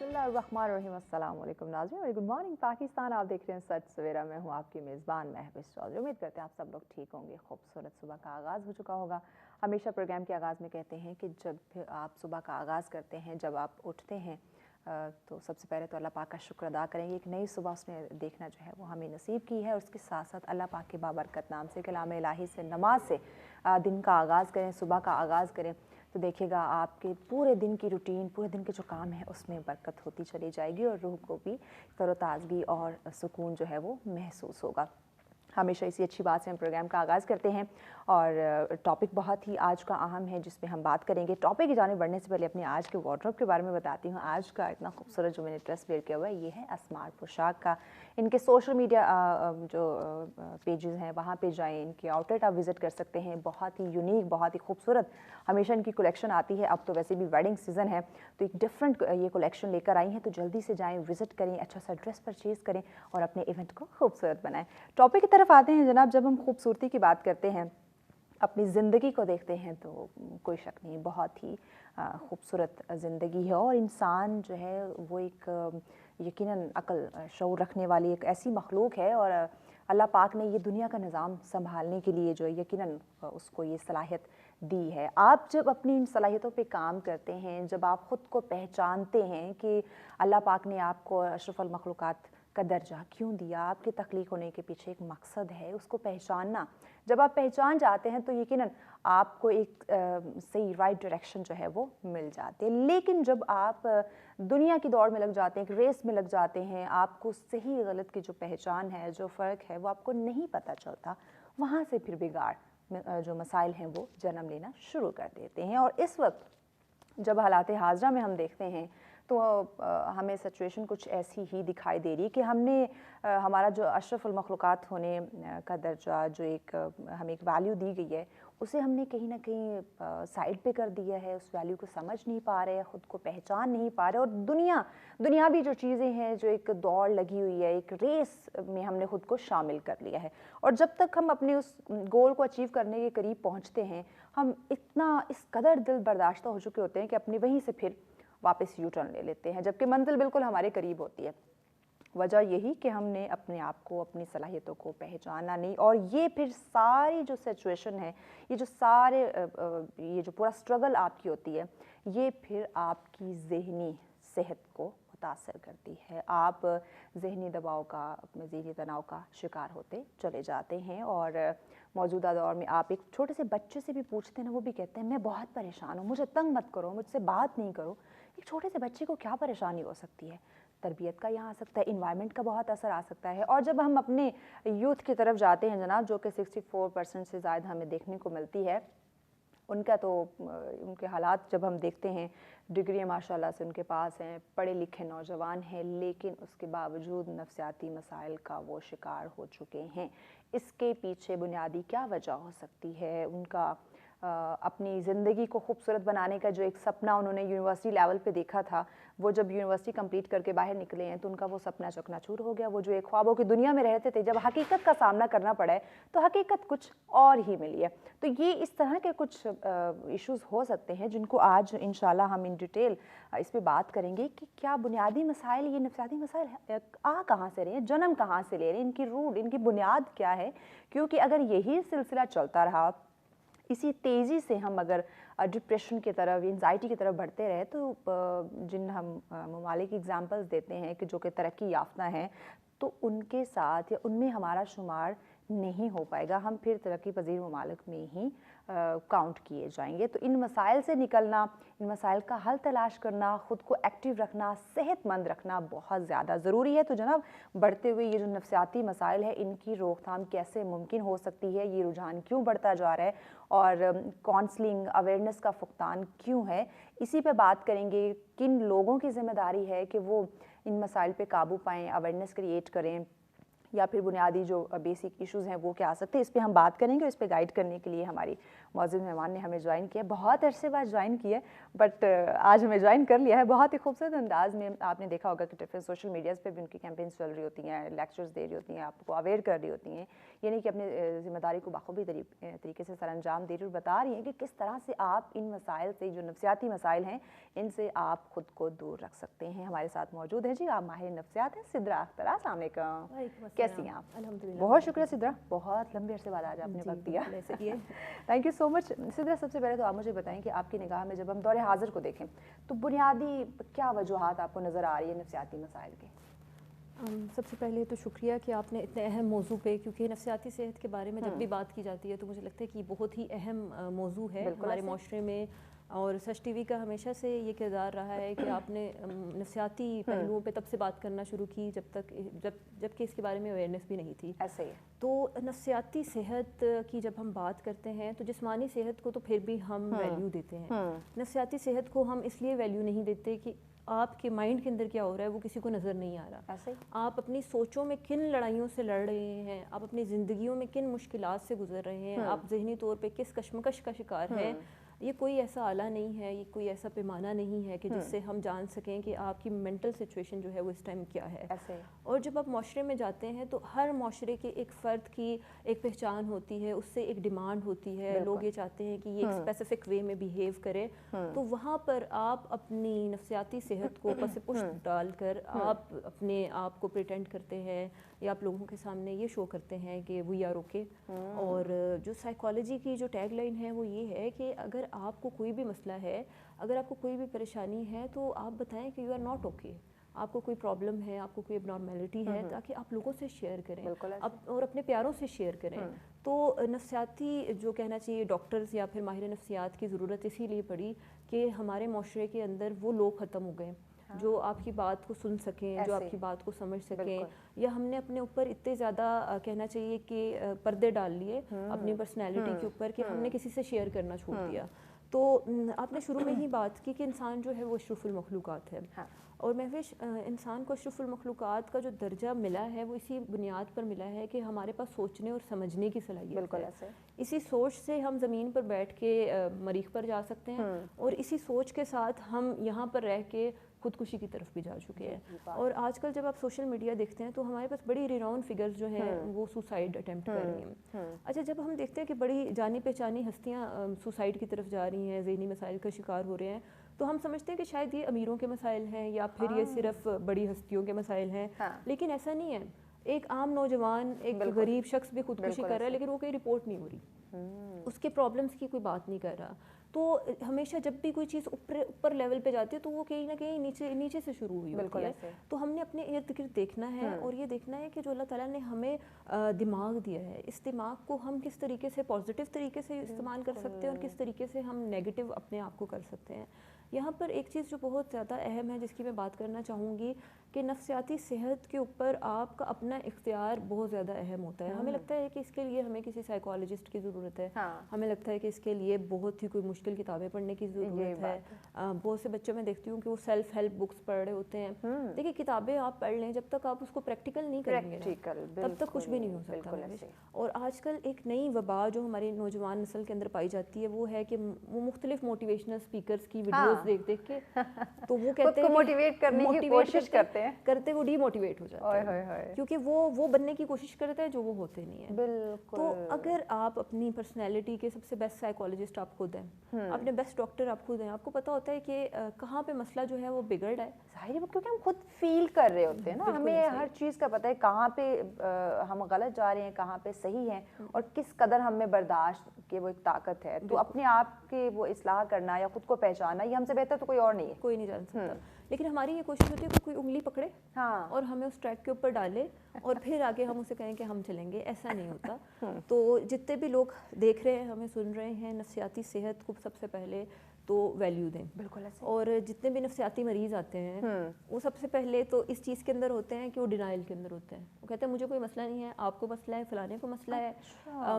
बिस्मिल्लाहिर्रहमानिर्रहीम, अस्सलाम वालेकुम नाज़रीन और गुड मॉर्निंग पाकिस्तान। आप देख रहे हैं सच सवेरा। मैं हूं आपकी मेज़बान महविश चौधरी। उम्मीद करते हैं आप सब लोग ठीक होंगे। खूबसूरत सुबह का आगाज़ हो चुका होगा। हमेशा प्रोग्राम के आगाज़ में कहते हैं कि जब भी आप सुबह का आगाज़ करते हैं, जब आप उठते हैं तो सबसे पहले तो अल्लाह पाक का शुक्र अदा करेंगे। एक नई सुबह उसने देखना जो है वो हमें नसीब की है। और उसके साथ साथ अल्लाह पाक के बाबरकत नाम से, कलाम इलाही से, नमाज से दिन का आगाज़ करें, सुबह का आगाज़ करें तो देखिएगा आपके पूरे दिन की रूटीन, पूरे दिन के जो काम है उसमें बरकत होती चली जाएगी और रूह को भी तरोताज़गी और सुकून जो है वो महसूस होगा। हमेशा इसी अच्छी बात से हम प्रोग्राम का आगाज़ करते हैं और टॉपिक बहुत ही आज का अहम है जिसमें हम बात करेंगे। टॉपिक की जानिब बढ़ने से पहले अपने आज के वार्डरोब के बारे में बताती हूँ। आज का इतना खूबसूरत जो मैंने ड्रेस वेयर किया हुआ है ये है स्मार्ट पोशाक का। इनके सोशल मीडिया जो पेजेस हैं वहाँ पे जाएं, इनके आउटलेट आप विज़िट कर सकते हैं। बहुत ही यूनिक, बहुत ही खूबसूरत हमेशा इनकी कलेक्शन आती है। अब तो वैसे भी वेडिंग सीज़न है तो एक डिफरेंट ये कलेक्शन लेकर आई हैं, तो जल्दी से जाएँ, विज़िट करें, अच्छा सा ड्रेस परचेज़ करें और अपने इवेंट को खूबसूरत बनाएं। टॉपिक की तरफ आते हैं जनाब। जब हम खूबसूरती की बात करते हैं, अपनी ज़िंदगी को देखते हैं तो कोई शक नहीं बहुत ही खूबसूरत ज़िंदगी है और इंसान जो है वो एक यकीनन अक्ल शऊर रखने वाली एक ऐसी मखलूक है और अल्लाह पाक ने ये दुनिया का निज़ाम संभालने के लिए जो है यकीनन उसको ये सलाहियत दी है। आप जब अपनी इन सलाहियतों पे काम करते हैं, जब आप ख़ुद को पहचानते हैं कि अल्लाह पाक ने आपको अशरफुल मखलूक़ात का दर्जा क्यों दिया, आपके तख्लीक होने के पीछे एक मकसद है, उसको पहचानना जब आप पहचान जाते हैं तो यकीनन आपको एक सही राइट डायरेक्शन जो है वो मिल जाती है। लेकिन जब आप दुनिया की दौड़ में लग जाते हैं, एक रेस में लग जाते हैं, आपको सही गलत की जो पहचान है, जो फ़र्क है वो आपको नहीं पता चलता, वहाँ से फिर बिगाड़ जो मसाइल हैं वो जन्म लेना शुरू कर देते हैं। और इस वक्त जब हालात हाज़रा में हम देखते हैं तो हमें सिचुएशन कुछ ऐसी ही दिखाई दे रही है कि हमने हमारा जो अशरफुल मखलूक़ात होने का दर्जा, जो एक हमें एक वैल्यू दी गई है, उसे हमने कहीं ना कहीं साइड पे कर दिया है। उस वैल्यू को समझ नहीं पा रहे, ख़ुद को पहचान नहीं पा रहे और दुनियावी जो चीज़ें हैं, जो एक दौड़ लगी हुई है, एक रेस में हमने ख़ुद को शामिल कर लिया है। और जब तक हम अपने उस गोल को अचीव करने के करीब पहुँचते हैं, हम इतना इस कदर दिल बर्दाश्ता हो चुके होते हैं कि अपने वहीं से फिर वापस यू टर्न ले लेते हैं, जबकि मंजिल बिल्कुल हमारे करीब होती है। वजह यही कि हमने अपने आप को, अपनी सलाहियतों को पहचाना नहीं। और ये फिर सारी जो सिचुएशन है, ये जो सारे ये जो पूरा स्ट्रगल आपकी होती है, ये फिर आपकी ज़हनी सेहत को मुतासर करती है। आप ज़हनी दबाव का, अपने ज़हनी तनाव का शिकार होते चले जाते हैं। और मौजूदा दौर में आप एक छोटे से बच्चे से भी पूछते हैं ना, वो भी कहते हैं मैं बहुत परेशान हूँ, मुझे तंग मत करो, मुझसे बात नहीं करो। एक छोटे से बच्चे को क्या परेशानी हो सकती है? तरबियत का यहाँ आ सकता है, इन्वायरमेंट का बहुत असर आ सकता है। और जब हम अपने यूथ की तरफ जाते हैं जनाब, जो कि 64% से ज़्यादा हमें देखने को मिलती है, उनका तो उनके हालात जब हम देखते हैं, डिग्री माशाल्लाह से उनके पास हैं, पढ़े लिखे नौजवान हैं, लेकिन उसके बावजूद नफ्सियाती मसाइल का वो शिकार हो चुके हैं। इसके पीछे बुनियादी क्या वजह हो सकती है? उनका अपनी ज़िंदगी को खूबसूरत बनाने का जो एक सपना उन्होंने यूनिवर्सिटी लेवल पे देखा था, वो जब यूनिवर्सिटी कंप्लीट करके बाहर निकले हैं तो उनका वो सपना चकनाचूर हो गया। वो जो एक ख्वाबों की दुनिया में रहते थे, जब हकीकत का सामना करना पड़ा है तो हकीकत कुछ और ही मिली है। तो ये इस तरह के कुछ इश्यूज़ हो सकते हैं जिनको आज इंशाल्लाह हम इन डिटेल इस पर बात करेंगे कि क्या बुनियादी मसाइल, ये नफ्सियाती मसाइल आ कहाँ से रहे हैं, जन्म कहाँ से ले रहे हैं, इनकी रूट, इनकी बुनियाद क्या है। क्योंकि अगर यही सिलसिला चलता रहा, इसी तेज़ी से हम अगर डिप्रेशन की तरफ, एंजाइटी की तरफ बढ़ते रहे तो जिन हम ममालिक एग्जांपल्स देते हैं कि जो कि तरक्की याफ्ता हैं, तो उनके साथ या उनमें हमारा शुमार नहीं हो पाएगा। हम फिर तरक्की पजीर ममालिक में ही काउंट किए जाएंगे। तो इन मसाइल से निकलना, इन मसाइल का हल तलाश करना, ख़ुद को एक्टिव रखना, सेहतमंद रखना बहुत ज़्यादा ज़रूरी है। तो जनाब, बढ़ते हुए ये जो नफ्सियाती मसाइल है, इनकी रोकथाम कैसे मुमकिन हो सकती है, ये रुझान क्यों बढ़ता जा रहा है और काउंसलिंग, अवेयरनेस का फुकदान क्यों है, इसी पे बात करेंगे। किन लोगों की ज़िम्मेदारी है कि वो इन मसाइल पे काबू पाएँ, अवेयरनेस क्रिएट करें, या फिर बुनियादी जो बेसिक इश्यूज़ हैं वो क्या आ सकते हैं, इस पे हम बात करेंगे। इस पे गाइड करने के लिए हमारी मौजूद मेहमान ने हमें ज्वाइन किया, बहुत अरसे बाद ज्वाइन किया बट आज हमें ज्वाइन कर लिया है। बहुत ही खूबसूरत अंदाज में आपने देखा होगा कि डिफरेंट सोशल मीडियाज़ पे भी उनकी कैंपेन्स चल रही होती हैं, लेक्चर्स दे रही होती हैं, आपको अवेयर कर रही होती हैं, यानी कि अपनी ज़िम्मेदारी को बाखूबी तरीके से सरअंजाम दे रही और बता रही हैं कि किस तरह से आप इन मसाइल से, जो नफ्सियाती मसाइल हैं, इनसे आप खुद को दूर रख सकते हैं। हमारे साथ मौजूद है जी, आप माहिर नफ्सियात हैं सिद्रा अख्तर। अस्सलाम वालेकुम, कैसी हैं आप? अल्हम्दुलिल्लाह। बहुत शुक्रिया सिद्रा, बहुत लंबे अरसे बाद आज आपने वक्त दिया। Thank you so much Sidra. सबसे पहले तो आप मुझे बताएं कि आपकी निगाह में जब हम दौरे हाजिर को देखें तो बुनियादी क्या वजूहात आपको नज़र आ रही है नफ्सियाती मसाइल के? सबसे पहले तो शुक्रिया कि आपने इतने अहम मौजू पे, क्योंकि नफ्सियाती सेहत के बारे में जब भी बात की जाती है तो मुझे लगता है कि बहुत ही अहम मौजू है हमारे माशरे में। और सच टीवी का हमेशा से ये किरदार रहा है कि आपने नफ्सियाती पहलुओं पे तब से बात करना शुरू की जबकि इसके बारे में अवेयरनेस भी नहीं थी। ऐसे ही तो नफ्सियाती सेहत की जब हम बात करते हैं तो जिस्मानी सेहत को तो फिर भी हम वैल्यू देते हैं, नफ्सियाती सेहत को हम इसलिए वैल्यू नहीं देते कि आपके माइंड के अंदर क्या हो रहा है वो किसी को नज़र नहीं आ रहा। ऐसे आप अपनी सोचों में किन लड़ाइयों से लड़ रहे हैं, आप अपनी ज़िंदगियों में किन मुश्किलात से गुजर रहे हैं, आप ज़हनी तौर पे किस कशमकश का शिकार हैं, ये कोई ऐसा आला नहीं है, ये कोई ऐसा पैमाना नहीं है कि जिससे हम जान सकें कि आपकी मेंटल सिचुएशन जो है वो इस टाइम क्या है। ऐसे और जब आप माशरे में जाते हैं तो हर माशरे के एक फ़र्द की एक पहचान होती है, उससे एक डिमांड होती है, लोग ये चाहते हैं कि ये एक स्पेसिफिक वे में बिहेव करे। तो वहाँ पर आप अपनी नफ्सियाती सेहत को पस पुष्ट डालकर आप अपने आप को प्रिटेंड करते हैं या आप लोगों के सामने ये शो करते हैं कि वी आर ओके। और जो साइकोलॉजी की जो टैग लाइन है वो ये है कि अगर आपको कोई भी मसला है, अगर आपको कोई भी परेशानी है तो आप बताएं कि यू आर नॉट ओके, आपको कोई प्रॉब्लम है, आपको कोई एबनॉर्मेलिटी है, ताकि आप लोगों से शेयर करें और अपने प्यारों से शेयर करें। तो नफ्सियाती जो कहना चाहिए डॉक्टर्स या फिर माहिर नफ्सियात की ज़रूरत इसीलिए पड़ी कि हमारे माशरे के अंदर वो लोग ख़त्म हो गए जो आपकी बात को सुन सकें, जो आपकी बात को समझ सकें। या हमने अपने ऊपर इतने ज़्यादा कहना चाहिए कि पर्दे डाल लिए अपनी पर्सनैलिटी के ऊपर कि हमने किसी से शेयर करना छोड़ दिया। तो आपने शुरू में ही बात की कि इंसान जो है वो अशरफुल मखलूक़ात है। और महविश इंसान को अशरफुल मखलूक़ात का जो दर्जा मिला है वो इसी बुनियाद पर मिला है कि हमारे पास सोचने और समझने की सलाहियत है। इसी सोच से हम ज़मीन पर बैठ के मरीख पर जा सकते हैं और इसी सोच के साथ हम यहाँ पर रह के खुदकुशी की तरफ भी जा चुके हैं। और आजकल जब आप सोशल मीडिया देखते हैं तो हमारे पास बड़ी रिनाउंड फिगर्स जो हैं वो सुसाइड अटेम्प्ट कर रही हैं। अच्छा, जब हम देखते हैं कि बड़ी जानी पहचानी हस्तियाँ सुसाइड की तरफ जा रही हैं, ज़हनी मसाइल का शिकार हो रहे हैं, तो हम समझते हैं कि शायद ये अमीरों के मसाइल हैं या फिर ये सिर्फ बड़ी हस्तियों के मसाइल हैं। लेकिन ऐसा नहीं है। एक आम नौजवान, एक गरीब शख्स भी खुदकुशी कर रहा है लेकिन वो कहीं रिपोर्ट नहीं हो रही, उसके प्रॉब्लम्स की कोई बात नहीं कर रहा। तो हमेशा जब भी कोई चीज़ ऊपर लेवल पे जाती है तो वो कहीं ना कहीं नीचे से शुरू हुई होती है। तो हमने अपने इर्द गिर्द देखना है और ये देखना है कि जो अल्लाह ताला ने हमें दिमाग दिया है, इस दिमाग को हम किस तरीके से पॉजिटिव तरीके से इस्तेमाल कर सकते हैं और किस तरीके से हम नेगेटिव अपने आप को कर सकते हैं। यहाँ पर एक चीज़ जो बहुत ज़्यादा अहम है जिसकी मैं बात करना चाहूँगी कि नफ्सियाती सेहत के ऊपर आपका अपना इख्तियार बहुत ज़्यादा अहम होता है। हमें लगता है कि इसके लिए हमें किसी साइकोलॉजिस्ट की ज़रूरत है, हमें लगता है कि इसके लिए बहुत ही कोई मुश्किल किताबें पढ़ने की ज़रूरत है। बहुत से बच्चों में देखती हूँ कि वो सेल्फ हेल्प बुक्स पढ़ रहे होते हैं। देखिए, किताबें आप पढ़ लें, जब तक आप उसको प्रैक्टिकल नहीं करेंगे तब तक कुछ भी नहीं हो सकता। और आजकल एक नई वबा जो हमारी नौजवान नस्ल के अंदर पाई जाती है वो है कि वो मुख्तलिफ मोटिवेशनल स्पीकर्स की वीडियोस देख के तो वो कहते हैं मोटिवेट करने की कोशिश करते वो डीमोटिवेट हो जाते हैं क्योंकि वो बनने की कोशिश करते हैं जो वो होते नहीं है। बिल्कुल। तो अगर आप अपनी पर्सनैलिटी के सबसे बेस्ट साइकोलॉजिस्ट आप खुद हैं, अपने बेस्ट डॉक्टर आप खुद हैं, आपको पता होता है कि कहाँ पे मसला जो है वो बिगड़ रहा है। जाहिर है, क्योंकि हम खुद फील कर रहे होते हैं ना, हमें हर चीज़ का पता है कहाँ पे हम गलत जा रहे हैं, कहाँ पे सही हैं और किस कदर हम में बर्दाश्त की वो एक ताकत है। तो अपने आप के वो इस्लाह करना या खुद को पहचानना, ये हमसे बेहतर तो कोई और नहीं है, कोई नहीं जान सकता। लेकिन हमारी ये कोशिश होती है कि कोई उंगली पकड़े और हमें उस ट्रैक के ऊपर डाले और फिर आगे हम उसे कहें कि हम चलेंगे। ऐसा नहीं होता। तो जितने भी लोग देख रहे हैं, हमें सुन रहे हैं, नफ्सियाती सेहत को सबसे पहले तो वैल्यू दें। बिल्कुल ऐसे। और जितने भी नफ्सियाती मरीज़ आते हैं वो सबसे पहले तो इस चीज़ के अंदर होते हैं कि वो डिनाइल के अंदर होते हैं। वो कहते हैं मुझे कोई मसला नहीं है, आपको मसला है, फलाने को मसला है,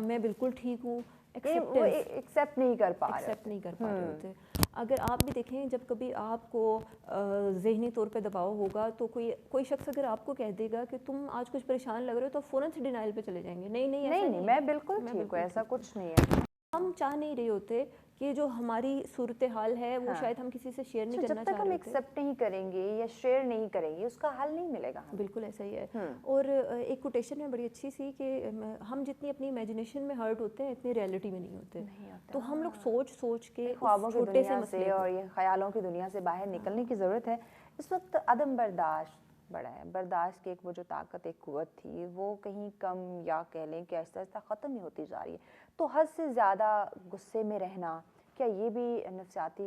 मैं बिल्कुल ठीक हूँ। एक्सेप्ट नहीं कर पा रहे होते। अगर आप भी देखें, जब कभी आपको ज़हनी तौर पे दबाव होगा तो कोई शख्स अगर आपको कह देगा कि तुम आज कुछ परेशान लग रहे हो तो फ़ौरन से डिनाइल पे चले जाएंगे। नहीं, मैं बिल्कुल ठीक हूँ, ऐसा कुछ नहीं है। ہم چاہ نہیں رہے ہوتے کہ جو ہماری صورتحال ہے وہ شاید ہم کسی سے شیئر نہیں کرنا چاہ رہے ہوتے. جب تک ہم ایکسیپٹ نہیں کریں گے یا شیئر نہیں کریں گے اس کا حل نہیں ملے گا. بالکل ایسا ہی ہے. اور ایک کوٹیشن ہے بڑی اچھی سی کہ ہم جتنی اپنی امیجنیشن میں ہرٹ ہوتے ہیں اتنی ریئلٹی میں نہیں ہوتے. تو ہم لوگ سوچ کے خوابوں کی دنیا سے اور یہ خیالوں کی دنیا سے باہر نکلنے کی ضرورت ہے. اس وقت عدم برداشت بڑا ہے. برداشت کی ایک وہ جو طاقت ایک قوت تھی وہ کہیں کم یا کہہ لیں کہ آہستہ آہستہ ختم ہی ہوتی جا رہی ہے. تو حد سے زیادہ غصے میں رہنا کیا یہ بھی نفسیاتی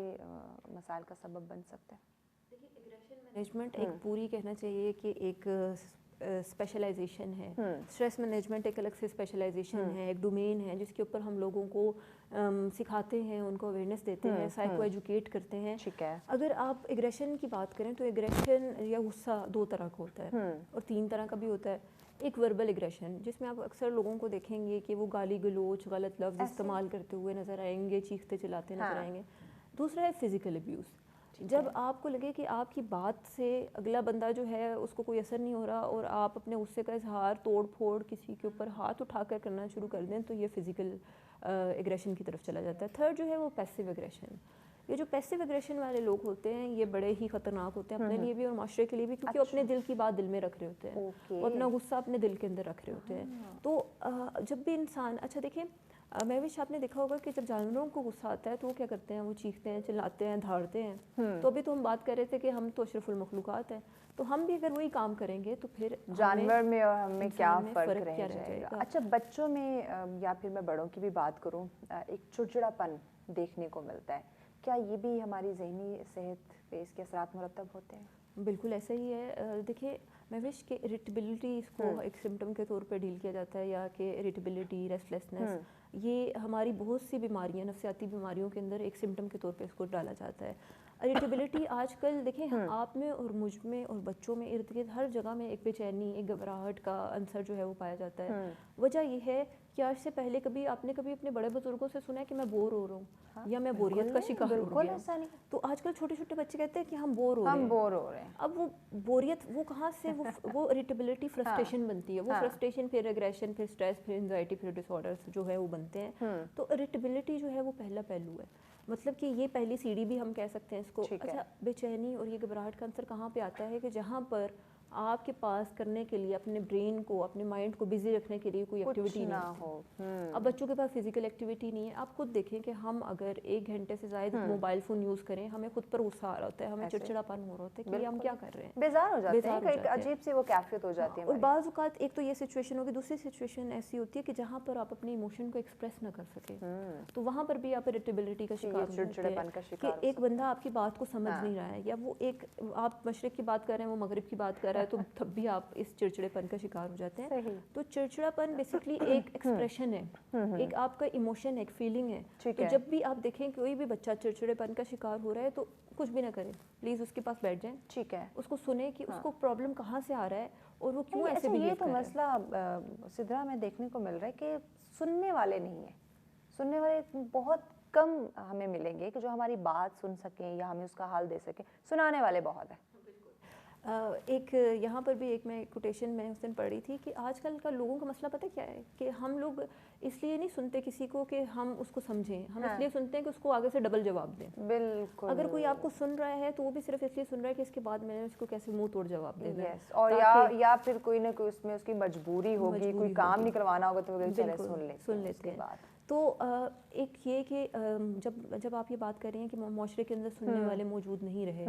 مسائل کا سبب بن سکتا ہے؟ دیکھیے ایگریشن مینجمنٹ ایک پوری کہنا چاہیے کہ ایک اسپیشلائزیشن ہے. اسٹریس مینجمنٹ ایک الگ سے اسپیشلائزیشن ہے, ایک ڈومین ہے جس کے اوپر ہم لوگوں کو سکھاتے ہیں, ان کو اویئرنیس دیتے ہیں, سائیکو ایجوکیٹ کرتے ہیں. اگر آپ ایگریشن کی بات کریں تو ایگریشن یا غصہ 2 طرح کا ہوتا ہے اور 3 طرح کا بھی ہوتا ہے. ایک وربل ایگریشن جس میں آپ اکثر لوگوں کو دیکھیں گے کہ وہ گالی گلوچ غلط لفظ استعمال کرتے ہوئے نظر آئیں گے, چیختے چلاتے نظر آئیں گے. دوسرا ہے فزیکل ابیوز. جب آپ کو لگے کہ آپ کی بات سے اگلا بندہ جو ہے اس کو کوئی اثر نہیں ہو رہا اور آپ اپنے غصے کا اظہار توڑ پھوڑ کسی کے اوپر ہاتھ اٹھا کر کرنا شروع کر دیں تو یہ فزیکل ایگریشن کی طرف چلا جاتا ہے. تھرڈ جو ہے وہ پیسیو ایگریشن. یہ جو پیسیو ایگریشن والے لوگ ہوتے ہیں یہ بڑے ہی خطرناک ہوتے ہیں اپنے لیے بھی اور معاشرے کے لیے بھی, کیونکہ وہ اپنے دل کی بات دل میں رکھ رہے ہوتے ہیں, وہ اپنا غصہ اپنے دل کے اندر رکھ رہے ہوتے ہیں. تو جب بھی انسان, اچھا دیکھیں مہوش آپ نے دیکھا ہوگا کہ جب جانوروں کو غصہ آتا ہے تو وہ کیا کرتے ہیں, وہ چیختے ہیں, چلاتے ہیں, دھاڑتے ہیں. تو ابھی تو ہم بات کر رہے تھے کہ hم تو اشرف المخلوقات ہیں, تو ہم بھی اگر وہی کام کریں گے تو پھر جانور میں اور ہم میں کیا فرق رہ جائے گا. اچھا بچوں میں یا پھر میں بڑوں کی بھی بات کروں, ایک چڑچڑاپن دیکھنے کو ملتا ہے. کیا یہ بھی ہماری ذہنی صحت پہ اس کے اثرات مرتب ہوتے ہیں؟ بالکل ایسا ہی ہے. دیکھیے مہوش کہ اریٹیبلٹی اس کو ایک سمٹم کے طور پہ ڈیل کیا جاتا ہے, یا کہ اریٹیبلٹی, ریسٹلیسنس, یہ ہماری بہت سی بیماریاں, نفسیاتی بیماریوں کے اندر ایک سمٹم کے طور پہ اس کو ڈالا جاتا ہے. اریٹیبلٹی آج کل دیکھیں آپ میں اور مجھ میں اور بچوں میں ارد گرد ہر جگہ میں ایک بے چینی, ایک گھبراہٹ کا عنصر جو ہے وہ پایا جاتا ہے. وجہ یہ ہے کہ آج سے پہلے کبھی آپ نے کبھی اپنے بڑے بزرگوں سے سنا ہے کہ میں بور ہو رہا ہوں یا میں بوریت کا شکار ہو گیا. تو آج کل چھوٹے چھوٹے بچے کہتے ہیں کہ ہم بور ہو رہے ہیں. اب وہ بوریت وہ کہاں سے, وہ اریٹیبلٹی فرسٹریشن بنتی ہے. وہ فرسٹریشن پھر ایگریشن, پھر اسٹریس, پھر انزائٹی, پھر ڈس آرڈرز جو ہے وہ بنتے ہیں. تو اریٹیبلٹی جو ہے وہ پہلا پہلو ہے, مطلب کہ یہ پہلی سیڑھی بھی ہم کہہ سکتے ہیں اس کو. اچھا بے چینی اور یہ گھبراہٹ کا عنصر کہاں پہ آتا ہے کہ جہاں پر آپ کے پاس کرنے کے لیے اپنے برین کو, اپنے مائنڈ کو بزی رکھنے کے لیے کوئی ایکٹیویٹی نہ ہو. اب بچوں کے پاس فزیکل ایکٹیویٹی نہیں ہے. آپ خود دیکھیں کہ ہم اگر 1 گھنٹے سے زائد موبائل فون یوز کریں ہمیں خود پر غصہ آ رہا ہوتا ہے, ہمیں چڑچڑاپن ہو رہا ہوتا ہے کہ ہم کیا کر رہے ہیں, بیزار ہو جاتے ہیں, ایک عجیب سی وہ کیفیت ہو جاتی ہے. اور بعض اوقات ایک تو یہ سچویشن ہوگی, دوسری سچویشن ایسی ہوتی ہے کہ جہاں پر آپ اپنے ایموشن کو ایکسپریس نہ کر سکیں, تو وہاں پر بھی آپ اریٹیبلٹی کا شکار ہو جاتے ہیں کہ ایک بندہ آپ کی بات کو سمجھ نہیں رہا ہے, یا وہ ایک آپ مشرق کی بات کر رہے ہیں وہ مغرب کی بات کر رہا ہے, تو تب بھی آپ اس چڑچڑے پن کا شکار ہو جاتے ہیں. تو چڑچڑا پن بیسکلی ایک ایکسپریشن ہے, ایک آپ کا ایموشن ہے, ایک فیلنگ ہے. تو جب بھی آپ دیکھیں کوئی بھی بچہ چڑچڑے پن کا شکار ہو رہا ہے تو کچھ بھی نہ کریں, پلیز اس کے پاس بیٹھ جائیں, ٹھیک ہے, اس کو سنیں کہ اس کو پرابلم کہاں سے آ رہا ہے اور وہ کیوں ایسے بہیو کر رہا ہے. یہ تو مسئلہ سدرا میں دیکھنے کو مل رہا ہے کہ سننے والے نہیں ہیں. سننے والے بہت کم ہمیں ملیں گے کہ جو ہماری بات سن سکیں یا ہمیں اس کا حل دے سکیں. سنانے والے بہت ہیں. ایک یہاں پر بھی ایک میں کوٹیشن میں اس دن پڑھی تھی کہ آج کل کا لوگوں کا مسئلہ پتہ کیا ہے کہ ہم لوگ اس لیے نہیں سنتے کسی کو کہ ہم اس کو سمجھیں, ہم اس لیے سنتے ہیں کہ اس کو آگے سے ڈبل جواب دیں. بالکل. اگر کوئی آپ کو سن رہا ہے تو وہ بھی صرف اس لیے سن رہا ہے کہ اس کے بعد میں نے اس کو کیسے منہ توڑ جواب دے دیں, اور یا پھر کوئی نہ کوئی اس میں اس کی مجبوری ہوگی, کوئی کام نکلوانا ہوگا تو سن لیتے ہیں. تو ایک یہ کہ جب آپ یہ بات کر رہے ہیں کہ معاشرے کے اندر سننے والے موجود نہیں رہے,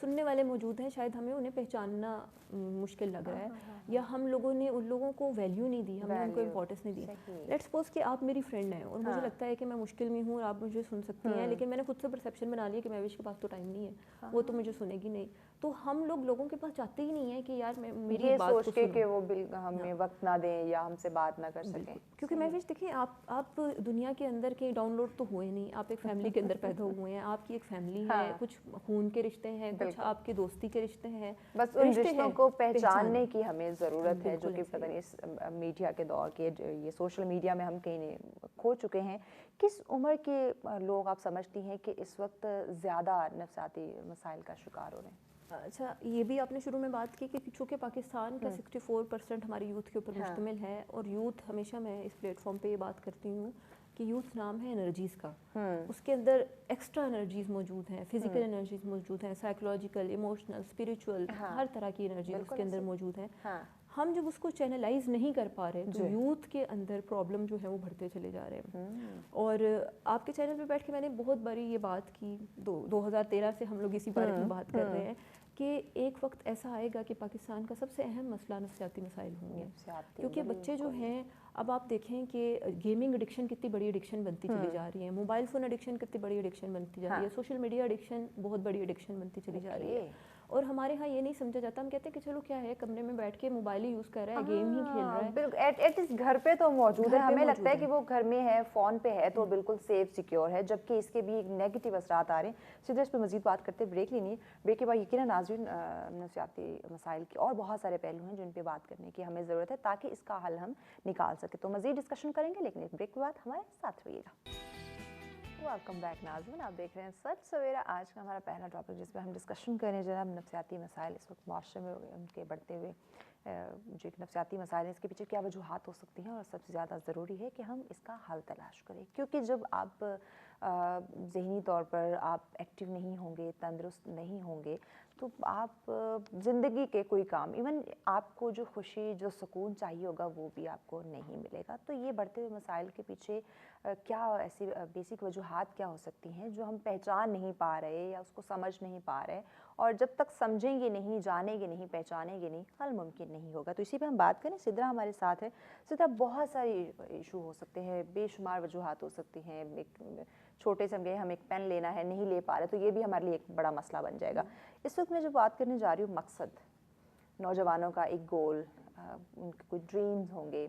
سننے والے موجود ہیں, شاید ہمیں انہیں پہچاننا مشکل لگ رہا ہے, یا ہم لوگوں نے ان لوگوں کو ویلیو نہیں دی, ہم نے ان کو امپورٹنس نہیں دی. لیٹس سپوز کہ آپ میری فرینڈ ہیں اور مجھے لگتا ہے کہ میں مشکل میں ہوں اور آپ مجھے سن سکتی ہیں, لیکن میں نے خود سے پرسیپشن بنا لیا کہ مہوش کے پاس تو ٹائم نہیں ہے, وہ تو مجھے سنے گی نہیں. تو ہم لوگوں کے پاس جاتے ہی نہیں ہیں کہ یار میری بات سوچ کے کہ وہ ہمیں وقت نہ دیں یا ہم سے بات نہ کر سکیں. کیونکہ مہوش دیکھیں آپ دنیا کے اندر کے ڈاؤن لوڈ تو ہوئے نہیں, آپ ایک فیملی کے اندر پیدا ہوئے ہیں, آپ کی ایک فیملی ہے, کچھ خون کے رشتے ہیں, کچھ آپ کے دوستی کے رشتے ہیں. بس ان رشتوں کو پہچاننے کی ہمیں ضرورت ہے, جو کہ پتہ نہیں اس میڈیا کے دور کے یہ سوشل میڈیا میں ہم کہیں کھو چکے ہیں. کس عمر کے لوگ آپ سمجھتی ہیں کہ اس وقت زیادہ نفسیاتی مسائل کا شکار ہو رہے ہیں؟ اچھا یہ بھی آپ نے شروع میں بات کی کہ چونکہ پاکستان کا 64% ہماری یوتھ کے اوپر مشتمل ہے, اور یوتھ ہمیشہ میں اس پلیٹ فارم پہ یہ بات کرتی ہوں کہ یوتھ نام ہے انرجیز کا. اس کے اندر ایکسٹرا انرجیز موجود ہیں, فزیکل انرجیز موجود ہیں, سائیکولوجیکل, ایموشنل, اسپریچول, ہر طرح کی انرجیز اس کے اندر موجود ہیں. ہم جب اس کو چینلائز نہیں کر پا رہے تو یوتھ کے اندر پرابلم جو ہے وہ بڑھتے چلے جا رہے ہیں. اور آپ کے چینل پہ بیٹھ کے میں نے بہت باری یہ بات کی, 2013 سے ہم لوگ اسی بارے میں بات کر رہے ہیں کہ ایک وقت ایسا آئے گا کہ پاکستان کا سب سے اہم مسئلہ نفسیاتی مسائل ہوں گے, کیونکہ بچے جو ہیں اب آپ دیکھیں کہ گیمنگ ایڈکشن کتنی بڑی ایڈکشن بنتی چلی جا رہی ہے, موبائل فون ایڈکشن کتنی بڑی ایڈکشن بنتی جا رہی ہے, سوشل میڈیا ایڈکشن بہت بڑی ایڈکشن بنتی چلی جا رہی ہے. اور ہمارے ہاں یہ نہیں سمجھا جاتا, ہم کہتے ہیں کہ چلو کیا ہے, کمرے میں بیٹھ کے موبائل ہی یوز کر رہا ہے, گیم ہی کھیل رہا ہے. بالکل, ایٹ لیسٹ گھر پہ تو موجود ہے, ہمیں لگتا ہے کہ وہ گھر میں ہے, فون پہ ہے تو بالکل سیف سیکیور ہے, جبکہ اس کے بھی نیگیٹو اثرات آ رہے ہیں. سیدھے اس پہ مزید بات کرتے بریک لینی ہے. بریک کے بعد یقیناً ناظرین نفسیاتی مسائل کے اور بہت سارے پہلو ہیں جن پہ بات کرنے کی ہمیں ضرورت ہے تاکہ اس کا حل ہم نکال سکیں. تو مزید ڈسکشن کریں گے, لیکن ایک بریک کے بعد ہمارے ساتھ رہیے گا. ویلکم بیک ناظرین, آپ دیکھ رہے ہیں سچ سویرا. آج کا ہمارا پہلا ٹاپک جس پہ ہم ڈسکشن کریں جناب نفسیاتی مسائل اس وقت معاشرے میں ان کے بڑھتے ہوئے جو نفسیاتی مسائل ہیں اس کے پیچھے کیا وجوہات ہو سکتی ہیں, اور سب سے زیادہ ضروری ہے کہ ہم اس کا حل تلاش کریں. کیونکہ جب آپ ذہنی طور پر آپ ایکٹیو نہیں ہوں گے, تندرست نہیں ہوں گے, تو آپ زندگی کے کوئی کام, ایون آپ کو جو خوشی جو سکون چاہیے ہوگا وہ بھی آپ کو نہیں ملے گا. تو یہ بڑھتے ہوئے مسائل کے پیچھے کیا ایسی بیسک وجوہات کیا ہو سکتی ہیں جو ہم پہچان نہیں پا رہے یا اس کو سمجھ نہیں پا رہے, اور جب تک سمجھیں گے نہیں, جانیں گے نہیں, پہچانیں گے نہیں, حل ممکن نہیں ہوگا. تو اسی پہ ہم بات کریں. سدرا ہمارے ساتھ ہے. سدرا, بہت سارے ایشو ہو سکتے ہیں, بے شمار وجوہات ہو سکتی ہیں. ایک چھوٹے سے ہم ایک پین لینا ہے, نہیں لے پا رہے, تو یہ بھی ہمارے لیے ایک بڑا مسئلہ بن جائے گا. اس وقت میں جو بات کرنے جا رہی ہوں, مقصد, نوجوانوں کا ایک گول, ان کے کوئی ڈریمز ہوں گے,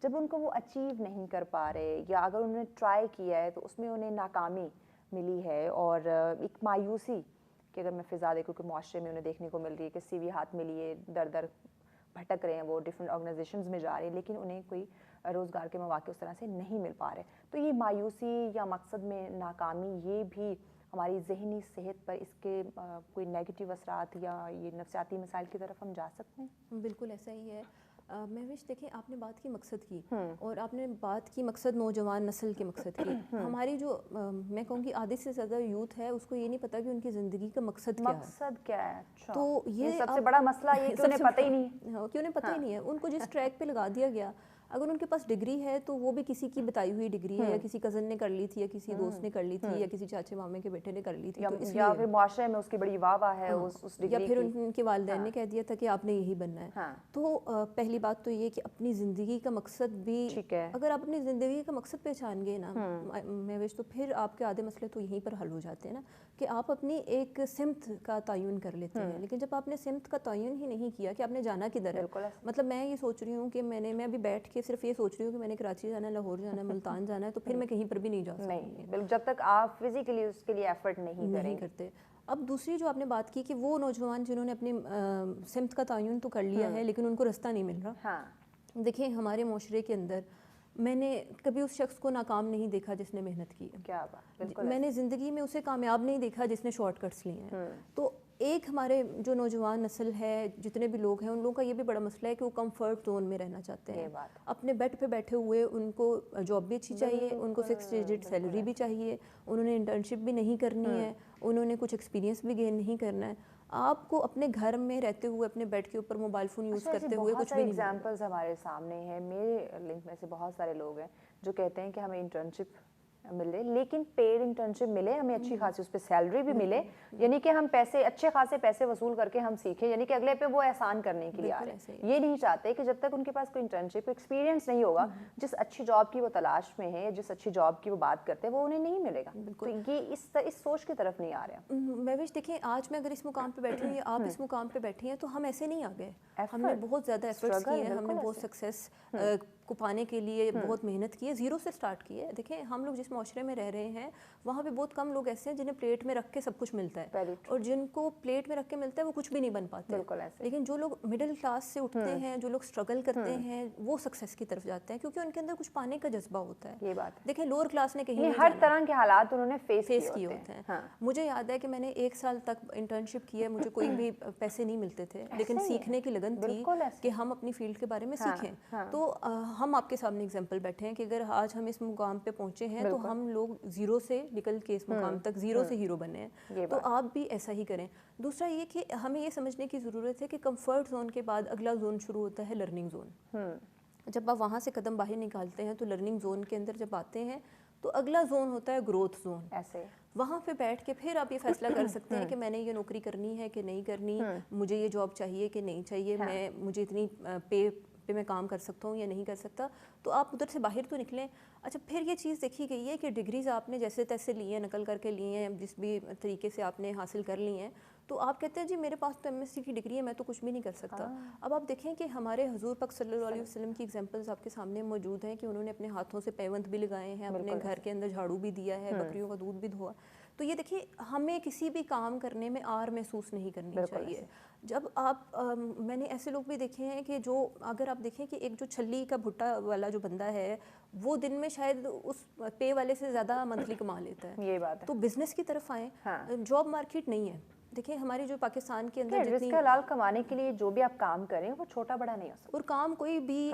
جب ان کو وہ اچیو نہیں کر پا رہے, یا اگر انہوں نے ٹرائی کیا ہے تو اس میں انہیں ناکامی ملی ہے, اور ایک مایوسی کہ اگر میں فضا دیکھوں کہ معاشرے میں انہیں دیکھنے کو مل رہی ہے کہ سی وی ہاتھ میں لیے در در بھٹک رہے ہیں, وہ ڈفرینٹ آرگنائزیشنز میں جا رہے ہیں, لیکن انہیں کوئی روزگار کے مواقع اس طرح سے نہیں مل پا رہے. تو یہ مایوسی یا مقصد میں ناکامی, یہ بھی ہماری ذہنی صحت پر اس کے کوئی نیگیٹو اثرات یا یہ نفسیاتی مسائل کی طرف ہم جا سکتے ہیں؟ بالکل ایسا ہی ہے. مہوش دیکھیں, آپ نے بات کی مقصد کی, اور آپ نے بات کی مقصد نوجوان نسل کے مقصد کی. ہماری جو میں کہوں گی آدھے سے زیادہ یوتھ ہے, اس کو یہ نہیں پتا کہ ان کی زندگی کا مقصد کیا ہے. تو یہ سب سے بڑا مسئلہ یہ کہ انہیں پتہ ہی نہیں ہے, کہ انہیں پتہ ہی نہیں ہے. ان کو جس ٹریک پہ لگا دیا گیا, اگر ان کے پاس ڈگری ہے تو وہ بھی کسی کی بتائی ہوئی ڈگری ہے, یا کسی کزن نے کر لی تھی, یا کسی دوست نے کر لی تھی, یا کسی چاچے مامے کے بیٹے نے کر لی تھی, یا پھر معاشرے میں اس کی بڑی واہ واہ ہے اس ڈگری کی, یا پھر ان کے والدین نے کہہ دیا تھا کہ آپ نے یہی بننا ہے. تو پہلی بات تو یہ کہ اپنی زندگی کا مقصد بھی, اگر آپ اپنی زندگی کا مقصد پہچان گئے نا مہوش, تو پھر آپ کے آدھے مسئلے تو یہیں پر حل ہو جاتے ہیں نا, کہ آپ اپنی ایک سمت کا تعین کر لیتے ہیں. لیکن جب آپ نے سمت کا تعین ہی نہیں کیا کہ آپ نے جانا کدھر ہے, مطلب میں یہ سوچ رہی ہوں کہ میں ابھی بیٹھ کے صرف یہ سوچ رہی ہوں کہ میں نے کراچی جانا ہے, لاہور جانا ہے, ملتان جانا ہے, تو پھر میں کہیں پر بھی نہیں جا سکتی, جب تک آپ فزیکلی اس کے لیے ایفرٹ نہیں کرتے. اب دوسری جو آپ نے بات کی کہ وہ نوجوان جنہوں نے اپنی سمت کا تعین تو کر لیا ہے لیکن ان کو رستہ نہیں مل رہا. دیکھیں, ہمارے معاشرے کے اندر میں نے کبھی اس شخص کو ناکام نہیں دیکھا جس نے محنت کی ہے. کیا بات, میں نے زندگی میں اسے کامیاب نہیں دیکھا جس نے شارٹ کٹس لیے ہیں. تو ایک ہمارے جو نوجوان نسل ہے, جتنے بھی لوگ ہیں, ان لوگوں کا یہ بھی بڑا مسئلہ ہے کہ وہ کمفرٹ زون میں رہنا چاہتے ہیں. اپنے بیڈ پہ بیٹھے ہوئے ان کو جاب بھی اچھی چاہیے, ان کو 6 ڈیجٹ سیلری بھی چاہیے, انہوں نے انٹرنشپ بھی نہیں کرنی ہے, انہوں نے کچھ ایکسپیرینس بھی گین نہیں کرنا ہے. آپ کو اپنے گھر میں رہتے ہوئے اپنے بیڈ کے اوپر موبائل فون یوز کرتے ہوئے کچھ بھی نہیں. ایگزامپلز ہمارے سامنے ہیں, میرے لنک میں سے بہت سارے لوگ ہیں جو کہتے ہیں کہ ہمیں انٹرنشپ ملے, لیکن پیڈ انٹرنشپ ملے, ہمیں اچھی خاصی اس پہ سیلری بھی ملے, یعنی کہ ہم اچھے خاصے پیسے وصول کر کے ہم سیکھیں, یعنی کہ اگلے پہ وہ احسان کرنے کے لیے آ رہے ہیں. یہ نہیں چاہتے کہ جب تک ان کے پاس کوئی انٹرنشپ ایکسپیرینس نہیں ہوگا, جس اچھی جاب کی وہ تلاش میں ہے, جس اچھی جاب کی وہ بات کرتے ہیں, وہ انہیں نہیں ملے گا. تو یہ اس سوچ کی طرف نہیں آ رہے ہیں. مہوش دیکھیں, آج میں اگر اس مقام پہ بیٹھی ہوں یا آپ اس مقام پہ بیٹھی ہیں, تو ہم ایسے نہیں آ گئے. ہم نے بہت زیادہ ایفرٹس کیے ہیں, ہم نے بہت سکسیس کو پانے کے لیے بہت محنت کی ہے, زیرو سے سٹارٹ کی ہے. دیکھیں, ہم لوگ جس معاشرے میں رہ رہے ہیں وہاں پہ بہت کم لوگ ایسے ہیں جنہیں پلیٹ میں رکھ کے سب کچھ ملتا ہے, اور جن کو پلیٹ میں رکھ کے ملتا ہے وہ کچھ بھی نہیں بن پاتے. لیکن جو لوگ مڈل کلاس سے اٹھتے ہیں, جو لوگ اسٹرگل کرتے ہیں, وہ سکسیس کی طرف جاتے ہیں کیونکہ ان کے اندر کچھ پانے کا جذبہ ہوتا ہے. یہ بات دیکھیں, لوور کلاس نے کہیں ہر طرح کے حالات انہوں نے فیس کیے ہوتے ہیں. مجھے یاد ہے کہ میں نے 1 سال تک انٹرنشپ کی ہے, مجھے کوئی بھی پیسے نہیں ملتے تھے, لیکن سیکھنے کی لگن تھی کہ ہم اپنی فیلڈ کے بارے میں سیکھیں. تو ہم آپ کے سامنے اگزامپل بیٹھے ہیں کہ اگر آج ہم اس مقام پہ پہنچے ہیں تو ہم لوگ زیرو سے نکل کے اس مقام تک زیرو سے ہیرو بنے ہیں, تو آپ بھی ایسا ہی کریں. دوسرا یہ کہ ہمیں یہ سمجھنے کی ضرورت ہے کہ کمفرٹ زون کے بعد اگلا زون شروع ہوتا ہے لرننگ زون. جب آپ وہاں سے قدم باہر نکالتے ہیں تو لرننگ زون کے اندر جب آتے ہیں تو اگلا زون ہوتا ہے گروتھ زون. ایسے وہاں پہ بیٹھ کے پھر آپ یہ فیصلہ کر سکتے ہیں کہ میں نے یہ نوکری کرنی ہے کہ نہیں کرنی, مجھے یہ جاب چاہیے کہ نہیں چاہیے, مجھے اتنی پہ میں کام کر سکتا ہوں یا نہیں کر سکتا. تو آپ ادھر سے باہر تو نکلیں. اچھا, پھر یہ چیز دیکھی گئی ہے کہ ڈگریز آپ نے جیسے تیسے لی ہیں, نقل کر کے لی ہیں, جس بھی طریقے سے آپ نے حاصل کر لی ہیں, تو آپ کہتے ہیں جی میرے پاس تو MSc کی ڈگری ہے, میں تو کچھ بھی نہیں کر سکتا. اب آپ دیکھیں کہ ہمارے حضور پاک صلی اللہ علیہ وسلم کی ایگزامپلز آپ کے سامنے موجود ہیں کہ انہوں نے اپنے ہاتھوں سے پیوند بھی لگائے ہیں, اپنے گھر کے اندر جھاڑو بھی دیا ہے, بکریوں کا دودھ بھی دھوا. تو یہ دیکھیے ہمیں کسی بھی کام کرنے میں آر محسوس نہیں کرنی چاہیے. جب آپ میں نے ایسے لوگ بھی دیکھے ہیں کہ جو اگر آپ دیکھیں کہ ایک جو چھلی کا بھٹا والا جو بندہ ہے وہ دن میں شاید اس پے والے سے زیادہ منتھلی کما لیتا ہے. یہ بات ہے. تو بزنس کی طرف آئیں, جاب مارکیٹ نہیں ہے. دیکھیں ہماری جو پاکستان کے اندر جتنی رزق حلال کمانے کے لیے جو بھی آپ کام کریں وہ چھوٹا بڑا نہیں ہو سکتا, اور کام کوئی بھی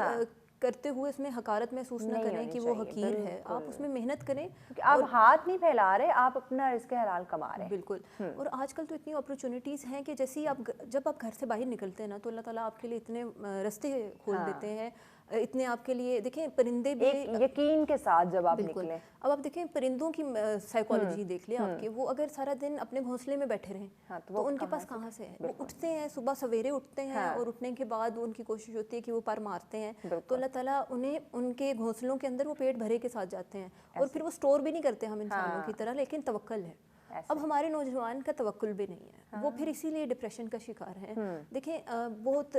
کرتے ہوئے اس میں حقارت محسوس نہ کریں کہ وہ حقیر ہے. آپ اس میں محنت کریں, آپ ہاتھ نہیں پھیلا رہے, آپ اپنا رزق حلال کما رہے ہیں. بالکل. اور آج کل تو اتنی اپرچونیٹیز ہیں کہ جیسے جب آپ گھر سے باہر نکلتے ہیں نا تو اللہ تعالیٰ آپ کے لیے اتنے رستے کھول دیتے ہیں, اتنے آپ کے لیے. دیکھیں پرندے بھی یقین کے ساتھ جب آپ نکلیں. اب آپ دیکھیں پرندوں کی سائیکالوجی دیکھ لیں آپ کے, وہ اگر سارا دن اپنے گھونسلے میں بیٹھے رہیں تو ان کے پاس کہاں سے ہے. وہ اٹھتے ہیں صبح سویرے اٹھتے ہیں, اور اٹھنے کے بعد ان کی کوشش ہوتی ہے کہ وہ پر مارتے ہیں, تو اللہ تعالیٰ انہیں ان کے گھونسلوں کے اندر وہ پیٹ بھرے کے ساتھ جاتے ہیں, اور پھر وہ اسٹور بھی نہیں کرتے ہم انسانوں کی طرح, لیکن توکل ہے. اب ہمارے نوجوان کا توکل بھی نہیں ہے, وہ پھر اسی لیے ڈپریشن کا شکار ہیں. دیکھیں بہت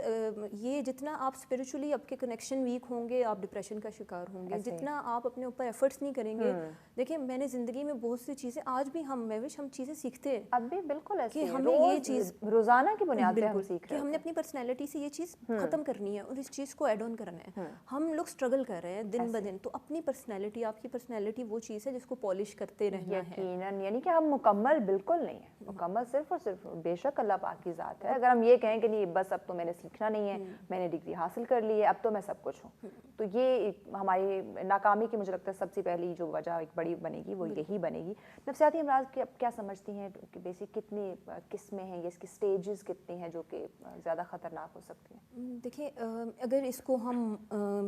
یہ جتنا آپ اسپرچولی آپ کے کنیکشن ویک ہوں گے آپ ڈپریشن کا شکار ہوں گے, جتنا آپ اپنے اوپر ایفرٹس نہیں کریں گے. دیکھیں میں نے زندگی میں بہت سی چیزیں آج بھی ہم چیزیں سیکھتے ہیں اب بھی, بالکل کہ ہمیں یہ چیز روزانہ کی بنیاد پہ ہم سیکھ کہ ہم نے اپنی پرسنالٹی سے یہ چیز ختم کرنی ہے اور اس چیز کو ایڈ آن کرنا ہے. ہم لوگ اسٹرگل کر رہے ہیں دن بدن, تو اپنی پرسنالٹی, آپ کی پرسنالٹی وہ چیز ہے جس کو پالش کرتے رہنا ہے. یقیناً, یعنی کہ ہم مکمل بالکل نہیں ہے, مکمل صرف اور صرف بے شک اللہ پاک کی ذات ہے. اگر ہم یہ کہیں کہ نہیں بس اب تو میں نے سیکھنا نہیں ہے, میں نے ڈگری حاصل کر لی ہے, اب تو میں سب کچھ ہوں, تو یہ ہماری ناکامی کی مجھے لگتا ہے سب سے پہلی جو وجہ ایک بڑی بنے گی وہ یہی بنے گی. نفسیاتی امراض کی اب کیا سمجھتی ہیں کہ بیسک کتنی قسمیں ہیں, یا اس کی سٹیجز کتنی ہیں جو کہ زیادہ خطرناک ہو سکتی ہیں؟ دیکھیں اگر اس کو ہم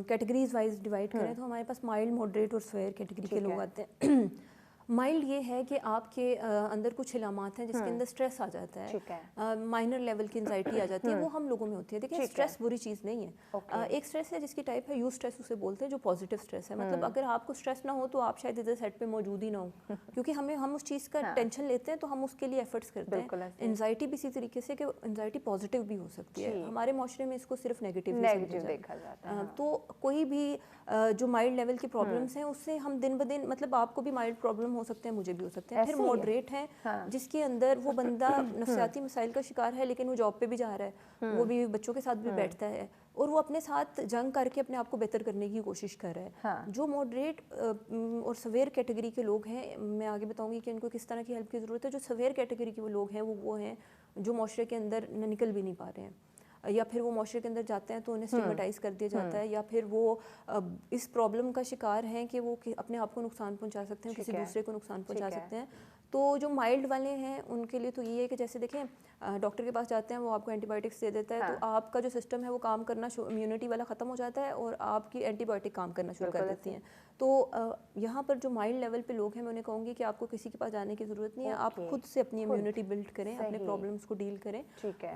کیٹیگریز وائز ڈیوائڈ کریں تو ہمارے پاس مائلڈ, ماڈریٹ اور سویئر کیٹیگری کے لوگ آتے ہیں. مائلڈ یہ ہے کہ آپ کے اندر کچھ علامات ہیں جس کے اندر اسٹریس آ جاتا ہے, مائنر لیول کی انزائٹی آ جاتی ہے, وہ ہم لوگوں میں ہوتی ہے. دیکھیں اسٹریس بری چیز نہیں ہے. ایک اسٹریس ہے جس کی ٹائپ ہے یو اسٹریس اسے بولتے ہیں, جو پازیٹیو اسٹریس ہے. مطلب اگر آپ کو اسٹریس نہ ہو تو آپ شاید ادھر سیٹ پہ موجود ہی نہ ہو, کیونکہ ہم اس چیز کا ٹینشن لیتے ہیں تو ہم اس کے لیے ایفرٹس کرتے ہیں. انزائٹی بھی اسی طریقے سے کہ انزائٹی پازیٹیو بھی ہو سکتی ہے. ہمارے معاشرے میں اس کو صرف نیگیٹو دیکھا جاتا ہے. تو کوئی بھی جو مائلڈ لیول کی پرابلمس ہیں اس سے ہم دن بدن, مطلب آپ کو بھی مائلڈ پرابلم ہو سکتے ہیں, مجھے بھی ہو سکتے ہیں. پھر ماڈریٹ ہیں جس کے اندر وہ بندہ نفسیاتی مسائل کا شکار ہے لیکن وہ جاب پہ بھی جا رہا ہے, وہ بھی بچوں کے ساتھ بھی بیٹھتا ہے, اور وہ اپنے ساتھ جنگ کر کے اپنے آپ کو بہتر کرنے کی کوشش کر رہا ہے. جو ماڈریٹ اور سویئر کیٹیگری کے لوگ ہیں, میں آگے بتاؤں گی کہ ان کو کس طرح کی ہیلپ کی ضرورت ہے. جو سویئر کیٹیگری کے وہ لوگ ہیں وہ ہیں جو معاشرے کے اندر نکل بھی نہیں پا رہے ہیں, یا پھر وہ معاشرے کے اندر جاتے ہیں تو انہیں اسٹیگمیٹائز کر دیا جاتا ہے, یا پھر وہ اس پرابلم کا شکار ہیں کہ وہ اپنے آپ کو نقصان پہنچا سکتے ہیں, کسی دوسرے کو نقصان پہنچا سکتے ہیں. تو جو مائلڈ والے ہیں ان کے لیے تو یہ ہے کہ جیسے دیکھیں ڈاکٹر کے پاس جاتے ہیں, وہ آپ کو اینٹی بایوٹکس دے دیتا ہے, تو آپ کا جو سسٹم ہے وہ کام کرنا امیونٹی والا ختم ہو جاتا ہے اور آپ کی اینٹی بایوٹک کام کرنا شروع کر دیتی ہیں. تو یہاں پر جو مائلڈ لیول پہ لوگ ہیں میں انہیں کہوں گی کہ آپ کو کسی کے پاس جانے کی ضرورت نہیں ہے, آپ خود سے اپنی امیونٹی بلڈ کریں, اپنے پرابلمس کو ڈیل کریں.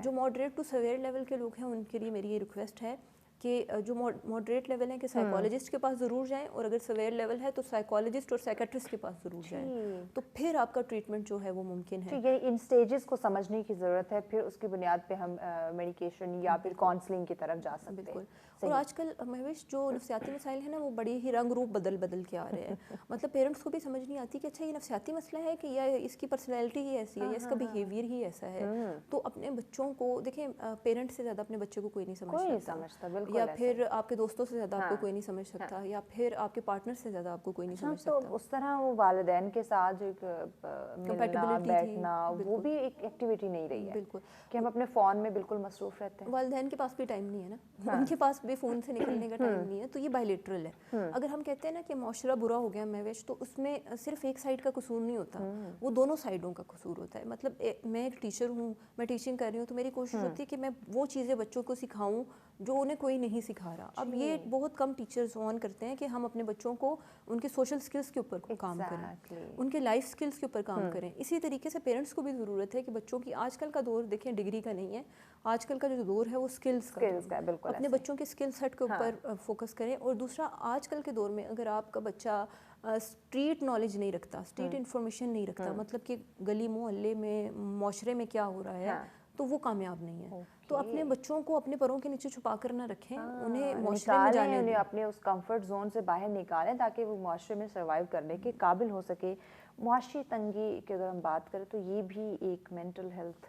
جو ماڈریٹ ٹو سویئر لیول کے لوگ ہیں ان کے لیے میری یہ ریکویسٹ ہے کہ جو ماڈریٹ لیول ہے کہ سائیکالوجسٹ کے پاس ضرور جائیں, اور اگر سویئر لیول ہے تو سائیکالوجسٹ اور سائیکٹرسٹ کے پاس ضرور جائیں, تو پھر آپ کا ٹریٹمنٹ جو ہے وہ ممکن ہے. یہ ان سٹیجز کو سمجھنے کی ضرورت ہے, پھر اس کی بنیاد پہ ہم میڈیکیشن یا پھر کاؤنسلنگ کی طرف جا سکتے ہیں. بالکل. اور آج کل مہوش جو نفسیاتی مسائل ہیں نا وہ بڑی ہی رنگ روپ بدل کے آ رہے ہیں. مطلب پیرنٹس کو بھی سمجھ نہیں آتی کہ اچھا یہ نفسیاتی مسئلہ ہے کہ یا اس کی پرسنالٹی ہی ایسی ہے, یا اس کا بیہیویئر ہی ایسا ہے. تو اپنے بچوں کو دیکھیں, پیرنٹ سے زیادہ اپنے بچے کو کوئی نہیں سمجھتا. یا پھر آپ کے دوستوں سے زیادہ آپ کو کوئی نہیں سمجھ سکتا, یا پھر آپ کے پارٹنر سے زیادہ آپ کو کوئی نہیں سمجھ سکتا. تو اس طرح وہ والدین کے ساتھ جو ملنا بیٹھنا وہ بھی ایک ایکٹیویٹی نہیں رہی ہے. بالکل, کہ ہم اپنے فون میں بالکل مصروف رہتے ہیں. والدین کے پاس بھی ٹائم نہیں ہے نا, ان کے پاس بھی فون سے نکلنے کا ٹائم نہیں ہے. تو یہ بائیلیٹرل ہے. اگر ہم کہتے ہیں نا کہ معاشرہ برا ہو گیا مہوش, تو اس میں صرف ایک سائڈ کا قصور نہیں ہوتا, وہ دونوں سائڈوں کا قصور ہوتا ہے. مطلب میں ایک ٹیچر ہوں, میں ٹیچنگ کر رہی ہوں, تو میری کوشش ہوتی ہے کہ میں وہ چیزیں بچوں کو سکھاؤں جو انہیں کوئی نہیں سکھا رہا. اب یہ بہت کم ٹیچرز آن کرتے ہیں کہ ہم اپنے بچوں کو ان کے سوشل سکلز کے اوپر کام کریں, ان کے لائف سکلز کے اوپر کام کریں. اسی طریقے سے پیرنٹس کو بھی ضرورت ہے کہ بچوں کی, آج کل کا دور دیکھیں ڈگری کا نہیں ہے, آج کل کا جو دور ہے وہ سکلز کا ہے. اپنے بچوں کے سکل سیٹ کے اوپر فوکس کریں. اور دوسرا, آج کل کے دور میں اگر آپ کا بچہ اسٹریٹ نالج نہیں رکھتا, اسٹریٹ انفارمیشن نہیں رکھتا, مطلب کہ گلی محلے میں معاشرے میں کیا ہو رہا ہے, تو وہ کامیاب نہیں ہے. تو اپنے بچوں کو اپنے پروں کے نیچے چھپا کر نہ رکھیں, انہیں معاشرے میں جانے دیں, انہیں اپنے اس کمفرٹ زون سے باہر نکالیں تاکہ وہ معاشرے میں سروائیو کرنے کے قابل ہو سکے. معاشی تنگی کی اگر ہم بات کریں تو یہ بھی ایک مینٹل ہیلتھ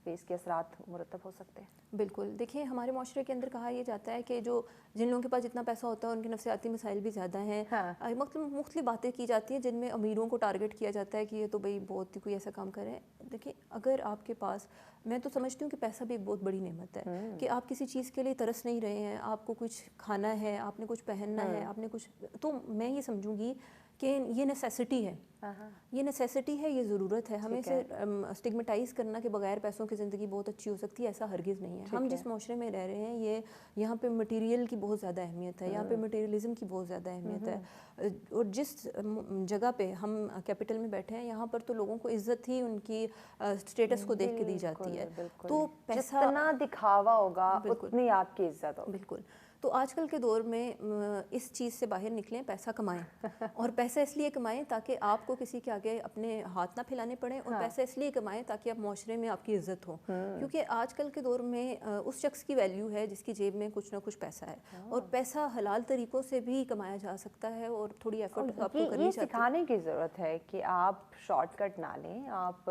پہ اس کے اثرات مرتب ہو سکتے ہیں. بالکل. دیکھیں ہمارے معاشرے کے اندر کہا یہ جاتا ہے کہ جن لوگوں کے پاس جتنا پیسہ ہوتا ہے ان کے نفسیاتی مسائل بھی زیادہ ہیں. مطلب مختلف باتیں کی جاتی ہیں جن میں امیروں کو ٹارگٹ کیا جاتا ہے کہ یہ تو بھائی بہت ہی کوئی ایسا کام کرے. دیکھیں اگر آپ کے پاس, میں تو سمجھتی ہوں کہ پیسہ بھی ایک بہت بڑی نعمت ہے, کہ آپ کسی چیز کے لیے ترس نہیں رہے ہیں, آپ کو کچھ کھانا ہے, آپ نے کچھ پہننا ہے, آپ نے کچھ, تو میں یہ سمجھوں گی کہ یہ نیسیسٹی ہے, یہ نیسیسٹی ہے, یہ ضرورت ہے. ہمیں اسے اسٹگمیٹائز کرنا کہ بغیر پیسوں کی زندگی بہت اچھی ہو سکتی ہے, ایسا ہرگز نہیں ہے. ہم جس معاشرے میں رہ رہے ہیں یہاں پہ مٹیریل کی بہت زیادہ اہمیت ہے, یہاں پہ مٹیریلزم کی بہت زیادہ اہمیت ہے. اور جس جگہ پہ ہم کیپٹل میں بیٹھے ہیں یہاں پر تو لوگوں کو عزت ہی ان کی اسٹیٹس کو دیکھ کے دی جاتی ہے. تو پیسہ جتنا دکھاوا ہوگا اتنی آپ کی عزت ہوگی. بالکل. تو آج کل کے دور میں اس چیز سے باہر نکلیں, پیسہ کمائیں, اور پیسہ اس لیے کمائیں تاکہ آپ کو کسی کے آگے اپنے ہاتھ نہ پھیلانے پڑیں, اور پیسہ اس لیے کمائیں تاکہ آپ معاشرے میں آپ کی عزت ہو. کیونکہ آج کل کے دور میں اس شخص کی ویلیو ہے جس کی جیب میں کچھ نہ کچھ پیسہ ہے, اور پیسہ حلال طریقوں سے بھی کمایا جا سکتا ہے, اور تھوڑی ایفرٹ آپ کو کرنی چاہیے. یہ سکھانے کی ضرورت ہے کہ آپ شارٹ کٹ نہ لیں, آپ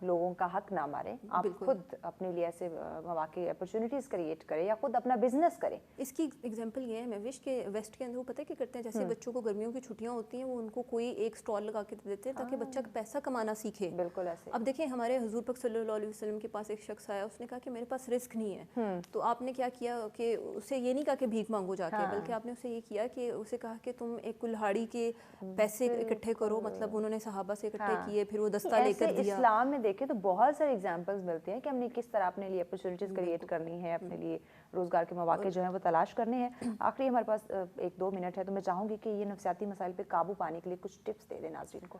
لوگوں کا حق نہ ماریں, آپ خود اپنے لیے ایسے مواقع اپرچونیٹیز کریٹ کریں یا خود اپنا بزنس کریں. اس کی اگزامپل یہ ہے میں وش کہ ویسٹ کے اندر وہ پتہ ہے کیا کرتے ہیں, جیسے بچوں کو گرمیوں کی چھٹیاں ہوتی ہیں وہ ان کو کوئی ایک اسٹال لگا کے دیتے ہیں تاکہ بچہ پیسہ کمانا سیکھے. بالکل ایسے. اب دیکھیں ہمارے حضور پاک صلی اللہ علیہ وسلم کے پاس ایک شخص آیا, اس نے کہا کہ میرے پاس رزق نہیں ہے, تو آپ نے کیا کیا کہ اسے یہ نہیں کہا کہ بھیک مانگو جا کے, بلکہ آپ نے اسے یہ کیا کہ اسے کہا کہ تم ایک کلہاڑی کے پیسے اکٹھے کرو. مطلب انہوں نے صحابہ سے اکٹھے کیے, پھر وہ دستہ لے کر دیا. اسلام میں دیکھیں تو بہت سارے ایگزامپلز ملتے ہیں کہ ہم نے کس طرح اپنے لیے اپرچونیٹیز کریٹ کرنی ہے, اپنے لیے روزگار کے مواقع جو ہیں وہ تلاش کرنے ہیں. آخری ہمارے پاس 1-2 منٹ ہے, تو میں چاہوں گی کہ یہ نفسیاتی مسائل پہ قابو پانے کے لیے کچھ ٹپس دے دیں ناظرین کو.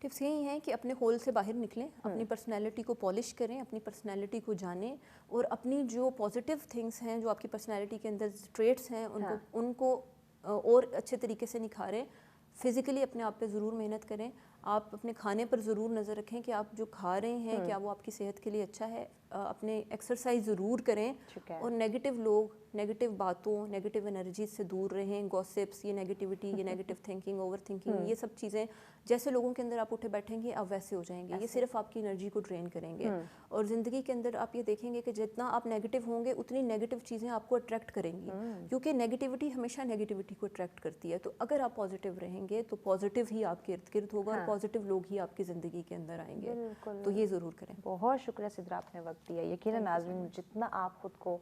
ٹپس یہی ہیں کہ اپنے ہول سے باہر نکلیں, اپنی پرسنالٹی کو پالش کریں, اپنی پرسنالٹی کو جانیں, اور اپنی جو پازیٹیو تھنگس ہیں, جو آپ کی پرسنالٹی کے اندر ٹریٹس ہیں, ان کو اور اچھے طریقے سے نکھاریں. فزیکلی اپنے آپ پہ ضرور محنت کریں. آپ اپنے کھانے پر ضرور نظر رکھیں کہ آپ جو کھا رہے ہیں کیا وہ آپ کی صحت کے لیے اچھا ہے. اپنے ایکسرسائز ضرور کریں, اور نیگیٹو لوگ, نیگیٹو باتوں, نیگیٹو انرجیز سے دور رہیں. گوسپس, یہ نیگیٹیوٹی, یہ نیگیٹو تھنکنگ, اوور تھنکنگ, یہ سب چیزیں جیسے لوگوں کے اندر آپ اٹھے بیٹھیں گے آپ ویسے ہو جائیں گے. یہ صرف آپ کی انرجی کو ڈرین کریں گے. اور زندگی کے اندر آپ یہ دیکھیں گے کہ جتنا آپ نیگیٹو ہوں گے اتنی نیگیٹو چیزیں آپ کو اٹریکٹ کریں گی, کیونکہ نیگیٹیوٹی ہمیشہ نیگیٹیوٹی کو اٹریکٹ کرتی ہے. تو اگر آپ پازیٹیو رہیں گے تو پازیٹیو ہی آپ کے ارد گرد ہوگا, اور پازیٹیو لوگ ہی آپ کی زندگی کے اندر آئیں گے. تو یہ ضرور کریں. بہت شکریہ سدرا, آپ نے وقت دیا. یقیناً ناظرین, جتنا آپ خود کو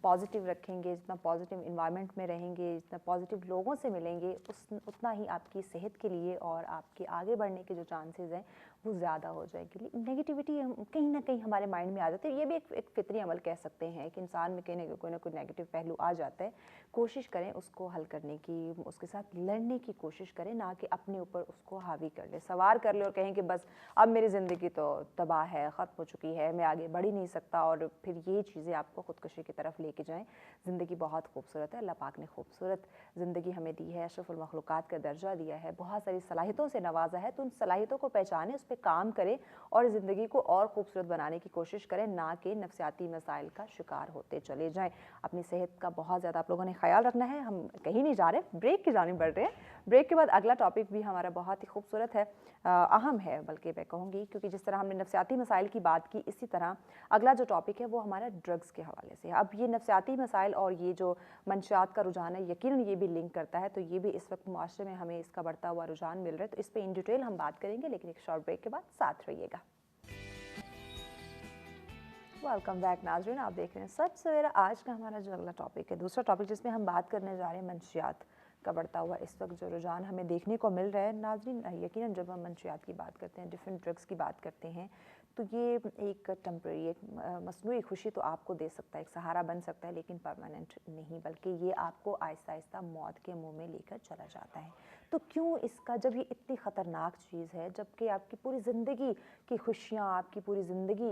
پازیٹیو رکھیں گے, جتنا پازیٹیو انوائرمنٹ میں رہیں گے, جتنا پازیٹیو لوگوں سے ملیں گے, اتنا ہی آپ کی صحت کے لیے اور آپ کے آگے بڑھنے کے جو چانسز ہیں وہ زیادہ ہو جائے گی. نیگیٹیوٹی کہیں نہ کہیں ہمارے مائنڈ میں آ جاتی ہے. یہ بھی ایک فطری عمل کہہ سکتے ہیں کہ انسان میں کہیں کوئی نہ کوئی نیگیٹو پہلو آ جاتا ہے. کوشش کریں اس کو حل کرنے کی, اس کے ساتھ لڑنے کی کوشش کریں, نہ کہ اپنے اوپر اس کو حاوی کر لیں, سوار کر لیں اور کہیں کہ بس اب میری زندگی تو تباہ ہے, ختم ہو چکی ہے, میں آگے بڑھ ہی نہیں سکتا, اور پھر یہ چیزیں آپ کو خودکشی کی طرف لے کے جائیں. زندگی بہت خوبصورت ہے, اللہ پاک نے خوبصورت زندگی ہمیں دی ہے, اشرف المخلوقات کا درجہ دیا ہے, بہت ساری صلاحیتوں سے نوازا ہے. تو ان صلاحیتوں کو پہچانیں, اس پہ کام کریں اور زندگی کو اور خوبصورت بنانے کی کوشش کریں, نہ کہ نفسیاتی مسائل کا شکار ہوتے چلے جائیں. اپنی صحت کا بہت زیادہ آپ لوگوں نے خیال رکھنا ہے. ہم کہیں نہیں جا رہے, بریک کی جانب بڑھ رہے ہیں. بریک کے بعد اگلا ٹاپک بھی ہمارا بہت ہی خوبصورت ہے, اہم ہے بلکہ میں کہوں گی, کیونکہ جس طرح ہم نے نفسیاتی مسائل کی بات کی, اسی طرح اگلا جو ٹاپک ہے وہ ہمارا ڈرگز کے حوالے سے ہے. اب یہ نفسیاتی مسائل اور یہ جو منشیات کا رجحان ہے, یقیناً یہ بھی لنک کرتا ہے, تو یہ بھی اس وقت معاشرے میں ہمیں اس کا بڑھتا ہوا رجحان مل رہا ہے. تو اس پہ ان ڈیٹیل ہم بات کریں گے, لیکن ایک شارٹ بریک کے بعد ساتھ رہیے گا. ویلکم بیک ناظرین, آپ دیکھ رہے ہیں سچ سویرا. آج کا ہمارا جو اگلا ٹاپک ہے, دوسرا ٹاپک جس میں ہم بات کرنے جا رہے ہیں منشیات کا بڑھتا ہوا اس وقت جو رجحان ہمیں دیکھنے کو مل رہا ہے. ناظرین, یقیناً جب ہم منشیات کی بات کرتے ہیں, ڈفرینٹ ڈرگس کی بات کرتے ہیں, تو یہ ایک ٹمپریری, ایک مصنوعی خوشی تو آپ کو دے سکتا ہے, ایک سہارا بن سکتا ہے, لیکن پرماننٹ نہیں, بلکہ یہ آپ کو آہستہ آہستہ موت کے منہ میں لے کر چلا جاتا ہے. تو کیوں اس کا, جب یہ اتنی خطرناک چیز ہے, جب کہ آپ کی پوری زندگی کی خوشیاں, آپ کی پوری زندگی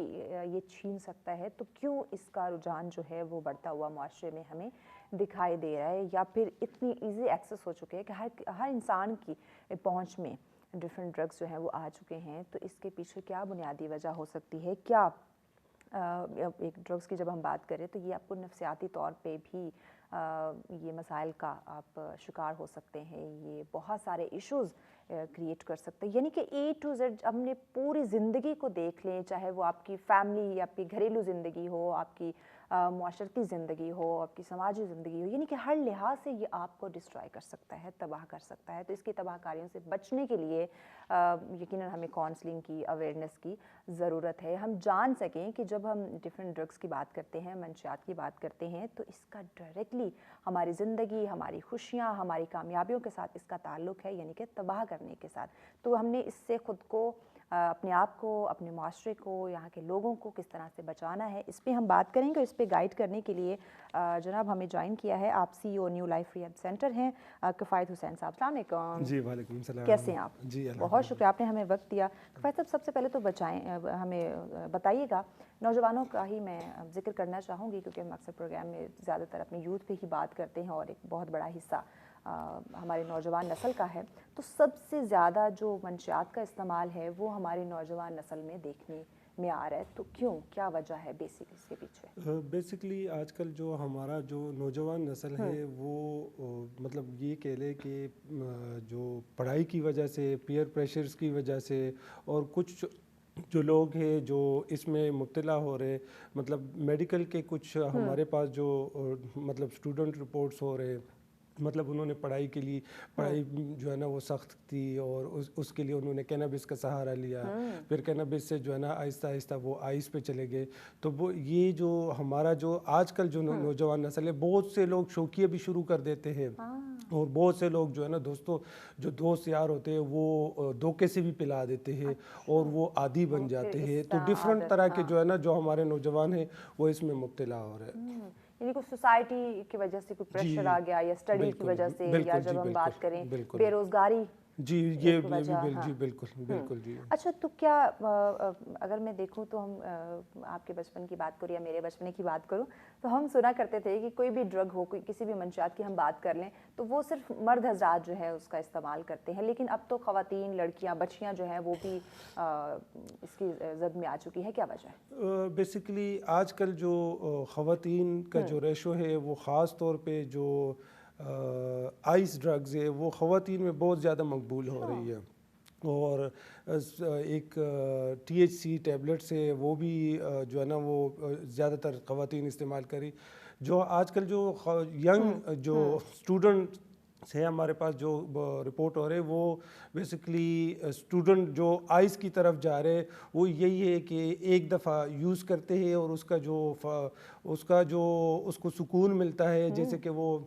یہ چھین سکتا ہے, تو کیوں اس کا رجحان جو ہے وہ بڑھتا ہوا معاشرے میں ہمیں دکھائی دے رہا ہے, یا پھر اتنی ایزی ایکسیس ہو چکے ہیں کہ ہر انسان کی پہنچ میں ڈفرینٹ ڈرگس جو ہیں وہ آ چکے ہیں. تو اس کے پیچھے کیا بنیادی وجہ ہو سکتی ہے؟ کیا ایک ڈرگس کی جب ہم بات کریں تو یہ آپ کو نفسیاتی طور پہ بھی یہ مسائل کا آپ شکار ہو سکتے ہیں, یہ بہت سارے ایشوز کریٹ کر سکتے ہیں. یعنی کہ اے ٹو زیڈ ہم نے پوری زندگی کو دیکھ لیں, چاہے وہ آپ کی فیملی, آپ کی گھریلو زندگی ہو, آپ کی معاشرتی زندگی ہو, آپ کی سماجی زندگی ہو, یعنی کہ ہر لحاظ سے یہ آپ کو ڈسٹرائے کر سکتا ہے, تباہ کر سکتا ہے. تو اس کی تباہ کاریوں سے بچنے کے لیے یقیناً ہمیں کاؤنسلنگ کی, اویئرنیس کی ضرورت ہے. ہم جان سکیں کہ جب ہم ڈفرینٹ ڈرگس کی بات کرتے ہیں, منشیات کی بات کرتے ہیں, تو اس کا ڈائریکٹلی ہماری زندگی, ہماری خوشیاں, ہماری کامیابیوں کے ساتھ اس کا تعلق ہے, یعنی کہ تباہ کرنے کے ساتھ. تو ہم نے اس سے خود کو, اپنے آپ کو, اپنے معاشرے کو, یہاں کے لوگوں کو کس طرح سے بچانا ہے, اس پہ ہم بات کریں گے. اس پہ گائیڈ کرنے کے لیے جناب ہمیں جوائن کیا ہے, آپ سی ای او نیو لائف ریہیب سینٹر ہیں, کفایت حسین صاحب. السلام علیکم. جی وعلیکم السلام. کیسے ہیں آپ؟ جی بہت شکریہ, آپ نے ہمیں وقت دیا. کفایت صاحب, سب سے پہلے تو ہمیں بتائیے گا, نوجوانوں کا ہی میں ذکر کرنا چاہوں گی, کیونکہ ہم اکثر پروگرام میں زیادہ تر اپنے یوتھ پہ ہی بات کرتے ہیں, اور ایک بہت بڑا حصہ ہمارے نوجوان نسل کا ہے. تو سب سے زیادہ جو منشیات کا استعمال ہے وہ ہماری نوجوان نسل میں دیکھنے میں آ رہا ہے. تو کیوں, کیا وجہ ہے بیسک اس کے پیچھے؟ بیسکلی آج کل جو ہمارا جو نوجوان نسل ہے وہ مطلب یہ کہہ لے کہ جو پڑھائی کی وجہ سے, پیئر پریشرز کی وجہ سے, اور کچھ جو لوگ ہیں جو اس میں مبتلا ہو رہے, مطلب میڈیکل کے کچھ ہمارے پاس جو مطلب اسٹوڈنٹ رپورٹس ہو رہے, مطلب انہوں نے پڑھائی کے لیے, پڑھائی جو ہے نا وہ سخت تھی, اور اس کے لیے انہوں نے کینابس کا سہارا لیا. پھر کینابس سے جو ہے نا آہستہ آہستہ وہ آئس پہ چلے گئے. تو وہ یہ جو ہمارا جو آج کل جو نوجوان نسل ہے, بہت سے لوگ شوقیہ بھی شروع کر دیتے ہیں, اور بہت سے لوگ جو ہے نا جو دوست یار ہوتے ہیں وہ دھوکے سے بھی پلا دیتے ہیں, اور وہ عادی بن جاتے ہیں. تو ڈفرینٹ طرح کے جو ہے نا جو ہمارے نوجوان ہیں وہ اس میں مبتلا ہو رہے ہیں. یعنی کچھ سوسائٹی کی وجہ سے کوئی پریشر آ گیا, یا اسٹڈی کی وجہ سے, یا جب ہم بات کریں بے روزگاری, جی یہ جی بالکل جی. اچھا, تو کیا اگر میں دیکھوں تو ہم آپ کے بچپن کی بات کروں یا میرے بچپن کی بات کروں, تو ہم سنا کرتے تھے کہ کوئی بھی ڈرگ ہو, کوئی کسی بھی منشیات کی ہم بات کر لیں, تو وہ صرف مرد حضرات جو ہے اس کا استعمال کرتے ہیں. لیکن اب تو خواتین, لڑکیاں, بچیاں جو ہیں وہ بھی اس کی زد میں آ چکی ہے. کیا وجہ ہے؟ بیسکلی آج کل جو خواتین کا جو ریشو ہے وہ خاص طور پہ جو آئس ڈرگز ہے وہ خواتین میں بہت زیادہ مقبول ہو رہی ہے, اور ایک ٹی ایچ سی ٹیبلٹس ہے وہ بھی جو ہے نا وہ زیادہ تر خواتین استعمال کری. جو آج کل جو ینگ جو اسٹوڈنٹ ہے ہمارے پاس جو رپورٹ ہو رہے, وہ بیسکلی اسٹوڈنٹ جو آئس کی طرف جا رہے, وہ یہی ہے کہ ایک دفعہ یوز کرتے ہیں, اور اس کو سکون ملتا ہے, جیسے کہ وہ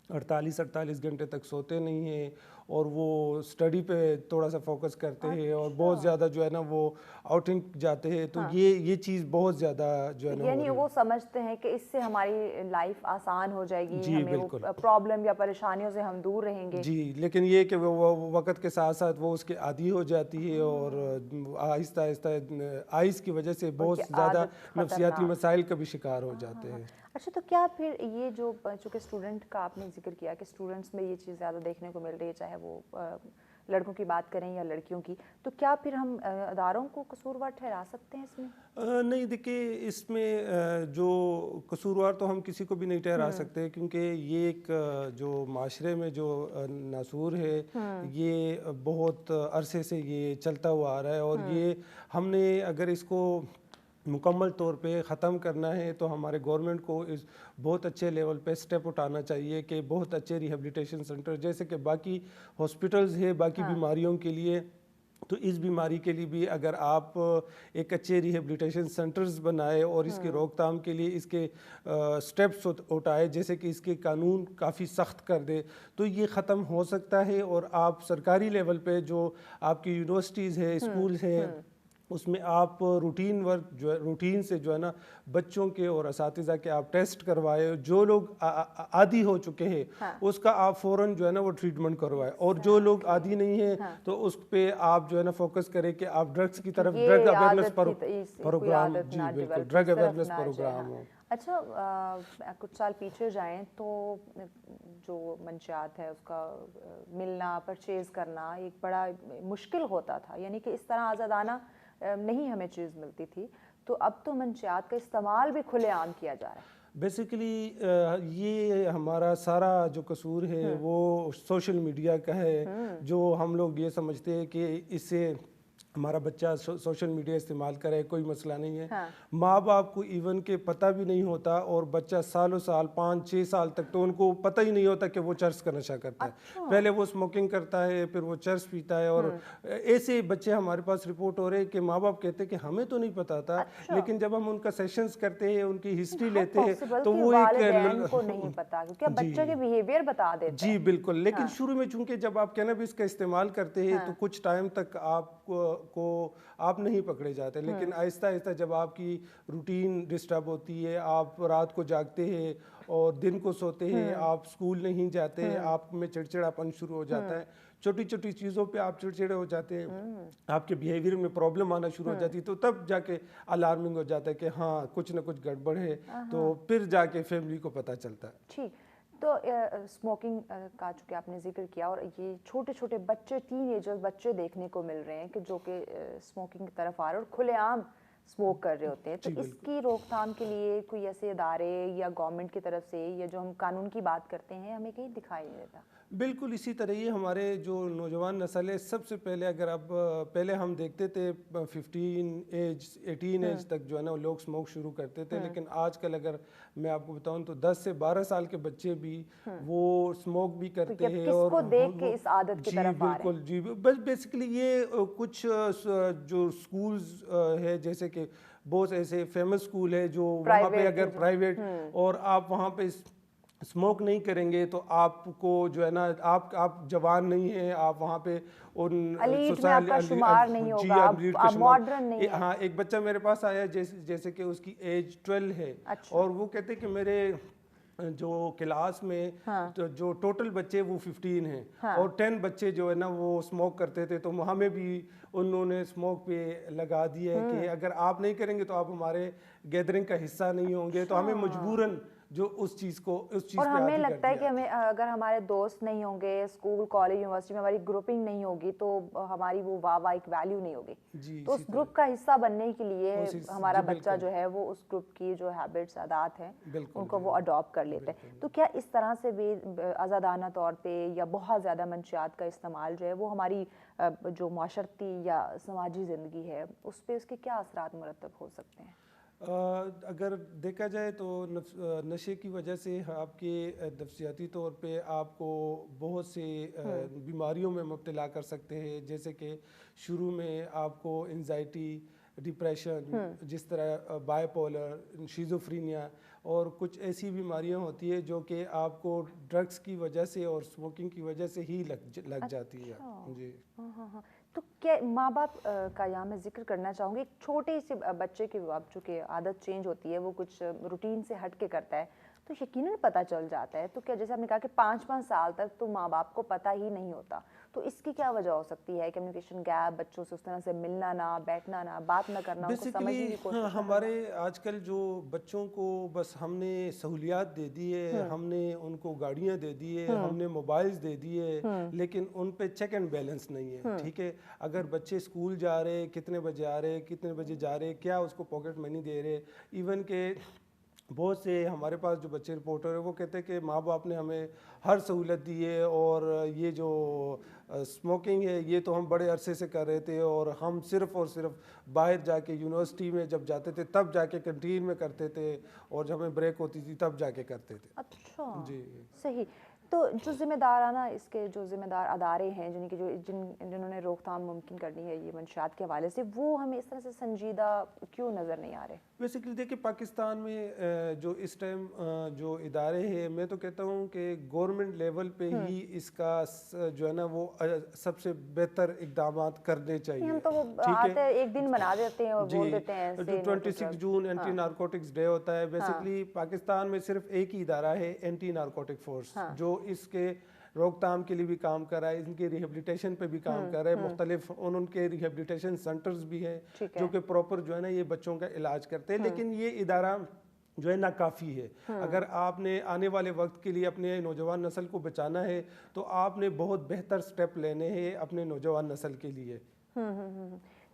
48 گھنٹے تک سوتے نہیں ہیں, اور وہ اسٹڈی پہ تھوڑا سا فوکس کرتے ہیں, اور بہت زیادہ جو ہے نا وہ آؤٹنگ جاتے ہیں. تو یہ چیز بہت زیادہ جو ہے نا, یعنی وہ سمجھتے ہیں کہ اس سے ہماری لائف آسان ہو جائے گی, ہمیں وہ پرابلم یا پریشانیوں سے ہم دور رہیں گے. جی, لیکن یہ کہ وہ وقت کے ساتھ ساتھ وہ اس کے عادی ہو جاتی ہے, اور آہستہ آہستہ آئس کی وجہ سے بہت زیادہ نفسیاتی مسائل کا بھی شکار ہو جاتے ہیں. اچھا, تو کیا پھر یہ جو چونکہ اسٹوڈنٹ کا آپ نے ذکر کیا کہ اسٹوڈنٹس میں یہ چیز زیادہ دیکھنے کو مل رہی ہے, چاہے وہ लड़कों की बात करें या लड़कियों की, तो क्या फिर हम अदारों को कसूरवार ठहरा सकते हैं इसमें? नहीं, देखिए इसमें जो कसूरवार तो हम किसी को भी नहीं ठहरा सकते, क्योंकि ये एक जो माशरे में जो नासूर है ये बहुत अरसे से ये चलता हुआ आ रहा है, और ये हमने अगर इसको मुकम्मल तौर पे ख़त्म करना है तो हमारे गवर्नमेंट को इस बहुत अच्छे लेवल पे स्टेप उठाना चाहिए कि बहुत अच्छे रिहेबिलिटेशन सेंटर, जैसे कि बाकी हॉस्पिटल्स है बाकी बीमारियों के लिए, तो इस बीमारी के लिए भी अगर आप एक अच्छे रिहेबिलिटेशन सेंटर्स बनाए और इसकी रोकथाम के लिए इसके स्टेप्स उठाए, जैसे कि इसके कानून काफ़ी सख्त कर दे, तो ये ख़त्म हो सकता है। और आप सरकारी लेवल पे जो आपकी यूनिवर्सिटीज़ है, स्कूल्स है, उसमें आप रूटीन वर्क जो है, रूटीन से जो है ना बच्चों के और असातिज़ा के आप टेस्ट करवाए, जो लोग आदी हो चुके हैं उसका आप फ़ौरन जो है ना वो ट्रीटमेंट करवाए, और जो लोग आदी नहीं है तो उस पे आप जो है ना फोकस करें कि आप ड्रग्स की तरफ, ड्रग अवेयरनेस प्रोग्राम, जी बिल्कुल, ड्रग अवेयरनेस प्रोग्राम हो। अच्छा, कुछ साल पीछे जाएं तो जो मंशियात है उसका मिलना, परचेज़ करना एक बड़ा मुश्किल होता था, यानी कि इस तरह आज़ादाना नहीं हमें चीज़ मिलती थी, तो अब तो मंशियात का इस्तेमाल भी खुलेआम किया जा रहा है। बेसिकली ये हमारा सारा जो कसूर है वो सोशल मीडिया का है, जो हम लोग ये समझते हैं कि इससे हमारा बच्चा सोशल मीडिया इस्तेमाल करे, कोई मसला नहीं है। माँ बाप को इवन के पता भी नहीं होता, और बच्चा सालों साल 5-6 साल तक तो उनको पता ही नहीं होता कि वो चर्स का नशा करता है। पहले वो स्मोकिंग करता है, फिर वो चर्स पीता है, और ऐसे बच्चे हमारे पास रिपोर्ट हो रहे हैं कि माँ बाप कहते हैं कि हमें तो नहीं पता था, लेकिन जब हम उनका सेशंस करते हैं, उनकी हिस्ट्री लेते हैं, तो वो एक को नहीं पता, क्योंकि बच्चे के बिहेवियर बता देते हैं। जी बिल्कुल, लेकिन शुरू में चूंकि जब आप कैनबिस का इस्तेमाल करते हैं तो कुछ टाइम तक आप नहीं पकड़े जाते, लेकिन आहिस्ता आहिस्ता जब आपकी रूटीन डिस्टर्ब होती है, आप रात को जागते हैं और दिन को सोते हैं, आप स्कूल नहीं जाते, आप में चिड़चिड़ापन शुरू हो जाता है, छोटी छोटी चीज़ों पे आप चिड़चिड़े हो जाते हैं, आपके बिहेवियर में प्रॉब्लम आना शुरू हो जाती है, तो तब जाके अलार्मिंग हो जाता है कि हाँ कुछ ना कुछ गड़बड़ है, तो फिर जाके फैमिली को पता चलता है। ठीक, तो स्मोकिंग का चूँकि आपने जिक्र किया, और ये छोटे छोटे बच्चे, टीनेजर्स बच्चे देखने को मिल रहे हैं कि जो कि स्मोकिंग की तरफ आ रहे हैं और खुलेआम स्मोक कर रहे होते हैं, तो इसकी रोकथाम के लिए कोई ऐसे इदारे या गवर्नमेंट की तरफ से, या जो हम कानून की बात करते हैं, हमें कहीं दिखाई नहीं देता। बिल्कुल इसी तरह ही हमारे जो नौजवान नस्ल है, सबसे पहले अगर आप पहले हम देखते थे 15 एज 18 एज तक जो है ना लोग स्मोक शुरू करते थे, लेकिन आजकल अगर मैं आपको बताऊं तो 10 से 12 साल के बच्चे भी वो स्मोक भी करते हैं, और देख के इस आदत की तरफ आ रहे हैं। जी, बस बेसिकली ये कुछ जो स्कूल्स है, जैसे कि बहुत ऐसे फेमस स्कूल है जो वहाँ पे अगर प्राइवेट, और आप वहाँ पे स्मोक नहीं करेंगे तो आपको जो है ना आप जवान नहीं है, आप वहाँ पे उन सोसाइटी शुमार नहीं होगा, आप मॉडर्न नहीं है। हाँ, एक बच्चा मेरे पास आया जैसे कि उसकी एज 12 है, और वो कहते कि मेरे जो क्लास में तो जो टोटल बच्चे वो 15 हैं, और 10 बच्चे जो है ना वो स्मोक करते थे, तो हमें भी उन्होंने स्मोक पे लगा दिया है कि अगर आप नहीं करेंगे तो आप हमारे गैदरिंग का हिस्सा नहीं होंगे, तो हमें मजबूरन जो उस चीज़ और हमें लगता है कि हमें अगर हमारे दोस्त नहीं होंगे, स्कूल कॉलेज यूनिवर्सिटी में हमारी ग्रुपिंग नहीं होगी, तो हमारी वो वाह एक वैल्यू नहीं होगी। तो उस ग्रुप का हिस्सा बनने के लिए हमारा बच्चा जो है वो उस ग्रुप की जो हैबिट्स, आदत हैं, उनको वो अडॉप्ट कर लेते हैं। तो क्या इस तरह से भी आज़ादाना तौर पे या बहुत ज़्यादा मंशियात का इस्तेमाल जो है वो हमारी जो माशरती या समाजी ज़िंदगी है उस पर उसके क्या असरात मुरतब हो सकते हैं? अगर देखा जाए तो नशे की वजह से आपके नफसियाती तौर पे आपको बहुत से बीमारियों में मुब्तला कर सकते हैं, जैसे कि शुरू में आपको एंजाइटी, डिप्रेशन, जिस तरह बाइपोलर, शिज़ोफ्रेनिया, और कुछ ऐसी बीमारियां होती है जो कि आपको ड्रग्स की वजह से और स्मोकिंग की वजह से ही लग जाती है। जी तो क्या माँ बाप का यहाँ मैं जिक्र करना चाहूँगी, एक छोटे से बच्चे की अब चूँकि आदत चेंज होती है, वो कुछ रूटीन से हट के करता है तो यकीनन पता चल जाता है। तो क्या जैसे आपने कहा कि 5-5 साल तक तो माँ बाप को पता ही नहीं होता, तो इसकी क्या वजह हो सकती है? कम्युनिकेशन गैप, बच्चों से उस तरह से मिलना ना, बैठना ना, बात ना करना, उनको समझने की बेसिकली कोशिश ना करना। हमारे आजकल जो बच्चों को बस हमने सहूलियात दे दी है, हमने उनको गाड़ियाँ दे दी है, हमने मोबाइल्स दे दिए, लेकिन उन पे चेक एंड बैलेंस नहीं है। ठीक है, अगर बच्चे स्कूल जा रहे, कितने बजे आ रहे, कितने बजे जा रहे, क्या उसको पॉकेट मनी दे रहे, इवन के बहुत से हमारे पास जो बच्चे रिपोर्टर है वो कहते हैं कि माँ बाप ने हमें हर सहूलत दी है, और ये जो स्मोकिंग है ये तो हम बड़े अरसे से कर रहे थे, और हम सिर्फ़ और सिर्फ बाहर जाके यूनिवर्सिटी में जब जाते थे तब जाके कैंटीन में करते थे, और जब हमें ब्रेक होती थी तब जाके करते थे। अच्छा, जी। सही। तो जो ज़िम्मेदाराना इसके जो ज़िम्मेदार अदारे हैं जिनकी जिन्होंने रोकथाम मुमकिन करनी है ये मंशियात के हवाले से, वो हमें इस तरह से संजीदा क्यों नज़र नहीं आ रहे? बेसिकली देखिए, पाकिस्तान में जो इस टाइम जो इदारे हैं, मैं तो कहता हूँ कि गवर्नमेंट लेवल पे ही इसका जो है ना वो सबसे बेहतर इकदाम करने चाहिए। हम तो वो ठीक आते है हैं, एक दिन बना देते हैं और जी, बोल देते हैं जो ऐसे 26 जून एंटी नारकोटिक्स डे होता है, बेसिकली पाकिस्तान में सिर्फ एक ही इदारा है, एंटी नारकोटिक फोर्स, जो इसके रोकथाम के लिए भी काम कर रहा है, इनके रिहेबिलिटेशन पे भी काम कर रहा है, मुख्तलिफ उनके रिहेबिलिटेशन सेंटर्स भी हैं जो कि प्रॉपर जो है ना ये बच्चों का इलाज करते हैं, लेकिन ये इदारा जो है नाकाफ़ी है। अगर आपने आने वाले वक्त के लिए अपने नौजवान नस्ल को बचाना है तो आपने बहुत बेहतर स्टेप लेने हैं अपने नौजवान नस्ल के लिए।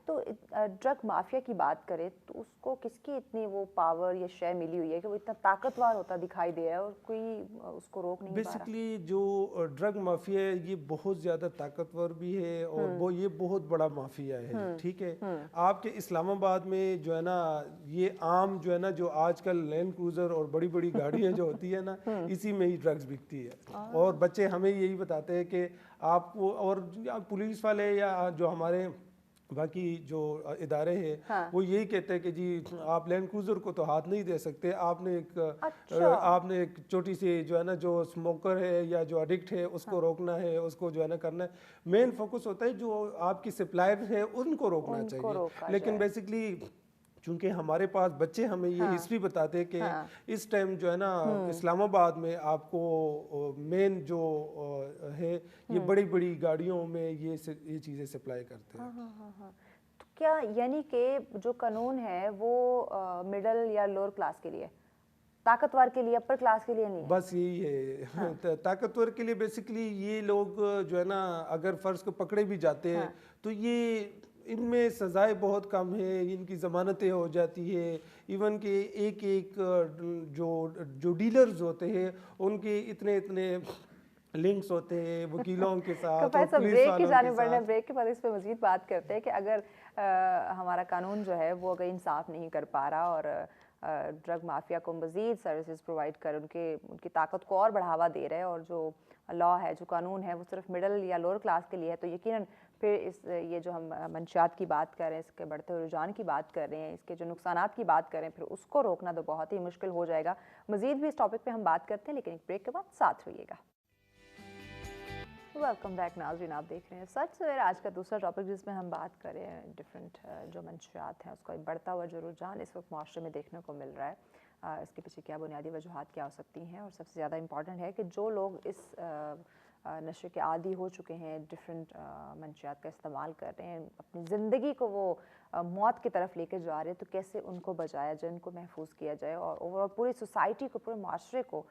तो ड्रग माफिया की बात करें तो उसको किसकी इतनी वो पावर या शय मिली हुई है कि वो इतना ताकतवर होता दिखाई दे रहा है और कोई उसको रोक नहीं पा रहा? बेसिकली जो ड्रग माफिया है ये बहुत ज़्यादा ताकतवर भी है, और वो ये बहुत बड़ा माफिया है। ठीक है, आपके इस्लामाबाद में जो है ना ये आम जो है ना जो आजकल लैंड क्रूज़र और बड़ी बड़ी गाड़ियाँ जो होती है ना इसी में ही ड्रग्स बिकती है, और बच्चे हमें यही बताते हैं कि आपको, और पुलिस वाले या जो हमारे बाकी जो इदारे हैं वो यही कहते हैं कि जी आप लैंड क्रूज़र को तो हाथ नहीं दे सकते, आपने एक छोटी सी जो है ना जो स्मोकर है या जो एडिक्ट है उसको रोकना है, उसको जो है ना करना है। मेन फोकस होता है जो आपकी सप्लायर है उनको रोकना चाहिए, लेकिन बेसिकली चूंकि हमारे पास बच्चे हमें ये हिस्ट्री बताते हैं कि इस टाइम जो है ना इस्लामाबाद में आपको मेन जो है ये बड़ी बड़ी गाड़ियों में ये चीज़ें सप्लाई करते हैं। तो क्या यानी कि जो कानून है वो मिडिल या लोअर क्लास के लिए, ताकतवर के लिए, अपर क्लास के लिए नहीं है? बस यही है। ताकतवर के लिए बेसिकली ये लोग जो है ना अगर फर्ज को पकड़े भी जाते हैं तो ये इनमें सज़ाएं बहुत कम है, इनकी ज़मानतें हो जाती है, इवन के एक जो डीलर्स होते हैं उनके इतने लिंक्स होते हैं वकीलों के साथ और पुलिस वालों के साथ। ब्रेक के बाद इस पे मजीद बात करते हैं कि अगर हमारा कानून जो है वो अगर इंसाफ नहीं कर पा रहा और ड्रग माफिया को मजीद सर्विसेज प्रोवाइड कर उनकी ताकत को और बढ़ावा दे रहे हैं, और जो लॉ है, जो कानून है वो सिर्फ मिडिल या लोअर क्लास के लिए है, तो यकीनन फिर ये जो हम मंशियात की बात कर रहे हैं, इसके बढ़ते हुए रुझान की बात कर रहे हैं, इसके जो नुकसानात की बात कर रहे हैं, फिर उसको रोकना तो बहुत ही मुश्किल हो जाएगा। मजीद भी इस टॉपिक पे हम बात करते हैं, लेकिन एक ब्रेक के बाद साथ रहिएगा। वेलकम बैक नाज़रीन, आप देख रहे हैं सच सवेरा। आज का दूसरा टॉपिक जिसमें हम बात कर रहे हैं डिफरेंट जो मंशियात हैं उसका बढ़ता हुआ जो रुझान इस वक्त माशरे में देखने को मिल रहा है, इसके पीछे क्या बुनियादी वजूहात क्या हो सकती हैं, और सबसे ज़्यादा इंपॉर्टेंट है कि जो लोग इस नशे के आदी हो चुके हैं, डिफरेंट मंशियात का इस्तेमाल कर रहे हैं, अपनी ज़िंदगी को वो मौत की तरफ लेके जा रहे हैं, तो कैसे उनको बचाया जाए, उनको महफूज किया जाए, और ओवरऑल पूरी सोसाइटी को, पूरे माशरे को,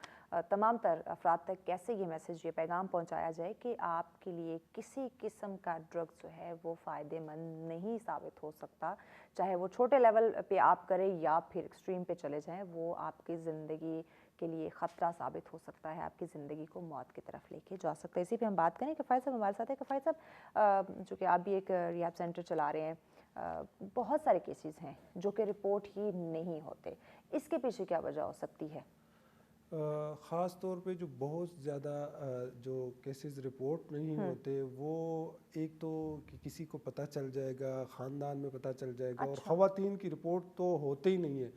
तमाम तर अफराद तक कैसे ये मैसेज, ये पैगाम पहुंचाया जाए कि आपके लिए किसी किस्म का ड्रग जो है वो फ़ायदेमंद नहीं साबित हो सकता, चाहे वो छोटे लेवल पे आप करें या फिर एक्सट्रीम पे चले जाएं, वो आपकी ज़िंदगी के लिए ख़तरा साबित हो सकता है, आपकी ज़िंदगी को मौत की तरफ लेके जा सकता है। इसी पे हम बात करें। कफ़ायत साहब हमारे साथ है। कफ़ायत साहब, चूँकि आप भी एक रिहैब सेंटर चला रहे हैं, बहुत सारे केसेस हैं जो कि रिपोर्ट ही नहीं होते, इसके पीछे क्या वजह हो सकती है? ख़ास तौर पे जो बहुत ज़्यादा जो केसेस रिपोर्ट नहीं होते वो एक तो कि किसी को पता चल जाएगा, ख़ानदान में पता चल जाएगा। और ख़वातीन की रिपोर्ट तो होते ही नहीं है,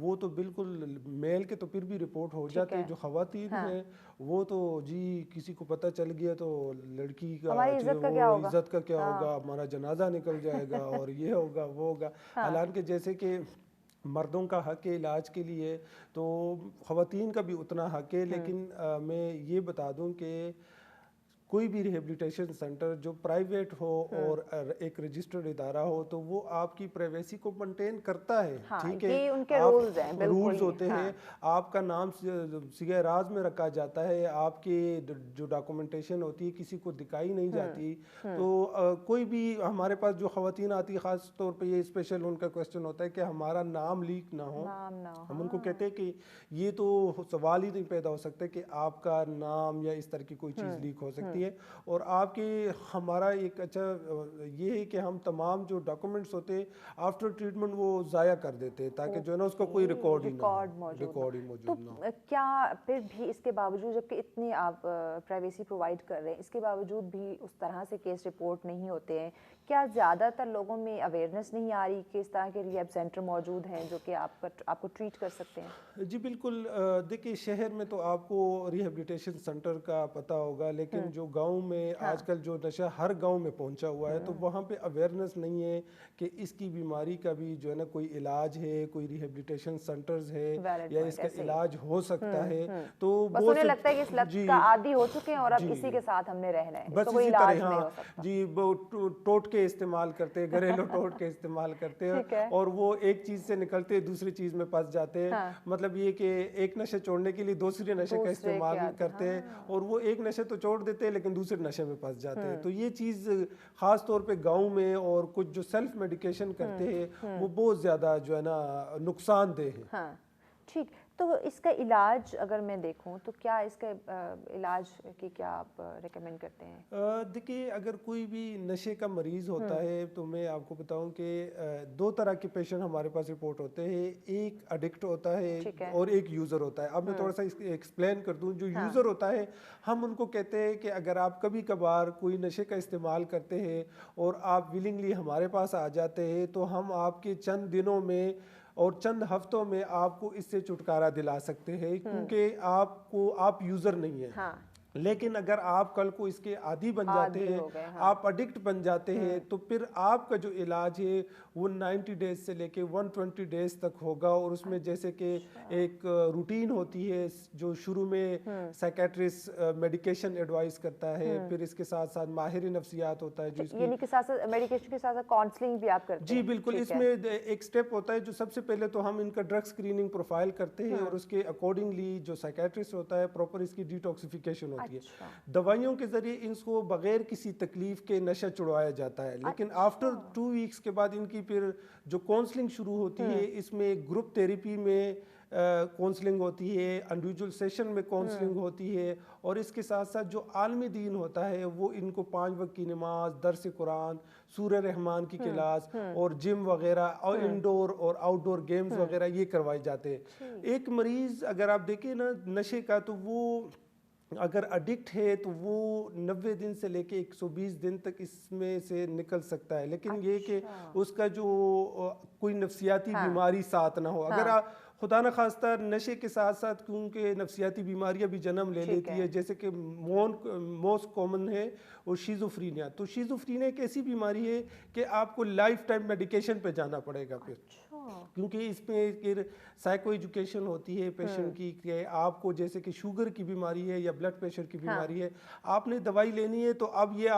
वो तो बिल्कुल मेल के तो फिर भी रिपोर्ट हो जाते हैं। जो ख़वातीन हैं वो तो जी किसी को पता चल गया तो लड़की का हमारी इज्जत का क्या होगा, इज़्ज़त का क्या होगा, हमारा जनाजा निकल जाएगा और ये होगा वो होगा। हालांकि जैसे कि मर्दों का हक है इलाज के लिए तो ख़वातीन का भी उतना हक है, लेकिन मैं ये बता दूं कि कोई भी रिहेबिलिटेशन सेंटर जो प्राइवेट हो और एक रजिस्टर्ड इदारा हो तो वो आपकी प्राइवेसी को मेंटेन करता है। ठीक है, ये उनके रूल्स हैं, बिल्कुल रूल्स होते हैं। आपका नाम सिगे राज में रखा जाता है, आपके जो डॉक्यूमेंटेशन होती है किसी को दिखाई नहीं जाती। तो कोई भी हमारे पास जो ख़वातीन आती है, ख़ास तौर पे ये स्पेशल उनका क्वेश्चन होता है कि हमारा नाम लीक ना हो। हम उनको कहते हैं कि ये तो सवाल ही नहीं पैदा हो सकता कि आपका नाम या इस तरह की कोई चीज़ लीक हो सकती है। और आपके हमारा एक अच्छा ये है कि हम तमाम जो डॉक्यूमेंट्स होते हैं आफ्टर ट्रीटमेंट वो ज़ाया कर देते हैं ताकि जो है ना उसका कोई रिकॉर्ड ही मौजूद ना हो। क्या फिर भी इसके बावजूद जबकि इतनी आप प्राइवेसी प्रोवाइड कर रहे हैं, इसके बावजूद भी उस तरह से केस रिपोर्ट नहीं होते हैं? क्या ज़्यादातर लोगों में अवेयरनेस नहीं आ रही कि इस तरह के रिहैब सेंटर मौजूद हैं जो कि आपको ट्रीट कर सकते हैं? जी बिल्कुल। देखिए शहर में तो आपको रिहेबिलिटेशन सेंटर का पता होगा, लेकिन जो गांव में आजकल जो नशा हर गांव में पहुंचा हुआ है तो वहाँ पे अवेयरनेस नहीं है कि इसकी बीमारी का भी जो है ना कोई इलाज है, कोई रिहेबिलिटेशन सेंटर्स है या इसका इलाज हो सकता है। तो बस उन्हें लगता है कि इस लत का आदी हो चुके हैं और अब इसी के साथ हमने रहना है, बस कोई इसी इलाज तरह। नहीं हो सकता। जी वो टोटके इस्तेमाल करते हैं, घरेलू टोटके इस्तेमाल करते हैं और वो एक चीज से निकलते दूसरी चीज में फंस जाते हैं। मतलब ये कि एक नशे छोड़ने के लिए दूसरे नशे का इस्तेमाल करते हैं और वो एक नशे तो छोड़ देते हैं लेकिन दूसरे नशे में फंस जाते हैं। तो ये चीज़ खास तौर पे गांव में और कुछ जो सेल्फ मेडिकेशन करते हैं वो बहुत ज़्यादा जो है ना नुकसानदेह है। हाँ ठीक। तो इसका इलाज अगर मैं देखूं तो क्या इसका इलाज की क्या आप रेकमेंड करते हैं? देखिए अगर कोई भी नशे का मरीज़ होता है तो मैं आपको बताऊं कि दो तरह के पेशेंट हमारे पास रिपोर्ट होते हैं। एक एडिक्ट होता है और एक यूज़र होता है। अब मैं थोड़ा सा एक्सप्लेन कर दूं। जो यूज़र होता है हम उनको कहते हैं कि अगर आप कभी कभार कोई नशे का इस्तेमाल करते हैं और आप विलिंगली हमारे पास आ जाते हैं तो हम आपके चंद दिनों में और चंद हफ्तों में आपको इससे छुटकारा दिला सकते हैं, क्योंकि आप यूज़र नहीं है। लेकिन अगर आप कल को इसके आदी बन जाते हैं, आप एडिक्ट बन जाते हैं तो फिर आपका जो इलाज है वो 90 डेज से लेके 120 डेज तक होगा। और उसमें जैसे कि एक रूटीन होती है जो शुरू में साइकेट्रिस्ट मेडिकेशन एडवाइस करता है, फिर इसके साथ साथ माहिर नफ्सियात होता है जो यानी कि साथ मेडिकेशन के साथ काउंसलिंग भी आप करते हैं? जी बिल्कुल। इसमें एक स्टेप होता है जो सबसे पहले तो हम इनका ड्रग स्क्रीनिंग प्रोफाइल करते हैं और उसके अकॉर्डिंगली जो साइकेट्रिस्ट होता है प्रॉपर इसकी डिटॉक्सिफिकेशन होती है। दवाइयों के जरिए इनको बगैर किसी तकलीफ के नशा छुड़वाया जाता है। लेकिन आफ्टर 2 वीक्स के बाद इनकी फिर जो काउंसलिंग शुरू होती है, इसमें ग्रुप थेरेपी में काउंसलिंग होती है, इंडिविजुअल सेशन में काउंसलिंग होती है और इसके साथ साथ जो आलमी दीन होता है वो इनको 5 वक्त की नमाज, दर्स कुरान, सूरह रहमान की क्लास और जिम वगैरह और इंडोर और आउटडोर गेम्स वगैरह ये करवाए जाते हैं। एक मरीज़ अगर आप देखें ना नशे का तो वो अगर एडिक्ट है तो वो 90 दिन से लेके 120 दिन तक इसमें से निकल सकता है। लेकिन ये कि उसका जो कोई नफ्सियाती बीमारी साथ ना हो। अगर आप खुदा न खास्ता नशे के साथ साथ क्योंकि नफ्सियाती बीमारियां भी जन्म ले लेती है, जैसे कि मोस्ट कॉमन है वो शिज़ोफ्रीनिया। तो शिज़ोफ्रीनिया एक ऐसी बीमारी है कि आपको लाइफ टाइम मेडिकेशन पे जाना पड़ेगा फिर, क्योंकि इसमें साइको एजुकेशन होती है पेशेंट की कि आपको जैसे कि शुगर की बीमारी है या ब्लड प्रेशर की बीमारी है, आपने दवाई लेनी है तो अब ये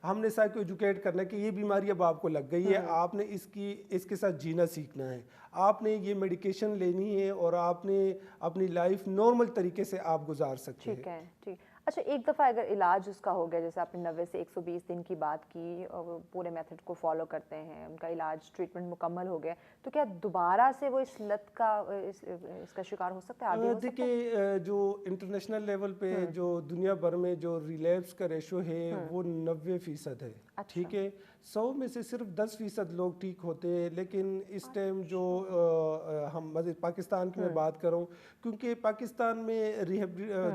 हमने साइको एजुकेट करना है कि ये बीमारी अब आपको लग गई है, आपने इसके साथ जीना सीखना है, आपने ये मेडिकेशन लेनी है और आपने अपनी लाइफ नॉर्मल तरीके से आप गुजार सकते हैं। ठीक है, ठीक। अच्छा, एक दफ़ा अगर इलाज उसका हो गया, जैसे आपने 90 से 120 दिन की बात की और पूरे मेथड को फॉलो करते हैं, उनका इलाज ट्रीटमेंट मुकम्मल हो गया, तो क्या दोबारा से वो इस लत का इसका शिकार हो सकता है? आगे हो सकता है? देखिए जो इंटरनेशनल लेवल पे जो दुनिया भर में जो रिलैप्स का रेशो है वो 90% है। ٹھیک ہے 100 میں سے صرف 10% لوگ ٹھیک ہوتے ہیں. لیکن اس ٹائم جو ہم پاکستان کی میں بات کروں, کیونکہ پاکستان میں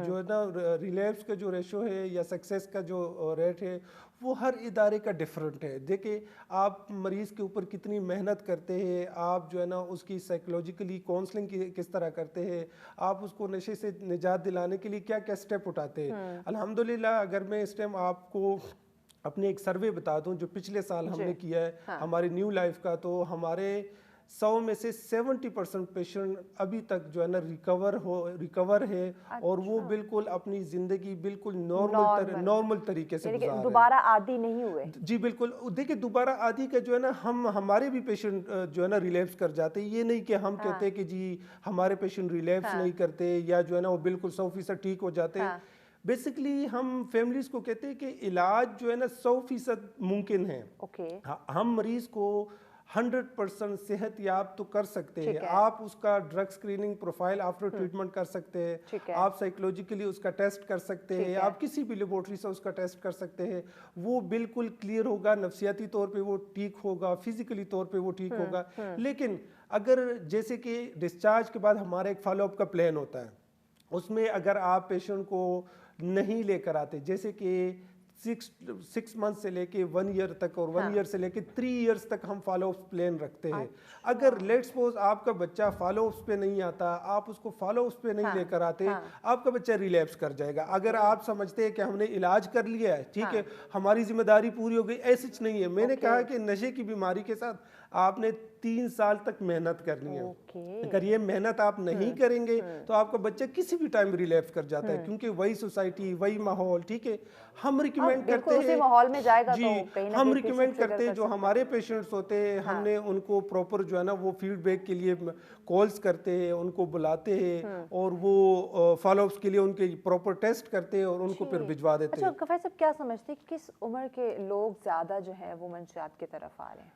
جو ہے نا ریلیپس کا جو ریشو ہے یا سکسیس کا جو ریٹ ہے وہ ہر ادارے کا ڈفرینٹ ہے. دیکھیں آپ مریض کے اوپر کتنی محنت کرتے ہیں, آپ جو ہے نا اس کی سائیکولوجیکلی کاؤنسلنگ کس طرح کرتے ہیں, آپ اس کو نشے سے نجات دلانے کے لیے کیا کیا سٹیپ اٹھاتے ہیں. الحمدللہ اگر میں اس ٹائم آپ کو اپنے ایک سروے بتا دوں جو پچھلے سال ہم نے کیا ہے ہماری نیو لائف کا, تو ہمارے 100 میں سے 70% پیشنٹ ابھی تک جو ہے نا ریکور ہے اور وہ بالکل اپنی زندگی بالکل نارمل طریقے سے گزار رہے ہیں, دوبارہ عادی نہیں ہوئے. جی بالکل. دیکھیں دوبارہ عادی کا جو ہے نا ہمارے بھی پیشنٹ جو ہے نا ریلیپس کر جاتے ہیں. یہ نہیں کہ ہم کہتے ہیں کہ جی ہمارے پیشنٹ ریلیپس نہیں کرتے یا جو ہے نا وہ بالکل 100% ٹھیک ہو جاتے ہیں. بیسکلی ہم فیملیز کو کہتے ہیں کہ علاج جو ہے نا 100% ممکن ہے. ہم مریض کو 100% صحت یاب تو کر سکتے ہیں. آپ اس کا drug screening profile after treatment کر سکتے ہیں, آپ سائیکولوجیکلی اس کا ٹیسٹ کر سکتے ہیں, آپ کسی بھی لیبورٹری سے اس کا ٹیسٹ کر سکتے ہیں, وہ بالکل کلیئر ہوگا, نفسیاتی طور پہ وہ ٹھیک ہوگا, فزیکلی طور پہ وہ ٹھیک ہوگا. لیکن اگر جیسے کہ ڈسچارج کے بعد ہمارا ایک فالو اپ کا پلان ہوتا ہے, اس میں اگر آپ پیشنٹ کو نہیں لے کر آتے, جیسے کہ 6 منتھ سے لے کے 1 ایئر تک اور 1 ایئر سے لے کے 3 ایئرس تک ہم فالو اپ پلان رکھتے ہیں. اگر لیٹ سپوز آپ کا بچہ فالو اپس پہ نہیں آتا, آپ اس کو فالو اپس پہ نہیں لے کر آتے, آپ کا بچہ ریلیپس کر جائے گا. اگر آپ سمجھتے ہیں کہ ہم نے علاج کر لیا ہے, ٹھیک ہے, ہماری ذمہ داری پوری ہو گئی, ایسا نہیں ہے. میں نے کہا کہ نشے کی بیماری کے ساتھ آپ نے 3 سال تک محنت کرنی ہے. اگر یہ محنت آپ نہیں کریں گے تو آپ کا بچہ کسی بھی ٹائم ریلیپس کر جاتا ہے, کیونکہ وہی سوسائٹی, وہی ماحول, ٹھیک ہے. ہم ریکمینڈ کرتے ہیں ماحول میں جائے گا جی, ہم ریکمینڈ کرتے ہیں جو ہمارے پیشنٹس ہوتے ہیں, ہم نے ان کو پراپر جو ہے نا وہ فیڈ بیک کے لیے کالز کرتے ہیں, ان کو بلاتے ہیں اور وہ فالو اپس کے لیے ان کے پراپر ٹیسٹ کرتے ہیں اور ان کو پھر بھجوا دیتے ہیں. اچھا غفیر صاحب کیا سمجھتے ہیں کس عمر کے لوگ زیادہ جو ہے وہ منشیات کی طرف آ رہے ہیں؟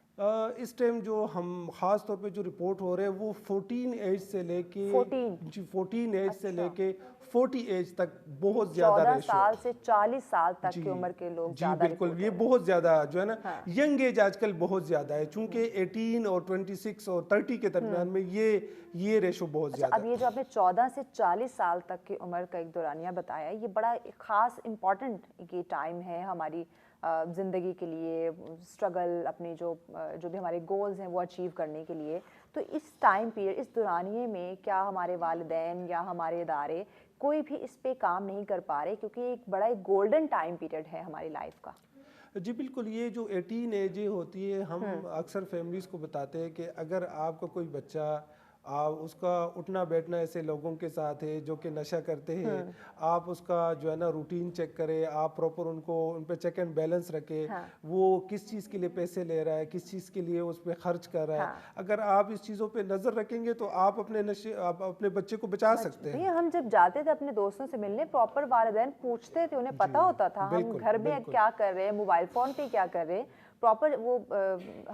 اس ٹائم جو ہم خاص طور پہ جو رپورٹ ہو رہے ہیں وہ 14 ایج سے لے کے 14 ایج سے لے کے 40 ایج تک بہت زیادہ ریشو, 14 سال سے 40 سال تک کی عمر کے لوگ جی بالکل, یہ بہت زیادہ جو ہے نا ینگ ایج آج کل بہت زیادہ ہے, چونکہ 18 اور 26 اور 30 کے درمیان میں یہ ریشو بہت زیادہ ہے. اب یہ جو آپ نے 14 سے 40 سال تک کی عمر کا ایک دورانیہ بتایا, یہ بڑا خاص امپورٹنٹ یہ ٹائم ہے ہماری زندگی کے لیے, اسٹرگل اپنے جو بھی ہمارے گولز ہیں وہ اچیو کرنے کے لیے. تو اس ٹائم پیریڈ, اس دورانیے میں کیا ہمارے والدین یا ہمارے ادارے کوئی بھی اس پہ کام نہیں کر پا رہے, کیونکہ ایک بڑا ایک گولڈن ٹائم پیریڈ ہے ہماری لائف کا؟ جی بالکل. یہ جو 18 ایج ہوتی ہے, ہم اکثر فیملیز کو بتاتے ہیں کہ اگر آپ کا کوئی بچہ, اس کا اٹھنا بیٹھنا ایسے لوگوں کے ساتھ ہے جو کہ نشہ کرتے ہیں, آپ اس کا جو ہے نا روٹین چیک کریں, آپ پراپر ان پہ چیک اینڈ بیلنس رکھیں, وہ کس چیز کے لیے پیسے لے رہا ہے, کس چیز کے لیے اس پہ خرچ کر رہا ہے. اگر آپ اس چیزوں پہ نظر رکھیں گے تو آپ اپنے بچے کو بچا سکتے ہیں. ہم جب جاتے تھے اپنے دوستوں سے ملنے, پراپر والدین پوچھتے تھے, انہیں پتا ہوتا تھا ہم گھر میں کیا کر رہے ہیں, موبائل فون پہ کیا کر رہے ہیں, پراپر وہ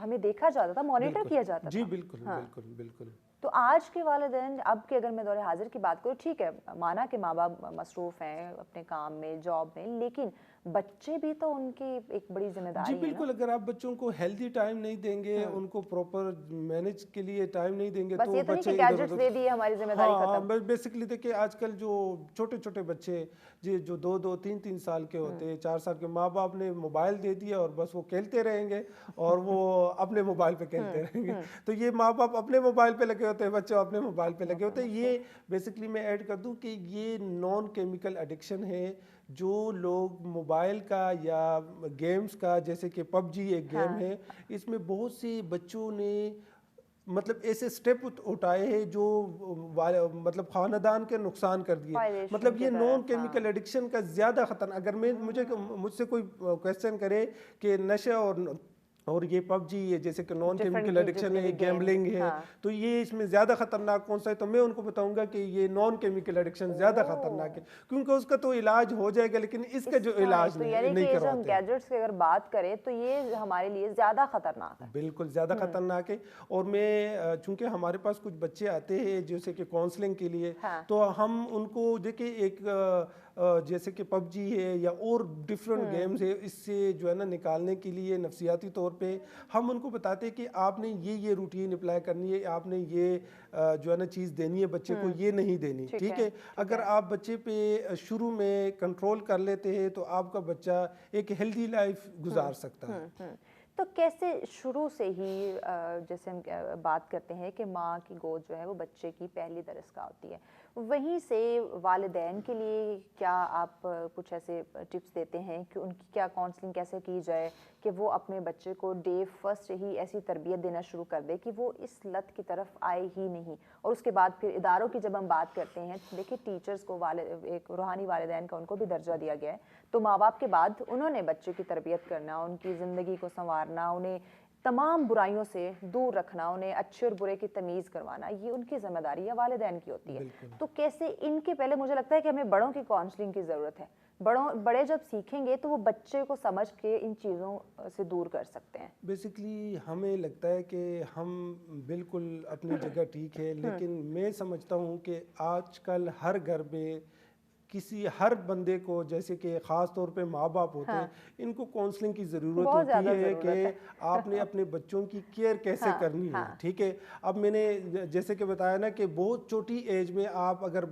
ہمیں دیکھا جاتا تھا, مانیٹر کیا جاتا تھا. جی بالکل بالکل بالکل. تو آج کے والدین, اب کے اگر میں دور حاضر کی بات کروں, ٹھیک ہے مانا کہ ماں باپ مصروف ہیں اپنے کام میں, جاب میں, لیکن بچے بھی تو ان کی ایک بڑی ذمہ داری ہے. جی بالکل. اگر آپ بچوں کو ہیلدی ٹائم نہیں دیں گے, ان کو پراپر مینج کے لیے ٹائم نہیں دیں گے, بس یہ تو نہیں کہ گیجٹس دے دیے ہماری ذمہ داری ختم. بیسکلی دیکھیں آج کل جو چھوٹے چھوٹے بچے جو 2 3 سال کے ہوتے ہیں, 4 سال کے, ماں باپ نے موبائل دے دیا اور بس وہ کھیلتے رہیں گے اور وہ اپنے موبائل پہ کھیلتے رہیں گے. تو یہ ماں باپ اپنے موبائل پہ لگے ہوتے ہیں, بچے اپنے موبائل پہ لگے ہوتے ہیں. یہ بیسکلی میں ایڈ کر دوں کہ یہ نان کیمیکل ایڈکشن ہے. جو لوگ موبائل کا یا گیمز کا, جیسے کہ PUBG ایک گیم ہے, اس میں بہت سے بچوں نے مطلب ایسے سٹیپ اٹھائے ہیں جو مطلب خاندان کے نقصان کر دیے. مطلب یہ نان کیمیکل ایڈکشن کا زیادہ خطرہ. اگر مجھ سے کوئی کویسچن کرے کہ نشہ اور और ये पबजी है, जैसे कि नॉन केमिकल एडिक्शन है, गैम्बलिंग है, तो ये इसमें ज़्यादा खतरनाक कौन सा है, तो मैं उनको बताऊंगा कि ये नॉन केमिकल एडिक्शन ज़्यादा खतरनाक है, क्योंकि उसका तो इलाज हो जाएगा, लेकिन इसका जो इलाज नहीं करवाते। गैजेट्स की अगर बात करें तो ये हमारे लिए ज़्यादा खतरनाक है। बिल्कुल ज़्यादा खतरनाक है। और मैं चूंकि हमारे पास कुछ बच्चे आते हैं जैसे कि काउंसलिंग के लिए, तो हम उनको देखिए एक जैसे कि पबजी है या और डिफरेंट गेम्स है, इससे जो है ना निकालने के लिए नफसियाती तौर पे हम उनको बताते हैं कि आपने ये रूटीन अप्लाई करनी है, आपने ये जो है ना चीज़ देनी है बच्चे को, ये नहीं देनी, ठीक है। अगर आप बच्चे पे शुरू में कंट्रोल कर लेते हैं तो आपका बच्चा एक हेल्दी लाइफ गुजार सकता है। तो कैसे शुरू से ही जैसे हम बात करते हैं कि माँ की गोद जो है वो बच्चे की पहली दरसगाह होती है, वहीं से वालिदैन के लिए क्या आप कुछ ऐसे टिप्स देते हैं कि उनकी क्या काउंसलिंग कैसे की जाए कि वो अपने बच्चे को डे फर्स्ट ही ऐसी तरबियत देना शुरू कर दे कि वो इस लत की तरफ आए ही नहीं। और उसके बाद फिर इदारों की जब हम बात करते हैं, देखिए टीचर्स को एक रूहानी वालिदैन का उनको भी दर्जा दिया गया है, तो माँ बाप के बाद उन्होंने बच्चे की तरबियत करना, उनकी ज़िंदगी को संवारना, उन्हें तमाम बुराइयों से दूर रखना, उन्हें अच्छे और बुरे की तमीज़ करवाना, ये उनकी जिम्मेदारी या वालिदैन की होती है। तो कैसे इनके पहले मुझे लगता है कि हमें बड़ों की काउंसलिंग की ज़रूरत है। बड़े जब सीखेंगे तो वो बच्चे को समझ के इन चीज़ों से दूर कर सकते हैं। बेसिकली हमें लगता है कि हम बिल्कुल अपनी जगह ठीक है, लेकिन मैं समझता हूँ कि आजकल हर घर में हर बंदे को, जैसे कि ख़ास तौर पे माँ बाप होते हैं, इनको काउंसलिंग की ज़रूरत होती है कि आपने अपने बच्चों की केयर कैसे करनी है, ठीक है। अब मैंने जैसे कि बताया ना कि बहुत छोटी एज में आप अगर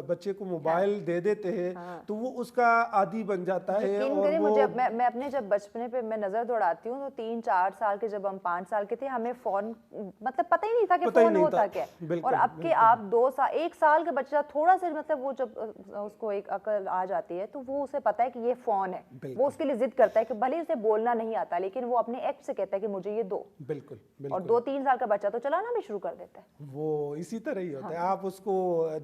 बच्चे को मोबाइल दे देते हैं तो वो उसका आदी बन जाता है। और मुझे मैं अपने जब बचपने पे मैं नज़र दौड़ाती हूँ तो 3-4 साल के, जब हम 5 साल के थे, हमें फ़ोन मतलब पता ही नहीं था कि फ़ोन होता क्या है। और अब के आप 2 साल 1 साल का बच्चा थोड़ा सा मतलब वो जब को एक अकल आ जाती है तो वो उसे पता है कि ये फोन है, वो उसके लिए जिद करता है कि भले उसे बोलना नहीं आता लेकिन वो अपने एक्ट से कहता है कि मुझे ये दो। बिल्कुल। और 2-3 साल का बच्चा तो चलाना भी शुरू कर देता है। वो इसी तरह ही होता है। आप उसको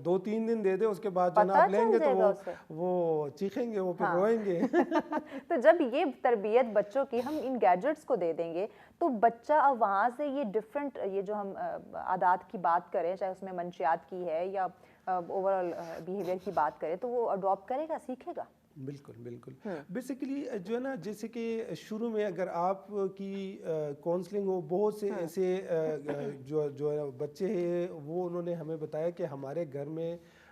2-3 दिन दे दे, उसके बाद जब आप लेंगे तो वो चीखेंगे, वो फिर रोएंगे। तो जब ये तरबियत बच्चों की हम इन गैजेट्स को दे देंगे तो बच्चा अब वहाँ से ये डिफरेंट, ये जो हम आदात की बात करें, चाहे उसमें मंशियात की है या ओवरऑल बिहेवियर की बात करें, तो वो अडॉप्ट करेगा, सीखेगा। बिल्कुल। बेसिकली जो है ना, जैसे कि शुरू में अगर आप की काउंसलिंग हो, बहुत से ऐसे जो बच्चे हैं वो उन्होंने हमें बताया कि हमारे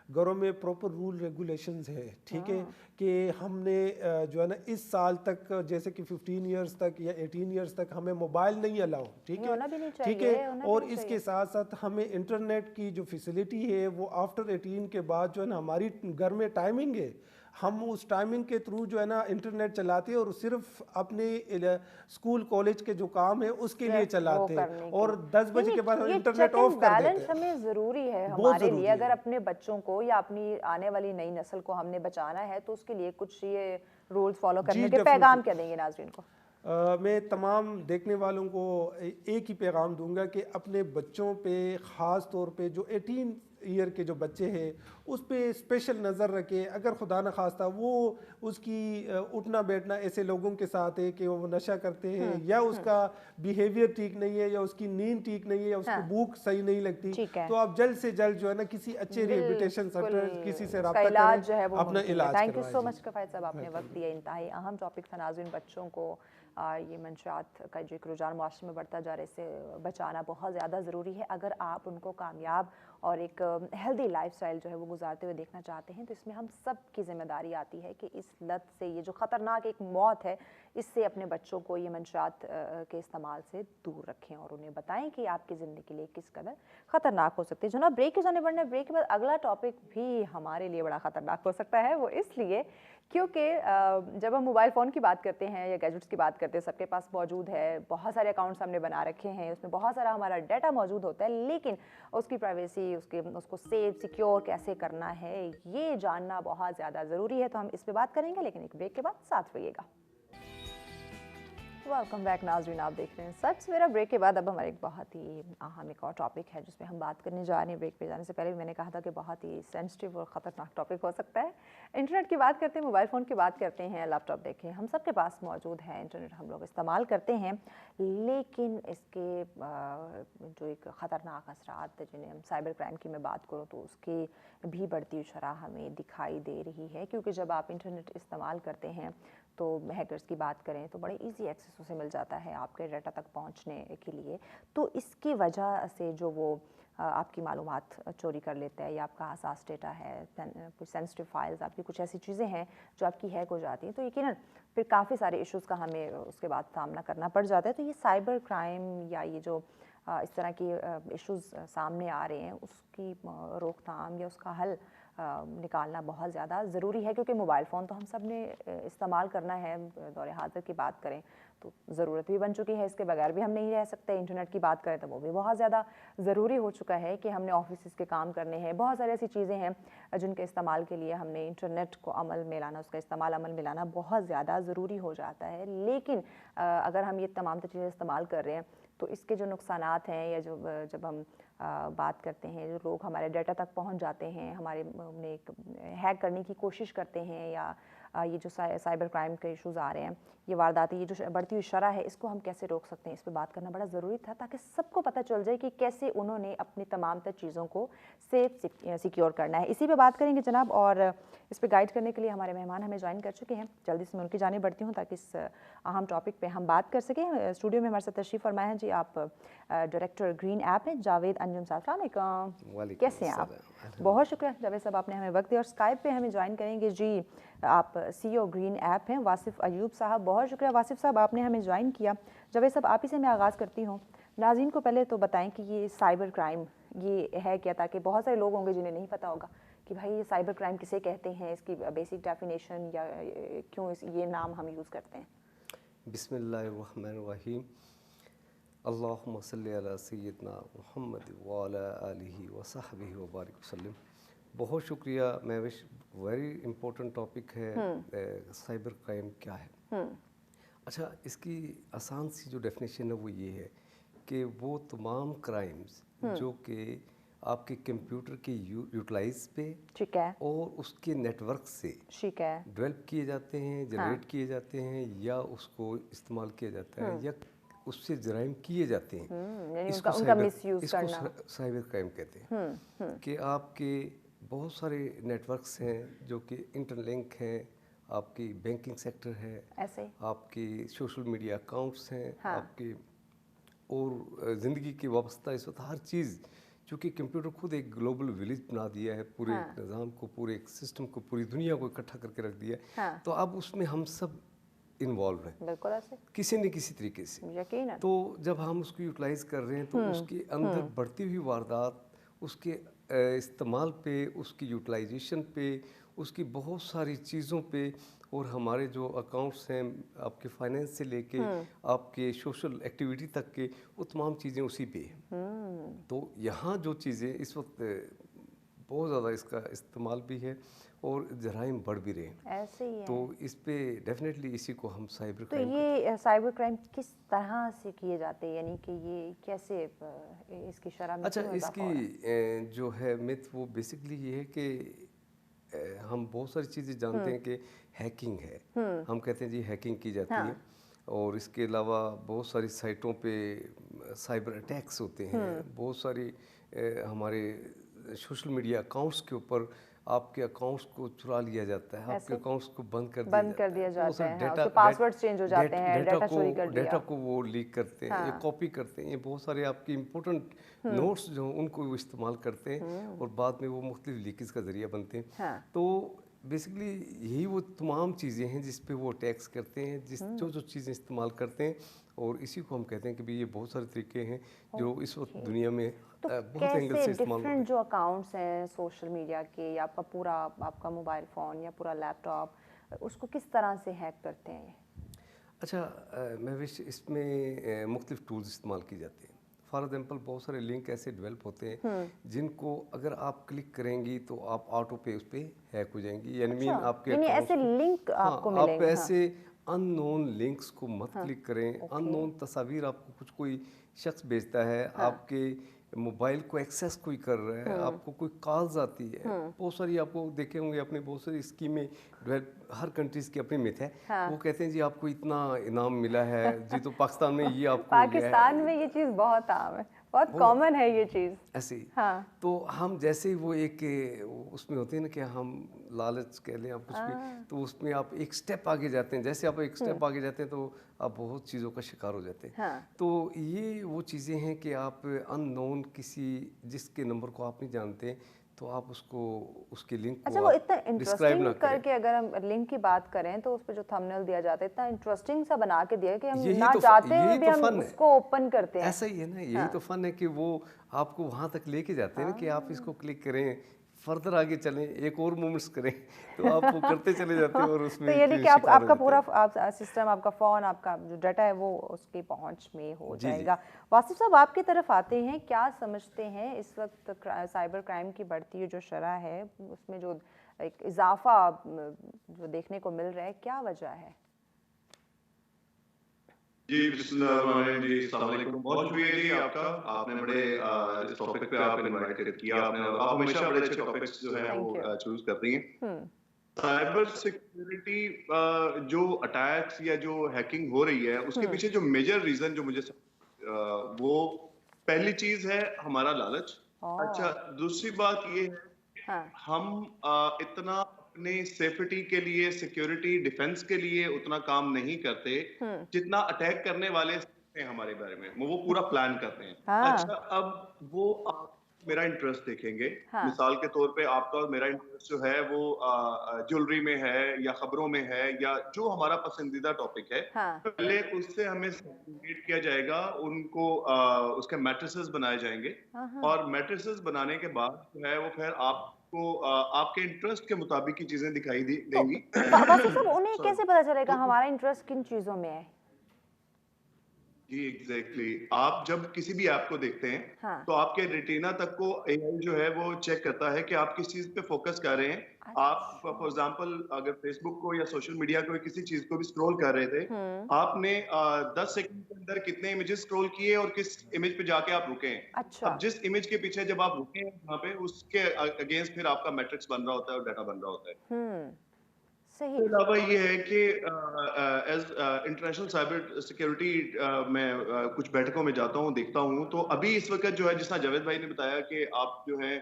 घरों में प्रॉपर रूल रेगुलेशंस है, ठीक है, कि हमने जो है ना इस साल तक, जैसे कि 15 इयर्स तक या 18 इयर्स तक हमें मोबाइल नहीं अलाउ, ठीक है। और इसके साथ साथ हमें इंटरनेट की जो फैसिलिटी है वो आफ्टर 18 के बाद जो है ना, हमारी घर में टाइमिंग है, हम उस टाइमिंग के थ्रू जो है ना इंटरनेट चलाते हैं और सिर्फ अपने स्कूल कॉलेज के जो काम है उसके लिए चलाते हैं, और 10 बजे के बाद हम इंटरनेट ऑफ कर देते हैं। हमें ज़रूरी है हमारे लिए, अगर अपने बच्चों को या अपनी आने वाली नई नस्ल को हमने बचाना है तो उसके लिए कुछ ये रूल्स फॉलो करने के पैगाम क्या देंगे नाज़रीन को? मैं तमाम देखने वालों को एक ही पैगाम दूंगा कि अपने बच्चों पे, ख़ास तौर पे जो 18 ईयर के जो बच्चे हैं उस पर स्पेशल नज़र रखें। अगर खुदा न खास्ता वो उसकी उठना बैठना ऐसे लोगों के साथ है कि वो नशा करते हैं या उसका बिहेवियर ठीक नहीं है या उसकी नींद ठीक नहीं है या उसको भूख सही नहीं लगती, तो आप जल्द से जल्द जो है ना किसी अच्छे रिहेबिलिटेशन सेंटर किसी से रब्ता करें, अपना इलाज करवाएं। थैंक यू सो मच कफ़ायत साहब, आपने वक्त दिया। इंतहाई अहम टॉपिक था नाज़रीन, बच्चों को ये मंशियात का जो एक रुझान माशरे में बढ़ता जा रहा है, इससे बचाना बहुत ज़्यादा ज़रूरी है। अगर आप उनको कामयाब और एक हेल्दी लाइफस्टाइल जो है वो गुजारते हुए देखना चाहते हैं तो इसमें हम सब की जिम्मेदारी आती है कि इस लत से, ये जो ख़तरनाक एक मौत है, इससे अपने बच्चों को ये मंशियात के इस्तेमाल से दूर रखें और उन्हें बताएं कि आपकी ज़िंदगी के लिए किस कदर ख़तरनाक हो सकती है। जनाब, ब्रेक के जाने बढ़ना, ब्रेक के बाद अगला टॉपिक भी हमारे लिए बड़ा ख़तरनाक हो सकता है। वो इसलिए क्योंकि जब हम मोबाइल फ़ोन की बात करते हैं या गैजेट्स की बात करते हैं, सबके पास मौजूद है, बहुत सारे अकाउंट्स हमने बना रखे हैं, उसमें बहुत सारा हमारा डाटा मौजूद होता है, लेकिन उसकी प्राइवेसी, उसको सेव सिक्योर कैसे करना है, ये जानना बहुत ज़्यादा ज़रूरी है। तो हम इस पर बात करेंगे, लेकिन एक ब्रेक के बाद साथ रहिएगा। वेलकम बैक नाज़रीन, आप देख रहे हैं सच सवेरा। ब्रेक के बाद अब हमारे एक बहुत ही अहम एक और टॉपिक है जिसमें हम बात करने जा रहे हैं। ब्रेक पे जाने से पहले भी मैंने कहा था कि बहुत ही सेंसिटिव और ख़तरनाक टॉपिक हो सकता है। इंटरनेट की बात करते हैं, मोबाइल फ़ोन की बात करते हैं, लैपटॉप देखें, हम सब के पास मौजूद है इंटरनेट, हम लोग इस्तेमाल करते हैं, लेकिन इसके जो एक ख़तरनाक असरात जिन्हें हम साइबर क्राइम की मैं बात करूँ तो उसकी भी बढ़ती हुई शरह हमें दिखाई दे रही है। क्योंकि जब आप इंटरनेट इस्तेमाल करते हैं तो हैकर्स की बात करें तो बड़े इजी एक्सेस उसे मिल जाता है आपके डाटा तक पहुंचने के लिए। तो इसकी वजह से जो वो आपकी मालूमात चोरी कर लेता है या आपका हसास डेटा है, कुछ सेंसिटिव फाइल्स, आपकी कुछ ऐसी चीज़ें हैं जो आपकी हैक हो जाती हैं, तो यकीनन फिर काफ़ी सारे इश्यूज़ का हमें उसके बाद सामना करना पड़ जाता है। तो ये साइबर क्राइम या ये जो इस तरह की इश्यूज़ सामने आ रहे हैं उसकी रोकथाम या उसका हल निकालना बहुत ज़्यादा ज़रूरी है। क्योंकि मोबाइल फ़ोन तो हम सब ने इस्तेमाल करना है, दौर हाज़िर की बात करें तो ज़रूरत भी बन चुकी है, इसके बगैर भी हम नहीं रह सकते। इंटरनेट की बात करें तो वो भी बहुत ज़्यादा ज़रूरी हो चुका है कि हमने ऑफिस के काम करने हैं, बहुत सारी ऐसी चीज़ें हैं जिनके इस्तेमाल के लिए हमने इंटरनेट को अमल में लाना, उसका इस्तेमाल अमल में लाना बहुत ज़्यादा ज़रूरी हो जाता है। लेकिन अगर हम ये तमाम चीज़ें इस्तेमाल कर रहे हैं तो इसके जो नुकसानात हैं या जो जब हम बात करते हैं, जो लोग हमारे डाटा तक पहुंच जाते हैं, हमारे उन्हें एक हैक करने की कोशिश करते हैं, या ये जो साइबर क्राइम के इश्यूज़ आ रहे हैं, ये वारदातें, ये जो बढ़ती हुई शरह है, इसको हम कैसे रोक सकते हैं, इस पर बात करना बड़ा ज़रूरी था ताकि सबको पता चल जाए कि कैसे उन्होंने अपनी तमाम तर चीज़ों को सेफ सिक्योर करना है। इसी पे बात करेंगे जनाब, और इस पर गाइड करने के लिए हमारे मेहमान हमें ज्वाइन कर चुके हैं। जल्दी से मैं उनकी जाने बढ़ती हूँ ताकि इस अहम टॉपिक पे हम बात कर सकें। स्टूडियो में हमारे साथ तशरीफ़ फरमाया है जी, आप डायरेक्टर ग्रीन ऐप हैं, जावेद अंजुम साहब। कैसे हैं आप? बहुत शुक्रिया जावेद साहब, आपने हमें वक्त दिया। और स्काइप पे हमें ज्वाइन करेंगे जी, आप CEO ग्रीन ऐप हैं, वासिफ अयूब साहब। बहुत शुक्रिया वासिफ साहब, आपने हमें ज्वाइन किया। जावेद साहब, आप ही से मैं आगाज़ करती हूँ। नाज़रीन को पहले तो बताएं कि ये साइबर क्राइम ये है क्या, ताकि बहुत सारे लोग होंगे जिन्हें नहीं पता होगा कि भाई ये साइबर क्राइम किसे कहते हैं, इसकी बेसिक डेफिनेशन या क्यों ये नाम हम यूज़ करते हैं। बिस्मिल्लाहिर्रहमानिर्रहीम, अल्लाहुम्मा सल्ली अला सय्यिदना मुहम्मद व अला आलिहि व सहबिहि व बारिक वसल्लम। बहुत शुक्रिया महविश, वेरी इंपॉर्टेंट टॉपिक है साइबर क्राइम क्या है। अच्छा, इसकी आसान सी जो डेफिनेशन है वो ये है कि वो तमाम क्राइम्स जो कि आपके कंप्यूटर के यूटिलाइज पे, ठीक है, और उसके नेटवर्क से, ठीक है, डेवलप किए जाते हैं, जनरेट किए जाते हैं, या उसको इस्तेमाल किया जाता है, या उससे जराइम किए जाते हैं। इसको साइबर क्राइम कहते हैं। कि आपके बहुत सारे नेटवर्क्स हैं जो कि इंटरलिंक हैं, आपकी बैंकिंग सेक्टर है, ऐसे आपकी सोशल मीडिया अकाउंट्स हैं, आपके और ज़िंदगी के वाबस्ता इस वक्त हर चीज़, चूँकि कंप्यूटर खुद एक ग्लोबल विलेज बना दिया है, पूरे निज़ाम को, पूरे एक सिस्टम को, पूरी दुनिया को इकट्ठा करके रख दिया है। तो अब उसमें हम सब इन्वॉल्व हैं, बिल्कुल ऐसे, किसी न किसी तरीके से, यकीनन। तो जब हम उसको यूटिलाइज कर रहे हैं तो उसके अंदर बढ़ती हुई वारदात, उसके इस्तेमाल पे, उसकी यूटिलाइजेशन पे, उसकी बहुत सारी चीज़ों पे, और हमारे जो अकाउंट्स हैं आपके फाइनेंस से लेके आपके सोशल एक्टिविटी तक के, वो तमाम चीज़ें उसी पे हैं। तो यहाँ जो चीज़ें इस वक्त बहुत ज़्यादा इसका इस्तेमाल भी है और जराइम बढ़ भी रहे हैं, ऐसे ही है। तो इस पे डेफिनेटली इसी को हम साइबर क्राइम। तो ये साइबर क्राइम किस तरह से किए जाते हैं, यानी कि ये कैसे इसकी शरह में? अच्छा, इसकी जो है मिथ वो बेसिकली ये है कि हम बहुत सारी चीज़ें जानते हैं कि हैकिंग है, हम कहते हैं जी हैकिंग की जाती है, और इसके अलावा बहुत सारी साइटों पे साइबर अटैक्स होते हैं, बहुत सारी हमारे सोशल मीडिया अकाउंट्स के ऊपर आपके अकाउंट्स को चुरा लिया जाता है, आपके अकाउंट्स को बंद कर दिया जाता है, डेटा, पासवर्ड्स चेंज हो जाते हैं, डेटा को वो लीक करते हैं, ये कॉपी करते हैं, ये बहुत सारे आपके इम्पोर्टेंट नोट्स जो उनको वो इस्तेमाल करते हैं, और बाद में वो मुख्तलिफ लीकेज का जरिया बनते हैं। तो बेसिकली यही वो तमाम चीज़ें हैं जिस पे वो टैक्स करते हैं, जो चीज़ें इस्तेमाल करते हैं, और इसी को हम कहते हैं कि भाई ये बहुत सारे तरीके हैं जो इस वक्त दुनिया में बहुत एंगल से इस्तेमाल होते हैं। जो अकाउंट्स हैं सोशल मीडिया के, या आपका पूरा आपका मोबाइल फ़ोन या पूरा लैपटॉप, उसको किस तरह से हैक करते हैं? अच्छा, महविश, इसमें मुख्तलिफ टूल्स इस्तेमाल की जाते हैं। फॉर एग्जाम्पल बहुत सारे लिंक ऐसे डेवलप होते हैं जिनको अगर आप क्लिक करेंगी तो आप ऑटो पे उस पर हैक हो जाएंगी, यानी आपके ऐसे लिंक आपको मिलेंगे, आप ऐसे अननोन लिंक्स को मत क्लिक करें। अननोन तस्वीर आपको कुछ कोई शख्स भेजता है, आपके मोबाइल को एक्सेस कोई कर रहा है, आपको कोई कॉल्स आती है, बहुत सारी आपको देखे होंगे अपने बहुत सारी स्कीमें हर कंट्रीज की अपनी मिथ है। वो कहते हैं जी आपको इतना इनाम मिला है जी, तो पाकिस्तान में ये आपको पाकिस्तान में ये चीज़ बहुत आम है, बहुत कॉमन है ये चीज़ ऐसी। तो हम जैसे वो एक उसमें होते हैं ना कि हम लालच कह लें आप कुछ भी, तो उसमें आप एक स्टेप आगे जाते हैं। जैसे आप एक स्टेप आगे जाते हैं तो आप बहुत चीज़ों का शिकार हो जाते हैं। तो ये वो चीज़ें हैं कि आप अननोन किसी जिसके नंबर को आप नहीं जानते तो आप उसको उसके लिंक को वो इतना इंटरेस्टिंग करके, अगर हम लिंक की बात करें तो उस पर जो थंबनेल दिया जाता है इतना इंटरेस्टिंग सा बना के दिया है कि हम ना चाहते हुए भी हम उसको ओपन करते हैं। ऐसा ही है ना, यही तो फन है कि वो आपको वहाँ तक लेके जाते हैं ना कि आप इसको क्लिक करें, फर्दर आगे चलें, एक और मूवमेंट्स करें, तो आप वो करते चले जाते हैं और उसमें तो यानी कि आपका पूरा सिस्टम, आपका फ़ोन, आपका जो डाटा है वो उसकी पहुंच में हो जाएगा। वासिफ साहब, आपकी तरफ आते हैं, क्या समझते हैं इस वक्त साइबर क्राइम की बढ़ती हुई जो शरह है उसमें जो एक इजाफा जो देखने को मिल रहा है, क्या वजह है? जी जी, अस्सलाम वालेकुम। बहुत शुक्रिया जी आपका, आपने बड़े इस टॉपिक पे आप इनवाइट किया आपने, और आप हमेशा बड़े अच्छे टॉपिक्स जो है वो चूज करती हैं। साइबर सिक्योरिटी जो अटैक्स या जो हैकिंग हो रही है उसके पीछे जो मेजर रीजन जो मुझे वो पहली चीज है हमारा लालच। अच्छा, दूसरी बात ये है हम इतना अपने सेफ्टी के लिए, सिक्योरिटी डिफेंस के लिए उतना काम नहीं करते जितना अटैक करने वाले हमारे बारे में वो पूरा प्लान करते हैं। अच्छा, अब वो आप मेरा इंटरेस्ट देखेंगे, मिसाल के तौर पे आपका और मेरा इंटरेस्ट जो है वो ज्वेलरी में है या खबरों में है या जो हमारा पसंदीदा टॉपिक है, पहले उससे हमें सेग्रीगेट किया जाएगा, उनको उसके मैट्रिसेस बनाए जाएंगे और मैट्रिसेस बनाने के बाद जो है वो फिर आपको आपके इंटरेस्ट के मुताबिक की चीजें दिखाई देंगी। तो उन्हें कैसे पता चलेगा हमारा इंटरेस्ट किन चीजों में है? जी एग्जैक्टली, आप जब किसी भी ऐप को देखते हैं तो आपके रेटिना तक को एआई जो है वो चेक करता है कि आप किस चीज पे फोकस कर रहे हैं। आप फॉर एग्जांपल अगर फेसबुक को या सोशल मीडिया को किसी चीज को भी स्क्रॉल कर रहे थे, आपने 10 सेकंड के अंदर कितने इमेजेस स्क्रॉल किए और किस इमेज पे जाके आप रुके हैं। अच्छा। अब जिस इमेज के पीछे जब आप रुके हैं वहां पे, उसके अगेंस्ट फिर आपका मैट्रिक्स बन रहा होता है और डाटा बन रहा होता है। सही। इसके अलावा ये है कि एज इंटरनेशनल साइबर सिक्योरिटी मैं कुछ बैठकों में जाता हूँ, देखता हूँ, तो अभी इस वक्त जो है, जिस तरह जावेद भाई ने बताया कि आप जो है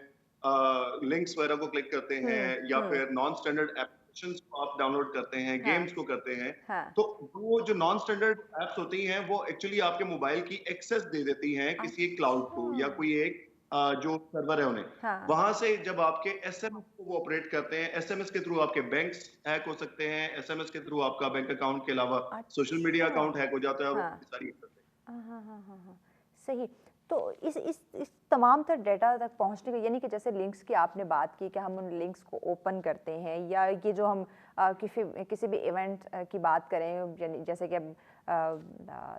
लिंक्स वगैरह को क्लिक करते हैं या फिर नॉन स्टैंडर्ड एप्लीकेशंस को आप डाउनलोड करते हैं, गेम्स को करते हैं, तो वो जो नॉन स्टैंडर्ड एप्स होती हैं वो एक्चुअली आपके मोबाइल की एक्सेस दे देती हैं किसी एक क्लाउड को या कोई एक जो सर्वर है उन्हें। वहां से जब आपके एसएमएस को वो ऑपरेट करते हैं, एसएमएस के थ्रू आपके बैंक्स हैक हो सकते हैं, एसएमएस के थ्रू आपका बैंक अकाउंट के अलावा सोशल मीडिया अकाउंट हैक हो जाता है। सारी सही। तो इस तमाम तर डेटा तक पहुंचने के, यानी कि जैसे लिंक्स की आपने बात की कि हम उन लिंक्स को ओपन करते हैं, या ये जो हम किसी भी इवेंट की बात करें, यानी जैसे कि अब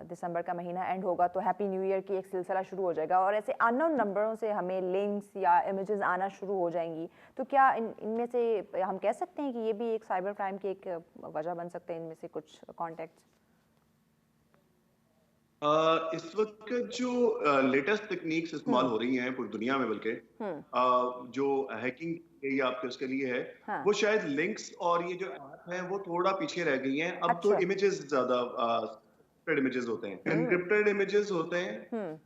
दिसंबर का महीना एंड होगा तो हैप्पी न्यू ईयर की एक सिलसिला शुरू हो जाएगा और ऐसे अननोन नंबरों से हमें लिंक्स या इमेजेस आना शुरू हो जाएंगी, तो क्या इनमें से हम कह सकते हैं कि ये भी एक साइबर क्राइम की एक वजह बन सकते हैं? इनमें से कुछ कॉन्टेक्ट्स इस वक्त जो लेटेस्ट टेक्निक्स इस्तेमाल हो रही हैं पूरी दुनिया में, बल्कि जो हैकिंग या आपके उसके लिए है, वो शायद लिंक्स और ये जो ऐप है वो थोड़ा पीछे रह गई हैं। अब तो इमेजेस ज्यादा इमेजेस होते हैं, एनक्रिप्टेड इमेजेस होते हैं,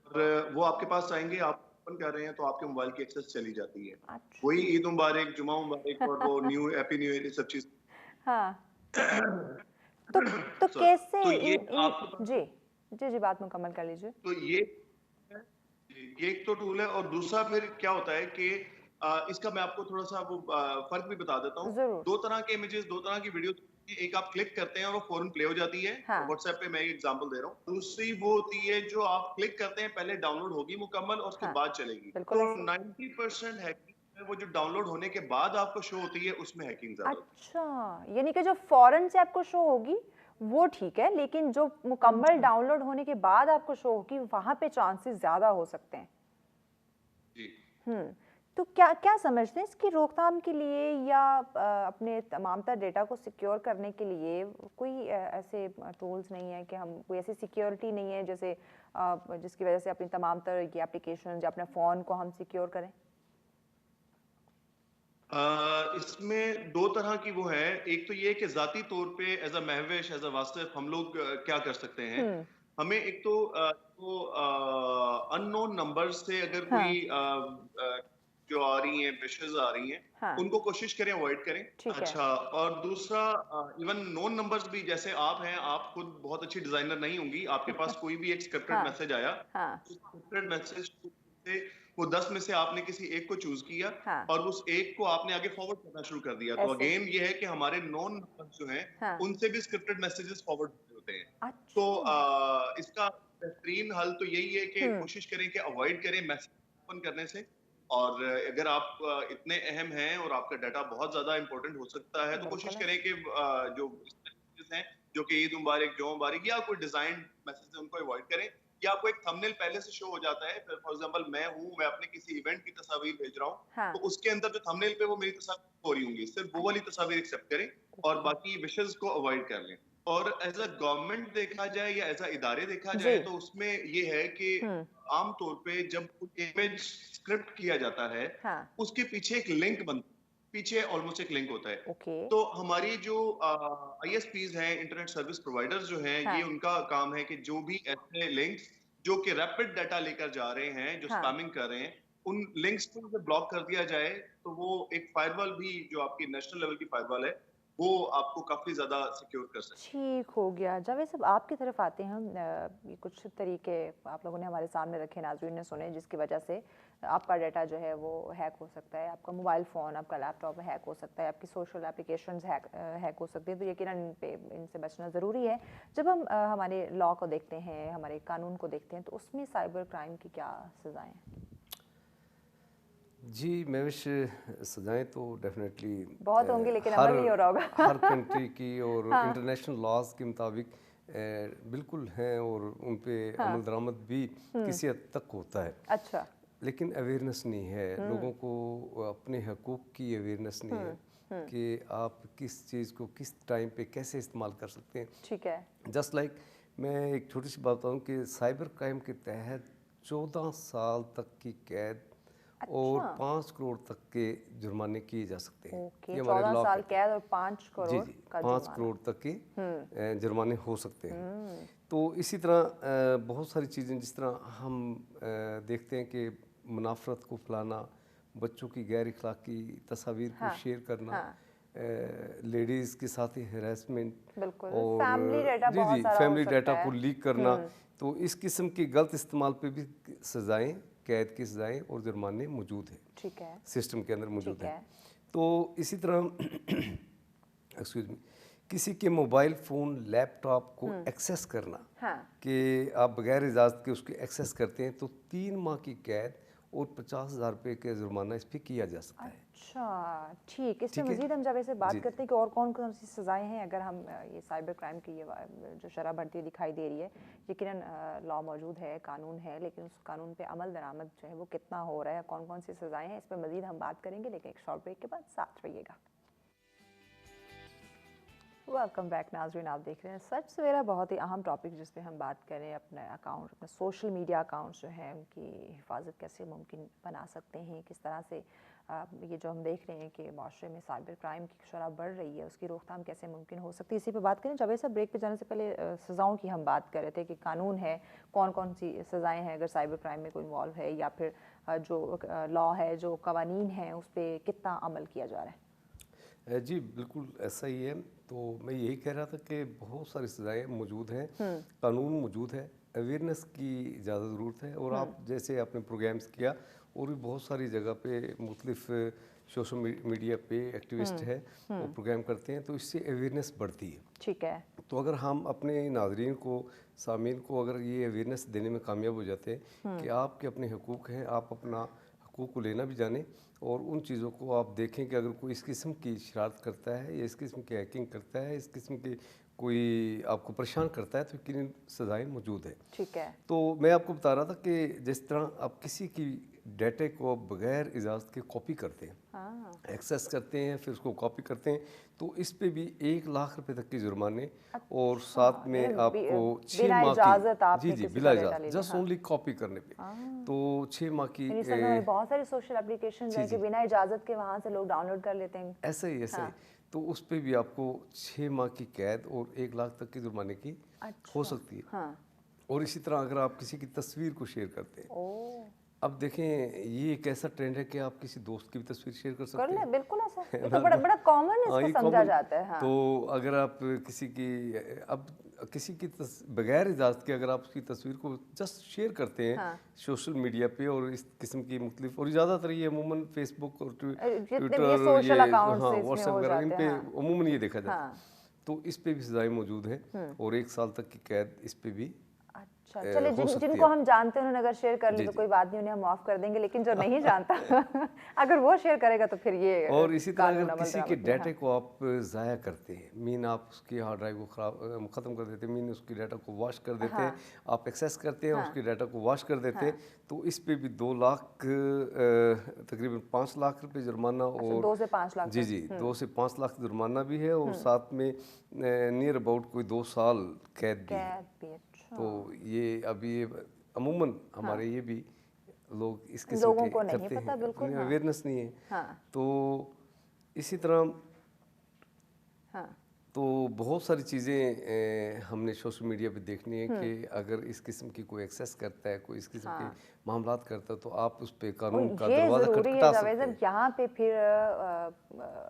और वो आपके पास आएंगे, आप ओपन कर रहे हैं तो आपके मोबाइल की एक्सेस चली जाती है। वही ईद मुबारक, जुमा मुबारक और वो हैप्पी न्यू ईयर, सब चीज। तो कैसे जी जी बात मुकम्मल कर लीजिए। तो ये एक तो टूल है, और दूसरा फिर क्या होता है कि इसका मैं आपको थोड़ा सा वो फर्क भी बता देता हूँ। दो तरह के इमेजेस, दो तरह की वीडियो, एक आप क्लिक करते हैं और वो फौरन प्ले हो जाती है। व्हाट्सएप पे मैं एक एग्जांपल दे रहा हूँ। दूसरी वो होती है जो आप क्लिक करते हैं, पहले डाउनलोड होगी मुकम्मल और उसके बाद चलेगी। तो 90% हैकिंग वो जो डाउनलोड होने के बाद आपको शो होती है, उसमें हैकिंग ज्यादा होती है। अच्छा, यानी कि जो फौरन से आपको शो होगी वो ठीक है, लेकिन जो मुकम्मल डाउनलोड होने के बाद आपको शो होगी वहां पे चांसेस ज्यादा हो सकते हैं। जी। تو کیا سمجھتے ہیں اس کی روک تھام کے لیے یا اپنے تمام تر ڈیٹا کو سیکیور کرنے کے لیے کوئی ایسے ٹولز نہیں ہیں کہ ہم کوئی ایسی سیکیورٹی نہیں ہے جیسے جس کی وجہ سے اپنی تمام تر یہ اپلیکیشن یا اپنے فون کو ہم سیکیور کریں؟ اس میں دو طرح کی وہ ہے. ایک تو یہ کہ ذاتی طور پہ as a Mehwish as a Wasif ہم لوگ کیا کر سکتے ہیں. ہمیں ایک تو ان نون نمبر سے اگر کوئی جو آ رہی ہیں وشز آ رہی ہیں ان کو کوشش کریں اوائڈ کریں. اچھا, اور دوسرا ایون نون نمبرز بھی, جیسے آپ ہیں, آپ خود بہت اچھی ڈیزائنر نہیں ہوں گی, آپ کے پاس کوئی بھی ایک اسکرپٹڈ میسج آیا, اسکرپٹڈ میسج سے وہ 10 میں سے آپ نے کسی ایک کو چوز کیا اور اس ایک کو آپ نے آگے فارورڈ کرنا شروع کر دیا. تو اگین یہ ہے کہ ہمارے نون نمبر جو ہیں ان سے بھی اسکرپٹڈ میسیجز فارورڈ ہوتے ہیں. تو اس کا بہترین حل تو یہی ہے کہ کوشش کریں کہ اوائڈ کریں میسیج اوپن کرنے سے. اور اگر آپ اتنے اہم ہیں اور آپ کا ڈیٹا بہت زیادہ امپورٹنٹ ہو سکتا ہے تو کوشش کریں کہ جو میسیجز ہیں جو کہ عید مبارک, جو مبارک یا کوئی ڈیزائن میسیج ان کو اوائڈ کریں. یا آپ کو ایک تھمبنیل پہلے سے شو ہو جاتا ہے, فار ایگزامپل میں اپنے کسی ایونٹ کی تصاویر بھیج رہا ہوں تو اس کے اندر جو تھمبنیل پہ وہ میری تصاویر ہو رہی ہوں گی, صرف وہ والی تصاویر ایکسیپٹ کریں اور باقی وشز کو اوائڈ کر لیں. اور ایز اے گورنمنٹ دیکھا جائے یا ایز اے ادارے دیکھا جائے تو اس میں یہ ہے کہ عام طور پہ جب کوئی امیج اسکرپٹ کیا جاتا ہے اس کے پیچھے ایک لنک بنتا ہے, پیچھے آلموسٹ ایک لنک ہوتا ہے. تو ہماری جو آئی ایس پیز ہیں, انٹرنیٹ سروس پرووائڈرز جو ہیں, یہ ان کا کام ہے کہ جو بھی ایسے لنکس جو کہ ریپڈ ڈیٹا لے کر جا رہے ہیں, جو اسپیمنگ کر رہے ہیں, ان لنکس کو بلاک کر دیا جائے تو وہ ایک فائر وال بھی جو آپ کی نیشنل لیول کی فائر وال ہے وہ آپ کو کافی زیادہ سیکیور کر سکتے ہیں. ٹھیک ہو گیا. جاوید صاحب آپ کی طرف آتے ہیں. یہ کچھ طریقے آپ لوگوں نے ہمارے سامنے رکھے, ناظرین نے سنے, جس کی وجہ سے آپ کا ڈیٹا جو ہے وہ ہیک ہو سکتا ہے, آپ کا موبائل فون, آپ کا لیپ ٹاپ ہیک ہو سکتا ہے, آپ کی سوشل اپلیکیشنز ہیک ہو سکتی ہیں. تو یقیناً ان سے بچنا ضروری ہے. جب ہم ہمارے لاء کو دیکھتے ہیں, ہمارے قانون کو دیکھتے ہیں, تو اس میں سائبر کرائم کی کیا سزائیں ہیں؟ جی مہوش, سزائیں تو ڈیفینیٹلی بہت ہوں گی لیکن عمل نہیں ہو رہا ہوگا. ہر کنٹری کی اور انٹرنیشنل لاز کے مطابق بالکل ہیں اور ان پہ عمل درآمد بھی کسی حد تک ہوتا ہے. اچھا, لیکن اویئرنیس نہیں ہے لوگوں کو, اپنے حقوق کی اویئرنیس نہیں ہے کہ آپ کس چیز کو کس ٹائم پہ کیسے استعمال کر سکتے ہیں. ٹھیک ہے. جسٹ لائک میں ایک چھوٹی سی بات بتاؤں کہ سائبر کرائم کے تحت 14 سال تک کی قید اور 5 کروڑ تک کے جرمانے کیے جا سکتے ہیں. 14 سال قید اور 5 کروڑ کا 5 کروڑ تک کے جرمانے ہو سکتے ہیں. تو اسی طرح بہت ساری چیزیں, جس طرح ہم دیکھتے ہیں کہ منافرت کو پھیلانا, بچوں کی غیر اخلاقی تصاویر کو شیئر کرنا, لیڈیز کے ساتھ ہیراسمنٹ اور فیملی ڈیٹا کو لیک کرنا, تو اس قسم کی غلط استعمال پہ بھی سزائیں, قید کی سزائیں اور جرمانے موجود ہیں. ٹھیک ہے, سسٹم کے اندر موجود ہیں. تو اسی طرح ایکسکیوز می, کسی کے موبائل فون, لیپ ٹاپ کو ایکسیس کرنا کہ آپ بغیر اجازت کے اس کو ایکسیس کرتے ہیں تو 3 ماہ کی قید اور 50,000 روپے کا جرمانہ اس پہ کیا جا سکتا ہے. اچھا ٹھیک. اس میں مزید ہم جب ایسے بات کرتے ہیں کہ اور کون کون سی سزائیں ہیں, اگر ہم یہ سائبر کرائم کی یہ جو شرح بڑھتی دکھائی دے رہی ہے, یقیناً لاء موجود ہے, قانون ہے, لیکن اس قانون پہ عمل درآمد جو ہے وہ کتنا ہو رہا ہے, کون کون سی سزائیں ہیں, اس پہ مزید ہم بات کریں گے, لیکن ایک شارٹ بریک کے بعد ساتھ رہیے گا. ویلکم بیک ناظرین, آپ دیکھ رہے ہیں سچ سویرا. بہت ہی اہم ٹاپک جس پہ ہم بات کریں, اپنے اکاؤنٹ, اپنے سوشل میڈیا اکاؤنٹس جو ہیں ان کی حفاظت کیسے ممکن بنا سکتے ہیں, کس طرح سے یہ جو ہم دیکھ رہے ہیں کہ معاشرے میں سائبر کرائم کی شرح بڑھ رہی ہے, اس کی روک تھام کیسے ممکن ہو سکتی ہے, اسی پہ بات کریں. جب ایسا بریک پہ جانے سے پہلے سزاؤں کی ہم بات کر رہے تھے کہ قانون ہے, کون کون سی سزائیں ہیں اگر سائبر کرائم میں کوئی انوالو ہے, یا پھر جو لاء ہے, جو قوانین ہیں, اس پہ کتنا عمل کیا جا رہا ہے. جی بالکل ایسا ہی ہے. تو میں یہی کہہ رہا تھا کہ بہت ساری سزائیں موجود ہیں, قانون موجود ہے, اویئرنیس کی زیادہ ضرورت ہے. اور آپ جیسے آپ نے پروگرامس کیا, اور بھی بہت ساری جگہ پہ مختلف سوشل میڈیا پہ ایکٹیوسٹ ہے, وہ پروگرام کرتے ہیں, تو اس سے اویئرنیس بڑھتی ہے. ٹھیک ہے. تو اگر ہم اپنے ناظرین کو, سامعین کو اگر یہ اویئرنیس دینے میں کامیاب ہو جاتے ہیں کہ آپ کے اپنے حقوق ہیں, آپ اپنا حقوق کو لینا بھی جانیں, اور ان چیزوں کو آپ دیکھیں کہ اگر کوئی اس قسم کی شرارت کرتا ہے یا اس قسم کی ہیکنگ کرتا ہے, اس قسم کی کوئی آپ کو پریشان کرتا ہے, تو کن سزائیں موجود ہیں. ٹھیک ہے. تو میں آپ کو بتا رہا تھا کہ جس طرح آپ کسی کی डाटा को बगैर इजाज़त के कॉपी करते हैं, एक्सेस करते हैं, फिर उसको कॉपी करते हैं, तो इस पे भी 1 लाख रुपए तक के जुर्माने और साथ में आपको 6 माह की जी बिला इजाज़त, जस्ट ओनली कॉपी करने पे, तो 6 माह की बहुत सारे सोशल एप्लीकेशंस हैं कि बिना इजाज़त के वहाँ से लोग डाउनलोड कर लेते हैं। ऐसा ही तो उस पे भी आपको 6 माह की कैद और 1 लाख तक के जुर्माने की हो सकती है। और इसी तरह अगर आप किसी की तस्वीर को शेयर करते हैं, अब देखें ये एक ऐसा ट्रेंड है कि आप किसी दोस्त की भी तस्वीर शेयर कर सकते हैं, बिल्कुल ऐसा, ये तो बड़ा कॉमन इसको समझा जाता है। तो अगर आप किसी की बगैर इजाज़त के अगर आप उसकी तस्वीर को जस्ट शेयर करते हैं सोशल मीडिया पे, और इस किस्म की मुख्तलिफ, और ज़्यादातर ये अमूमन फेसबुक और ट्विटर, व्हाट्सएप वगैरह, इन पे अमूमन ये देखा जाता है, तो इस पे भी सजाएं मौजूद हैं और 1 साल तक की कैद इस पे भी। अच्छा, चलिए जिनको हम जानते हैं उन्होंने अगर शेयर कर ली तो कोई बात नहीं, उन्हें हम माफ कर देंगे, लेकिन जो नहीं जानता अगर वो शेयर करेगा तो फिर ये। और इसी तरह अगर किसी के डाटा को आप ज़ाया करते हैं, मीन आप उसकी हार्ड ड्राइव को ख़त्म कर देते हैं, मीन उसकी डाटा को वॉश कर देते हैं, आप एक्सेस करते हैं उसकी डाटा को वॉश कर देते हैं, तो इस पे भी 2 लाख तकरीबन 5 लाख रुपए जुर्माना, और 2 से 5 लाख जी 2 से 5 लाख जुर्माना भी है, और साथ में नियर अबाउट कोई 2 साल कैद भी। तो ये अभी ये अमूमन हमारे ये भी लोग इस किस्म लोगों के को नहीं करते पता, हैं, बिल्कुल अवेयरनेस नहीं है। तो इसी तरह तो बहुत सारी चीज़ें हमने सोशल मीडिया पे देखनी है कि अगर इस किस्म की कोई एक्सेस करता है, कोई इस किस्म के मामलात करता है, तो आप उस पे कानून का दरवाज़ा खटखटा सकते हैं। यहाँ पे फिर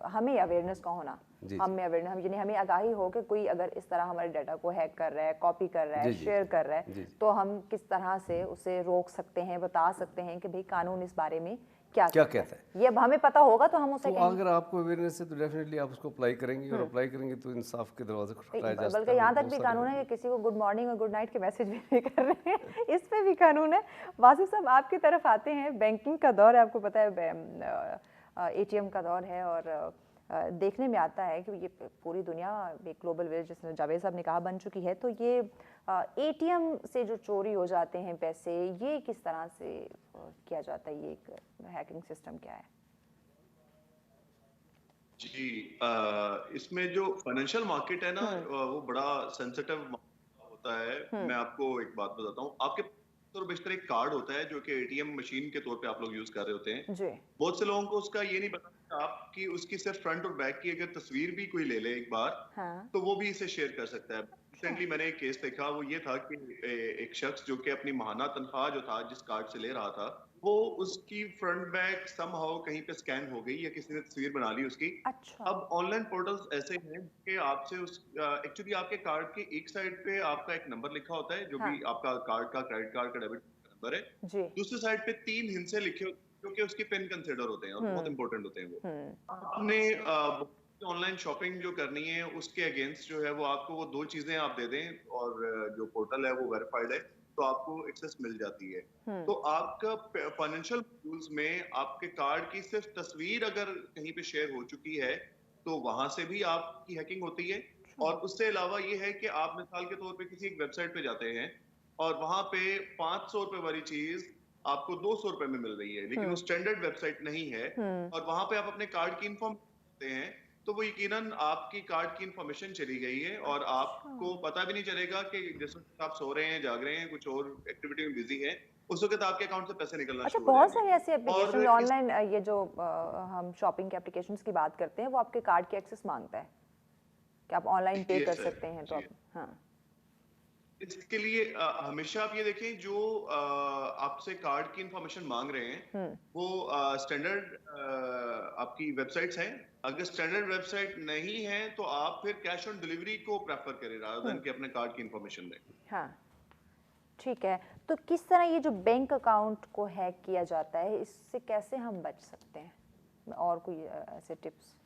हमें अवेयरनेस का होना, हमें आगाही हो कि कोई अगर इस तरह हमारे डाटा को हैक कर रहा है, कॉपी कर रहा है, शेयर कर रहा है, तो हम किस तरह से उसे रोक सकते हैं, बता सकते हैं कि भाई कानून इस बारे में क्या कहता है। ये अब हमें पता होगा तो हम उसे तो अगर आपको अवेयरनेस है तो डेफिनेटली आप उसको अप्लाई करेंगे, और अप्लाई करेंगे तो इंसाफ के दरवाजे खटखटाए जा सकते हैं। बल्कि यहाँ तक भी कानून है कि किसी को गुड मॉर्निंग और गुड नाइट के मैसेज भी नहीं कर रहे हैं, इस पे भी कानून है। वासिफ साहब आपकी तरफ आते हैं, बैंकिंग का दौर है, आपको पता है ATM का दौर है, और देखने में आता है कि ये पूरी दुनिया एक ग्लोबल विलेज, जिसने जावेद साहब ने कहा, बन चुकी है। तो ये ATM से जो चोरी हो जाते हैं पैसे, ये किस तरह से किया जाता है, ये एक हैकिंग सिस्टम क्या है? जी, इसमें जो फाइनेंशियल मार्केट है ना, वो बड़ा सेंसिटिव होता है। मैं आपको एक बात बताता हूँ, आपके तो बेशतर एक कार्ड होता है जो कि ATM मशीन के तौर पे आप लोग यूज कर रहे होते हैं। बहुत से लोगों को उसका ये नहीं पता आपकी उसकी सिर्फ फ्रंट और बैक की अगर तस्वीर भी कोई ले ले एक बार, तो वो भी इसे शेयर कर सकता है। रिसेंटली मैंने एक केस देखा, वो ये था कि एक शख्स जो कि अपनी माहाना तनख्वाह जो था जिस कार्ड से ले रहा था, वो उसकी फ्रंट बैक समहाउ कहीं पे स्कैन हो गई या किसी ने तस्वीर बना ली उसकी। अब ऑनलाइन पोर्टल्स ऐसे हैं कि आपसे उस एक्चुअली आपके कार्ड के एक साइड पे आपका एक नंबर लिखा होता है जो भी आपका कार्ड का, क्रेडिट कार्ड का, डेबिट नंबर है। दूसरी साइड पे 3 हिंसे लिखे होते हैं जो कि उसके पिन कंसीडर होते हैं और बहुत इंपॉर्टेंट होते हैं। वो आपने ऑनलाइन शॉपिंग जो करनी है उसके अगेंस्ट जो है वो आपको वो 2 चीजें आप दे दें, और जो पोर्टल है वो वेरीफाइड है, तो आपको एक्सेस मिल जाती है। तो आपका फाइनेंशियल रूल्स में आपके कार्ड की सिर्फ तस्वीर अगर कहीं पे शेयर हो चुकी है तो वहां से भी आपकी हैकिंग होती है। और उससे अलावा ये है कि आप मिसाल के तौर पे किसी एक वेबसाइट पे जाते हैं और वहां पे 500 रुपए वाली चीज आपको 200 रुपए में मिल रही है, लेकिन वो स्टैंडर्ड वेबसाइट नहीं है, और वहां पे आप अपने कार्ड की इन्फॉर्मेशन देते हैं, तो वो यकीनन आपकी कार्ड की इंफॉर्मेशन चली गई है और आपको पता भी नहीं चलेगा कि जिस वक्त आप सो रहे हैं, जाग रहे हैं, कुछ और एक्टिविटी में बिजी हैं, उस वक्त आपके अकाउंट से पैसे निकलना शुरू हो जाएंगे। बहुत सारे ऐसे एप्लीकेशन ऑनलाइन, ये जो हम शॉपिंग के एप्लीकेशंस की बात करते हैं, वो आपके कार्ड की एक्सेस मांगता है कि आप ऑनलाइन पे कर सकते हैं, तो हाँ इसके लिए हमेशा आप ये देखें जो आपसे कार्ड की इंफॉर्मेशन मांग रहे हैं वो स्टैंडर्ड आपकी वेबसाइट्स हैं। अगर स्टैंडर्ड वेबसाइट नहीं है तो आप फिर कैश ऑन डिलीवरी को प्रेफर करें रादर देन कि अपने कार्ड की इंफॉर्मेशन दें। हाँ ठीक है, तो किस तरह ये जो बैंक अकाउंट को हैक किया जाता है, इससे कैसे हम बच सकते हैं, और कोई ऐसे टिप्स?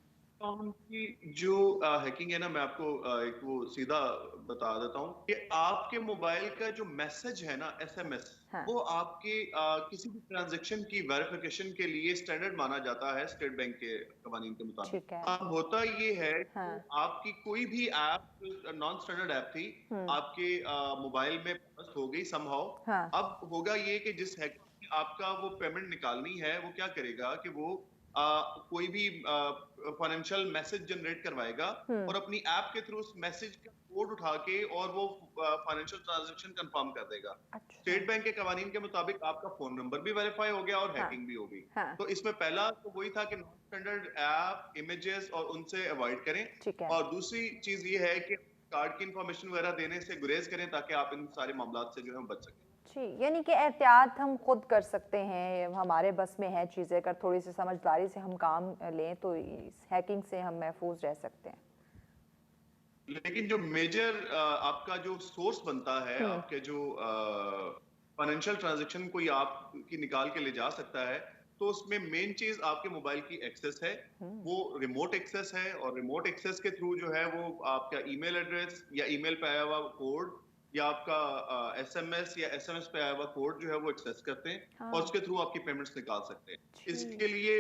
की जो हैकिंग है ना, मैं आपको एक वो सीधा बता देता हूँ कि आपके मोबाइल का जो मैसेज है ना, SMS, वो आपके किसी भी ट्रांजैक्शन की वेरिफिकेशन के लिए स्टैंडर्ड माना जाता है स्टेट बैंक के कानून के मुताबिक। अब होता ये है आपकी कोई भी ऐप नॉन स्टैंडर्ड ऐप थी आपके मोबाइल में हो गई समहाउ, अब होगा ये कि जिस हैकर ने آپ کا وہ پیمنٹ نکالنی ہے وہ کیا کرے گا کہ وہ کوئی بھی فائنینشیل میسج جنریٹ کروائے گا اور اپنی ایپ کے تھرو اس میسج کا کوڈ اٹھا کے اور وہ فائنینشیل ٹرانزیکشن کنفرم کر دے گا. اسٹیٹ بینک کے قوانین کے مطابق آپ کا فون نمبر بھی ویریفائی ہو گیا اور ہیکنگ بھی ہو گئی. تو اس میں پہلا تو وہی تھا کہ نان اسٹینڈرڈ ایپ امیجز اور ان سے اوائڈ کریں, اور دوسری چیز یہ ہے کہ کارڈ کی انفارمیشن وغیرہ دینے سے گریز کریں تاکہ آپ ان سارے معاملات سے جو ہے بچ سکیں. جی, یعنی کہ احتیاط ہم خود کر سکتے ہیں, ہمارے بس میں ہے چیزیں, اگر تھوڑی سی سمجھداری سے ہم کام لیں تو ہیکنگ سے ہم محفوظ رہ سکتے ہیں. لیکن جو میجر آپ کا جو سورس بنتا ہے, آپ کے جو فائنینشیل ٹرانزیکشن کوئی آپ کی نکال کے لے جا سکتا ہے, تو اس میں مین چیز آپ کے موبائل کی ایکسیس ہے, وہ ریموٹ ایکسیس ہے, اور ریموٹ ایکسیس کے تھرو جو ہے وہ آپ کا ای میل ایڈریس یا ای میل پہ آیا ہوا کوڈ یا آپ کا ایس ایم ایس یا ایس ایم ایس پہ آیا ہوا کوڈ جو ہے وہ ایکسیس کرتے ہیں اور اس کے تھرو آپ کی پیمنٹس نکال سکتے ہیں. اس کے لیے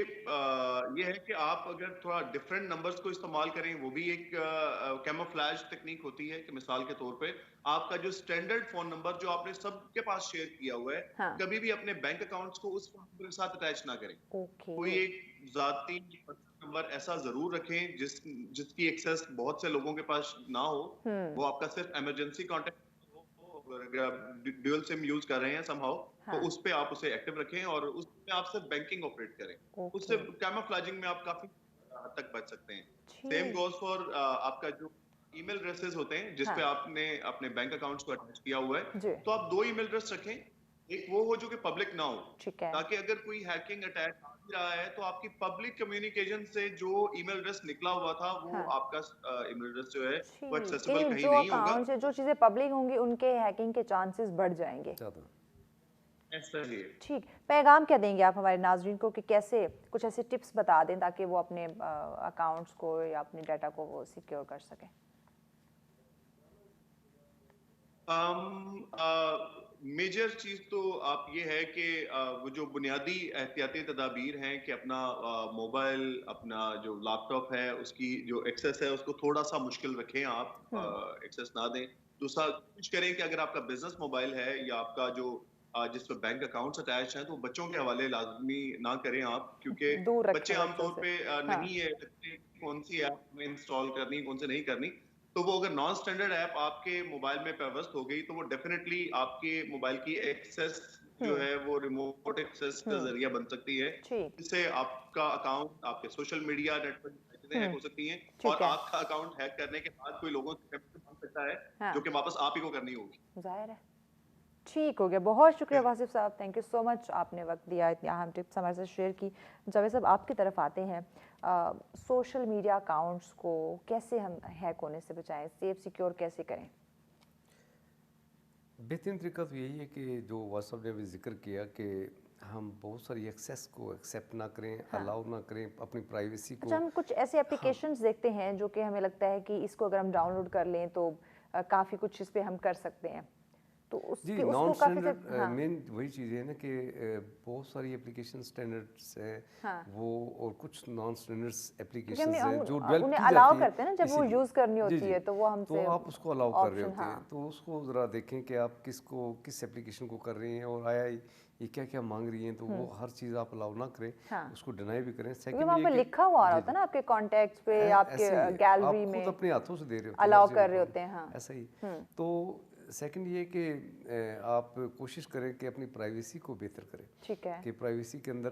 یہ ہے کہ آپ اگر تھوڑا ڈفرینٹ نمبرز کو استعمال کریں, وہ بھی ایک کیموفلیج تکنیک ہوتی ہے کہ مثال کے طور پہ آپ کا جو اسٹینڈرڈ فون نمبر جو آپ نے سب کے پاس شیئر کیا ہوا ہے, کبھی بھی اپنے بینک اکاؤنٹس کو اس فون نمبر کے ساتھ اٹیچ نہ کریں. کوئی ایک ذاتی نمبر ایسا ضرور رکھیں جس کی ایکسیس بہت سے لوگوں کے پاس نہ ہو, وہ آپ کا صرف ایمرجنسی کانٹیکٹ ہو. اگر آپ ڈیول سم یوز کر رہے ہیں سم ہاؤ, تو اس پہ آپ اسے ایکٹیو رکھیں اور اس میں آپ صرف بینکنگ آپریٹ کریں. اس سے کیموفلیجنگ میں آپ کافی حد تک بچ سکتے ہیں. سیم گوز فار آپ کا جو ای میل ایڈریسز ہوتے ہیں جس پہ آپ نے اپنے بینک اکاؤنٹس کو اٹیچ کیا ہوا ہے, تو آپ 2 ای میل ایڈریس رکھیں. ایک وہ ہو جو کہ پبلک نہ ہو, تاکہ اگر کوئی ہیکنگ اٹیک آ بھی رہا ہے تو آپ کی پبلک کمیونیکیشن سے جو ای میل ایڈریس نکلا ہوا تھا وہ آپ کا ای میل ایڈریس جو ہے وہ ایکسیسیبل کہیں نہیں ہوگا. جو چیزیں پبلک ہوں گی ان کے ہیکنگ کے چانسز بڑھ جائیں گے. ٹھیک, پیغام کیا دیں گے آپ ہمارے ناظرین کو کہ کیسے کچھ ایسے ٹپس بتا دیں تاکہ وہ اپنے اکاؤنٹس کو یا اپنے ڈیٹا کو وہ سیکیور کر سکیں. میجر چیز تو آپ یہ ہے کہ وہ جو بنیادی احتیاطی تدابیر ہیں کہ اپنا موبائل, اپنا جو لیپ ٹاپ ہے, اس کی جو ایکسیس ہے اس کو تھوڑا سا مشکل رکھیں, آپ ایکسیس نہ دیں. دوسرا کوشش کریں کہ اگر آپ کا بزنس موبائل ہے یا آپ کا جو جس پہ بینک اکاؤنٹس اٹیچ ہیں تو بچوں کے حوالے لازمی نہ کریں آپ, کیونکہ بچے عام طور پہ نہیں ہے کون سی ایپ میں انسٹال کرنی کون سے نہیں کرنی. تو وہ اگر نان اسٹینڈرڈ ایپ آپ کے موبائل میں پیوست ہو گئی تو وہ ڈیفینیٹلی آپ کے موبائل کی ایکسیس جو ہے وہ ریموٹ ایکسیس کا ذریعہ بن سکتی ہے, جس سے آپ کا اکاؤنٹ, آپ کے social media network hack ہو سکتی ہیں, اور آپ کا اکاؤنٹ ہیک کرنے کے بعد کوئی لوگوں سے پیمنٹ مانگ سکتا ہے جو کہ واپس آپ ہی کو کرنی ہوگی. ظاہر ہے. ٹھیک ہو گیا, بہت شکریہ واصف صاحب, تھینک یو سو مچ, آپ نے وقت دیا, اتنی اہم ٹپس ہمارے ساتھ شیئر کی. جاوید صاحب آپ کی طرف آتے ہیں, سوشل میڈیا اکاؤنٹس کو کیسے ہم ہیک ہونے سے بچائیں, سیف سیکیور کیسے کریں؟ بہترین طریقہ تو یہی ہے کہ جو واٹس ایپ نے بھی ذکر کیا کہ ہم بہت ساری ایکسیس کو ایکسیپٹ نہ کریں, الاؤ نہ کریں, اپنی پرائیویسی کو. اچھا, ہم کچھ ایسے اپلیکیشنز دیکھتے ہیں جو کہ ہمیں لگتا ہے کہ اس کو اگر ہم ڈاؤن لوڈ کر لیں تو کافی کچھ اس پہ ہم کر سکتے ہیں, تو جی نان اسٹینڈرڈ مین وہی چیز ہے نا کہ بہت ساری اپلیکیشن اسٹینڈرڈس ہیں وہ, اور کچھ نان اسٹینڈرڈس اپلیکیشنز ہیں جو ڈیولپ کی الاؤ کرتے ہیں نا جب وہ یوز کرنی ہوتی ہے تو وہ ہم سے, تو آپ اس کو الاؤ کر رہے ہوتے ہیں, تو اس کو ذرا دیکھیں کہ آپ کس اپلیکیشن کو کر رہے ہیں اور آیا یہ کیا کیا مانگ رہی ہیں, تو وہ ہر چیز آپ الاؤ نہ کریں, اس کو ڈینائی بھی کریں. وہاں پہ لکھا ہوا ہوتا ہے نا آپ کے کانٹیکٹس پہ, آپ کے گیلری میں, آپ خود اپنے ہاتھوں سے دے رہے ہوتے ہیں, الاؤ کر رہے ہوتے ہیں. ایسا ہی. تو سیکنڈ یہ کہ آپ کوشش کریں کہ اپنی پرائیویسی کو بہتر کریں, کہ پرائیویسی کے اندر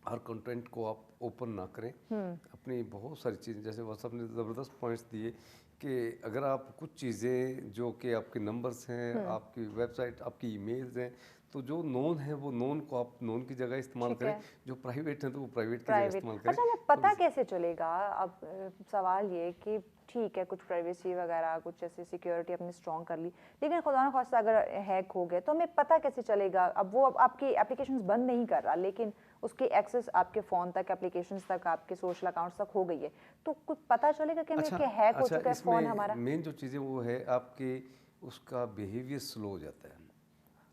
ہر کنٹینٹ کو آپ اوپن نہ کریں. اپنی بہت ساری چیزیں, جیسے واٹس ایپ نے زبردست پوائنٹس دیے کہ اگر آپ کچھ چیزیں جو کہ آپ کے نمبرز ہیں, آپ کی ویب سائٹ, آپ کی ای میلز ہیں, تو جو نون ہیں وہ نون کو آپ نون کی جگہ استعمال کریں, جو پرائیویٹ ہیں تو وہ پرائیویٹ کی جگہ استعمال کریں. اچھا, ہمیں پتہ کیسے چلے گا, اب سوال یہ کہ ٹھیک ہے کچھ پرائیویسی وغیرہ کچھ ایسی سیکیورٹی اپنی اسٹرانگ کر لی, لیکن خدا نخواستہ اگر ہیک ہو گئے تو ہمیں پتہ کیسے چلے گا؟ اب وہ آپ کی اپلیکیشنز بند نہیں کر رہا, لیکن اس کی ایکسیس آپ کے فون تک, اپلیکیشنز تک, آپ کے سوشل اکاؤنٹس تک ہو گئی ہے, تو کچھ پتہ چلے گا کہ ہمیں کہ ہیک ہو چکا ہے فون ہمارا؟ مین جو چیزیں وہ ہے آپ کے اس کا بیہیویئر سلو ہو جاتا ہے.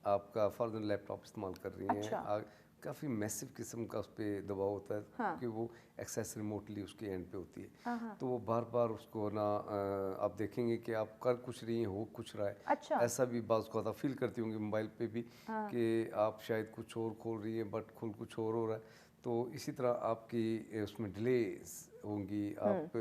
آپ کا فرض لیپ ٹاپ استعمال کر رہی ہیں, काफ़ी मैसिव किस्म का उस पर दबाव होता है, क्योंकि वो एक्सेस रिमोटली उसके एंड पे होती है, तो वो बार बार उसको ना आप देखेंगे कि आप कर कुछ रही हैं, हो कुछ रहा है। अच्छा। ऐसा भी बाज़ को आता फील करती होंगी मोबाइल पे भी कि आप शायद कुछ और खोल रही हैं बट खुल कुछ और हो रहा है। तो इसी तरह आपकी उसमें डिले होंगी, आप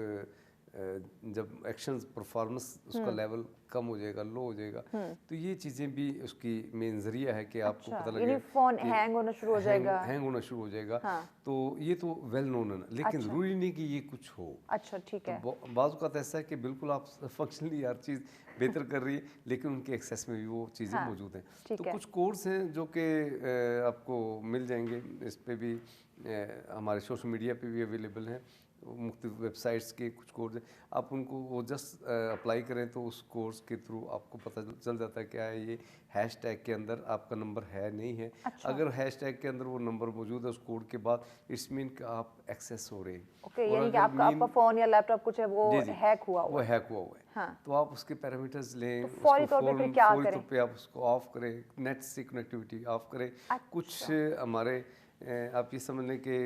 जब एक्शंस परफॉर्मेंस उसका लेवल कम हो जाएगा, लो हो जाएगा, तो ये चीज़ें भी उसकी मेन जरिया है कि आपको पता लगेगा फोन हैंग होना शुरू हो जाएगा। हैंग होना शुरू हो जाएगा। तो ये तो वेल नोन है, लेकिन ज़रूरी नहीं कि ये कुछ हो। अच्छा, ठीक है। तो बाज़ का ऐसा है कि बिल्कुल आप फंक्शनली हर चीज़ बेहतर कर रही है, लेकिन उनके एक्सेस में भी वो चीज़ें मौजूद हैं। तो कुछ कोर्स हैं जो कि आपको मिल जाएंगे, इस पे भी हमारे सोशल मीडिया पे भी अवेलेबल हैं, मुख्तलिफ वेबसाइट्स के कुछ कोर्स हैं। आप उनको वो जस्ट अप्लाई करें तो उस कोर्स के थ्रू आपको पता चल जाता है क्या है ये हैशटैग के अंदर आपका नंबर है नहीं है। अगर हैशटैग के अंदर वो नंबर मौजूद है उस कोड के बाद, इट्स मीन कि आप एक्सेस हो रहे हैं। ओके, यानी कि आपका फ़ोन या लैपटॉप कुछ है वो हैक हुआ हुआ है। वो हैक हुआ हुआ है। तो आप उसके पैरामीटर्स लें, तो फौरी तौर पे फिर क्या करें? फौरी तौर पे आप उसको ऑफ करें, नेट से कनेक्टिविटी ऑफ करें। कुछ हमारे आप ये समझ लें कि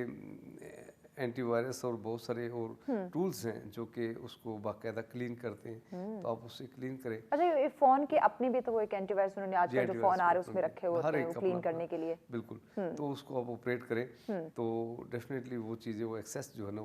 एंटीवायरस और बहुत सारे और टूल्स हैं जो कि उसको बाकायदा क्लीन करते हैं, तो आप उससे क्लीन करें। अच्छा, ये फ़ोन के अपने भी तो वो एक एंटीवायरस उन्होंने आजकल जो फ़ोन आ रहे हैं उसमें रखे होते हैं वो क्लीन करने के लिए। बिल्कुल, तो उसको आप ऑपरेट करें तो डेफिनेटली वो चीज़ें, वो एक्सेस जो है ना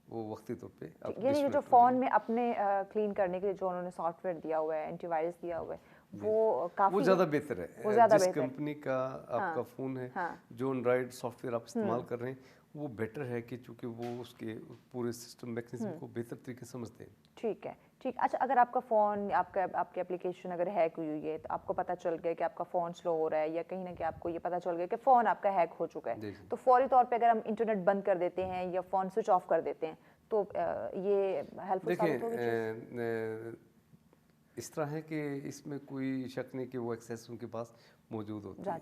वो वक्ती तौर पे यानी जो फ़ोन में अपने क्लीन करने के लिए जो उन्होंने सॉफ्टवेयर दिया हुआ है, एंटीवायरस दिया हुआ है, वो काफ़ी ज़्यादा बेहतर है। जिस कंपनी का आपका फ़ोन है, जो एंड्रॉयड सॉफ्टवेयर आप इस्तेमाल कर रहे हैं, वो बेटर है कि चूँकि वो उसके पूरे सिस्टम मैकेनिज्म को बेहतर तरीके से समझते हैं। ठीक है, ठीक। अच्छा, अगर आपका फ़ोन, आपकी एप्लीकेशन अगर हैक हुई है तो आपको पता चल गया कि आपका फ़ोन स्लो हो रहा है, या कहीं ना कहीं आपको ये पता चल गया कि फ़ोन आपका हैक हो चुका है, तो फौरी तौर पे अगर हम इंटरनेट बंद कर देते हैं या फ़ोन स्विच ऑफ कर देते हैं तो ये हेल्पफुल साबित होगी? इस तरह है कि इसमें कोई शक नहीं कि वो एक्सेस उनके पास मौजूद होती जा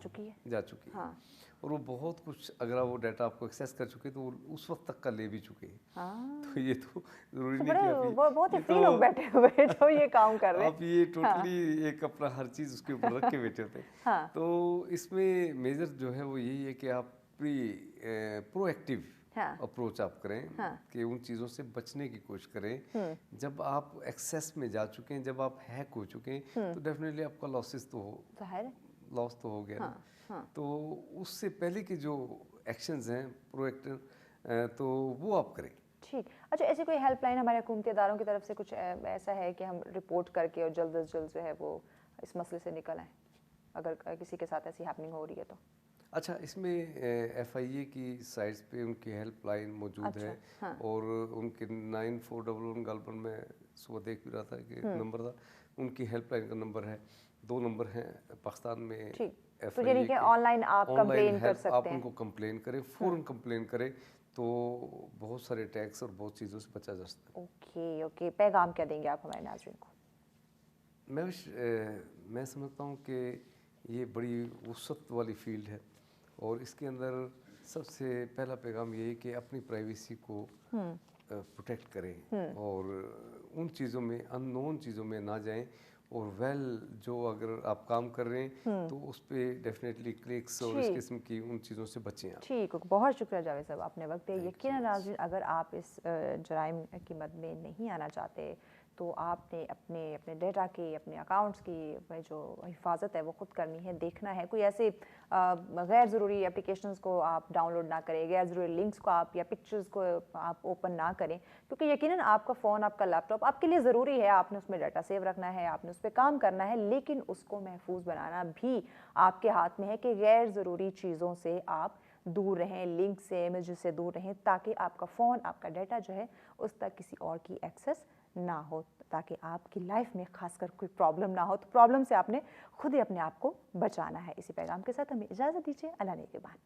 चुकी है। और वो बहुत कुछ, अगर वो डाटा आपको एक्सेस कर चुके तो वो उस वक्त तक का ले भी चुके हैं। तो ये तो जरूरी नहीं कि आप बहुत ही फ्री लोग बैठे हुए हैं जो ये काम कर रहे हैं। आप ये टोटली एक अपना हर चीज़ उसके ऊपर रख के बैठे होते हैं। तो इसमें मेजर जो है वो यही है कि आप प्रोएक्टिव अप्रोच आप करें, कि उन चीज़ों से बचने की कोशिश करें। जब आप एक्सेस में जा चुके हैं, जब आप हैक हो चुके हैं, तो डेफिनेटली आपका लॉस तो हो गया ना। तो उससे पहले के जो एक्शंस हैं प्रोएक्टिव, तो वो आप करें। ठीक। अच्छा, ऐसी कोई हेल्पलाइन हमारे हुकूमती इदारों की तरफ से कुछ ऐसा है कि हम रिपोर्ट करके और जल्द अज जल्द जो है वो इस मसले से निकल आएँ, अगर किसी के साथ ऐसी हैपनिंग हो रही है तो? अच्छा, इसमें FIA की साइट्स पे उनकी हेल्पलाइन मौजूद है। और उनके 9411 गालबन में सुबह देख भी रहा था कि नंबर था, उनकी हेल्पलाइन का नंबर है। 2 नंबर हैं पाकिस्तान में। तो यानी कि ऑनलाइन आप कंप्लेन कर सकते हैं। आप उनको कंप्लेन करें, फ़ौरन कंप्लेन करें, तो बहुत सारे टैक्स और बहुत चीज़ों से बचा जा सकता है। ओके, पैगाम क्या देंगे आप हमारे नाज़रीन को? मैं समझता हूँ कि ये बड़ी वुसअत वाली फील्ड है, और इसके अंदर सबसे पहला पैगाम ये है कि अपनी प्राइवेसी को प्रोटेक्ट करें, और उन चीज़ों में, अननोन चीज़ों में ना जाएं, और जो अगर आप काम कर रहे हैं तो उस पर डेफिनेटली क्लिक्स और इस किस्म की उन चीज़ों से बचें आप। ठीक, बहुत शुक्रिया जावेद साहब, आपने वक्त दिया। यकीनन नाज़रीन, अगर आप इस जराइम की मद में नहीं आना चाहते तो आपने अपने डेटा की, अपने अकाउंट्स की जो हिफाजत है वो ख़ुद करनी है। देखना है कोई ऐसे गैर ज़रूरी एप्लीकेशंस को आप डाउनलोड ना करें, गैर ज़रूरी लिंक्स को आप या पिक्चर्स को आप ओपन ना करें, क्योंकि यकीनन आपका फ़ोन, आपका लैपटॉप आपके लिए ज़रूरी है। आपने उसमें डाटा सेव रखना है, आपने उस पर काम करना है, लेकिन उसको महफूज बनाना भी आपके हाथ में है कि गैर ज़रूरी चीज़ों से आप दूर रहें, लिंक से, इमेज से दूर रहें, ताकि आपका फ़ोन, आपका डाटा जो है उस तक किसी और की एक्सेस ना हो, ताकि आपकी लाइफ में खासकर कोई प्रॉब्लम ना हो। तो प्रॉब्लम से आपने खुद ही अपने आप को बचाना है। इसी पैगाम के साथ हमें इजाज़त दीजिए। अल्लाह ने के बाद।